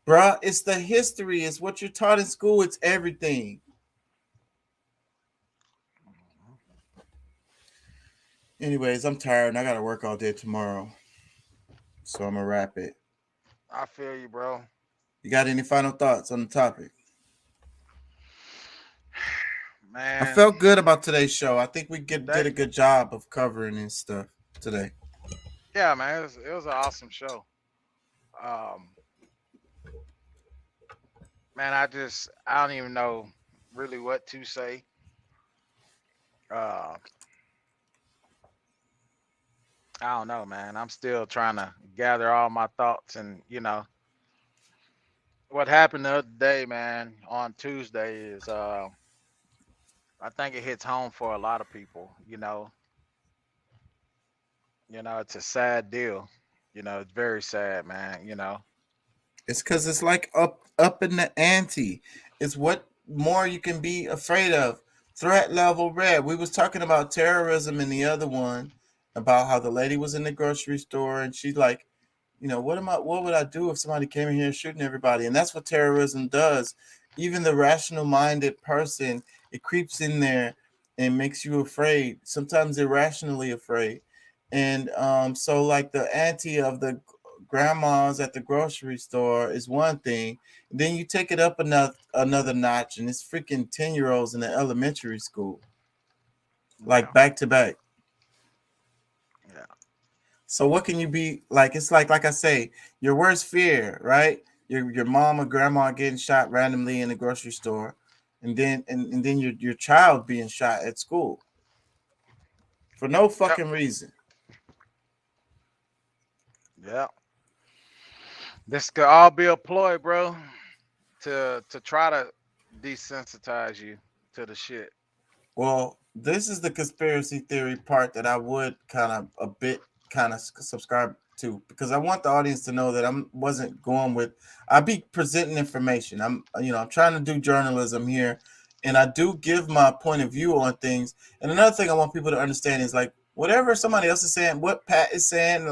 bruh. It's the history, it's what you're taught in school, it's everything. Anyways, I'm tired and I gotta work all day tomorrow. So I'm gonna wrap it. I feel you, bro. You got any final thoughts on the topic? Man, I felt good about today's show. I think we did a good job of covering this stuff today. Yeah, man, it was an awesome show. Man, I don't even know really what to say. I don't know, man. I'm still trying to gather all my thoughts, and what happened the other day, man, on Tuesday is I think it hits home for a lot of people. It's a sad deal. It's very sad, man. It's because it's like up in the ante. It's what more you can be afraid of. Threat level red. We was talking about terrorism in the other one, about how the lady was in the grocery store and she's like, what would I do if somebody came in here shooting everybody? And that's what terrorism does. Even the rational minded person, it creeps in there and makes you afraid, sometimes irrationally afraid. And so like the ante of the grandmas at the grocery store is one thing. Then you take it up another notch, and it's freaking 10-year-olds in the elementary school, like back to back. Yeah. So what can you be like? It's like I say, your worst fear, right? Your mom or grandma getting shot randomly in the grocery store, and then your child being shot at school for no fucking reason. Yeah. This could all be a ploy, bro, to try to desensitize you to the shit. Well, this is the conspiracy theory part that I would kind of subscribe to, because I want the audience to know that I'd be presenting information. I'm trying to do journalism here, and I do give my point of view on things. And another thing I want people to understand is, like, whatever somebody else is saying, what Pat is saying,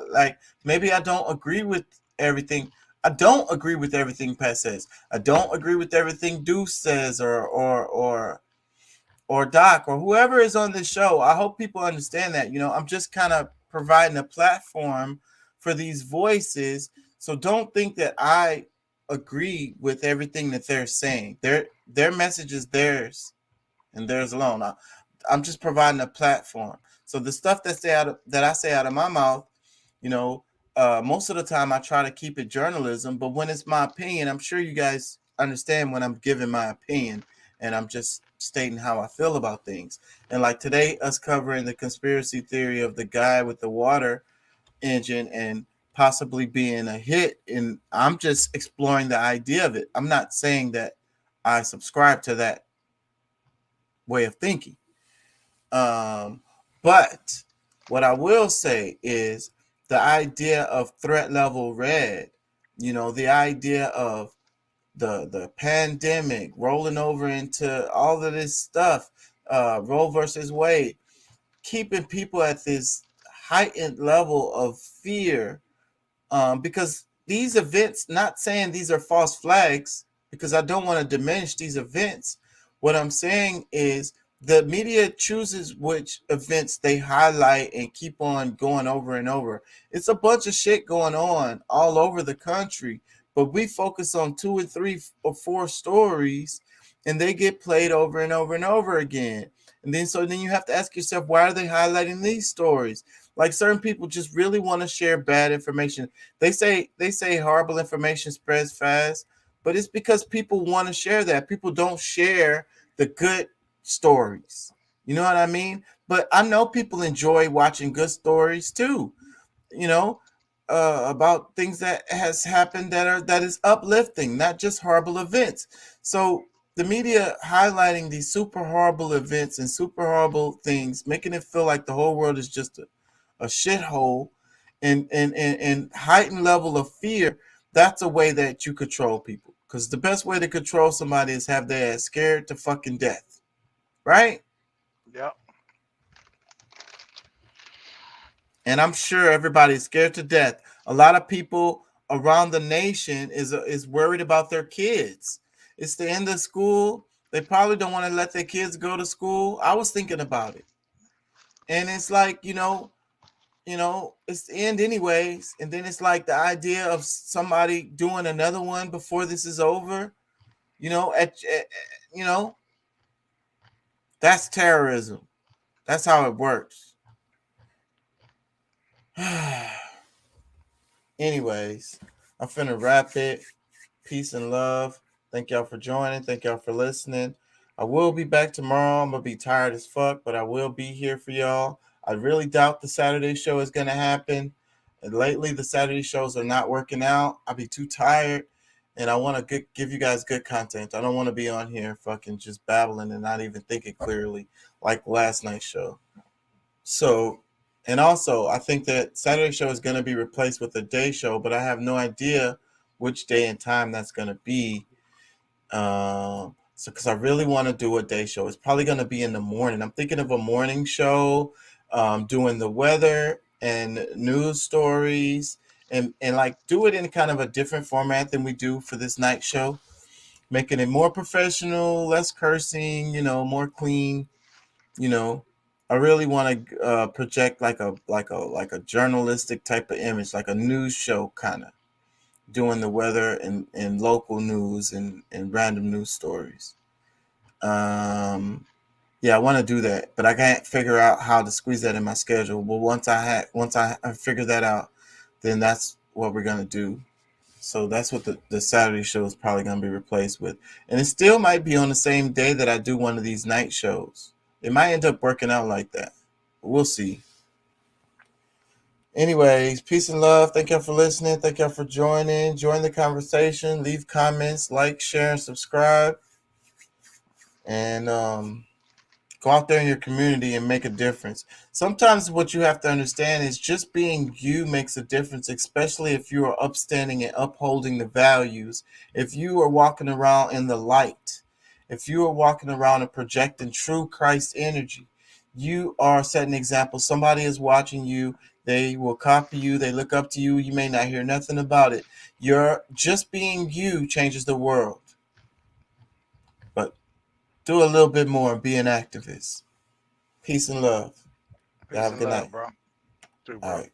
like maybe I don't agree with everything. I don't agree with everything Pat says. I don't agree with everything Deuce says or Doc or whoever is on this show. I hope people understand that. I'm just kind of providing a platform for these voices. So don't think that I agree with everything that they're saying. Their message is theirs and theirs alone. I'm just providing a platform. So the stuff that I say out of my mouth, most of the time I try to keep it journalism, but when it's my opinion, I'm sure you guys understand when I'm giving my opinion and I'm just stating how I feel about things. And like today, us covering the conspiracy theory of the guy with the water engine and possibly being a hit, and I'm just exploring the idea of it. I'm not saying that I subscribe to that way of thinking. But what I will say is the idea of threat level red, the idea of the pandemic rolling over into all of this stuff, Roe versus Wade, keeping people at this heightened level of fear, because these events, not saying these are false flags, because I don't want to diminish these events. What I'm saying is the media chooses which events they highlight and keep on going over and over. It's a bunch of shit going on all over the country, but we focus on 2 and 3 or 4 stories and they get played over and over and over again. And then so then you have to ask yourself, why are they highlighting these stories? Like certain people just really want to share bad information. They say horrible information spreads fast, but it's because people want to share that. People don't share the good stories. You know what I mean? But I know people enjoy watching good stories too, you know, about things that has happened that is uplifting, not just horrible events. So the media highlighting these super horrible events and super horrible things, making it feel like the whole world is just a shithole, and heightened level of fear. That's a way that you control people. Because the best way to control somebody is have their ass scared to fucking death, right? Yep. And I'm sure everybody's scared to death. A lot of people around the nation is worried about their kids. It's the end of school. They probably don't want to let their kids go to school. I was thinking about it. And it's like, you know, it's the end anyways. And then it's like the idea of somebody doing another one before this is over, you know, that's terrorism. That's how it works. Anyways, I'm finna wrap it. Peace and love. Thank y'all for joining. Thank y'all for listening. I will be back tomorrow. I'm gonna be tired as fuck, but I will be here for y'all. I really doubt the Saturday show is gonna happen. And lately, the Saturday shows are not working out. I'll be too tired, and I want to give you guys good content. I don't want to be on here fucking just babbling and not even thinking clearly like last night's show. So, and also, I think that Saturday show is going to be replaced with a day show, but I have no idea which day and time that's going to be. So, because I really want to do a day show. It's probably going to be in the morning. I'm thinking of a morning show, doing the weather and news stories, and like do it in kind of a different format than we do for this night show, making it more professional, less cursing, you know, more clean, you know. I really want to project like a journalistic type of image, like a news show kind of, doing the weather and local news and random news stories. Yeah, I want to do that, but I can't figure out how to squeeze that in my schedule. But once I figure that out, then that's what we're gonna do. So that's what the Saturday show is probably gonna be replaced with, and it still might be on the same day that I do one of these night shows. It might end up working out like that. We'll see. Anyways, peace and love. Thank y'all for listening. Thank y'all for joining. Join the conversation. Leave comments, like, share, and subscribe. And go out there in your community and make a difference. Sometimes what you have to understand is just being you makes a difference, especially if you are upstanding and upholding the values. If you are walking around in the light, if you are walking around and projecting true Christ energy, you are setting an example. Somebody is watching you. They will copy you. They look up to you. You may not hear nothing about it. You're just being you changes the world. But do a little bit more and be an activist. Peace and love. Peace Have a and good love, night. bro. All right.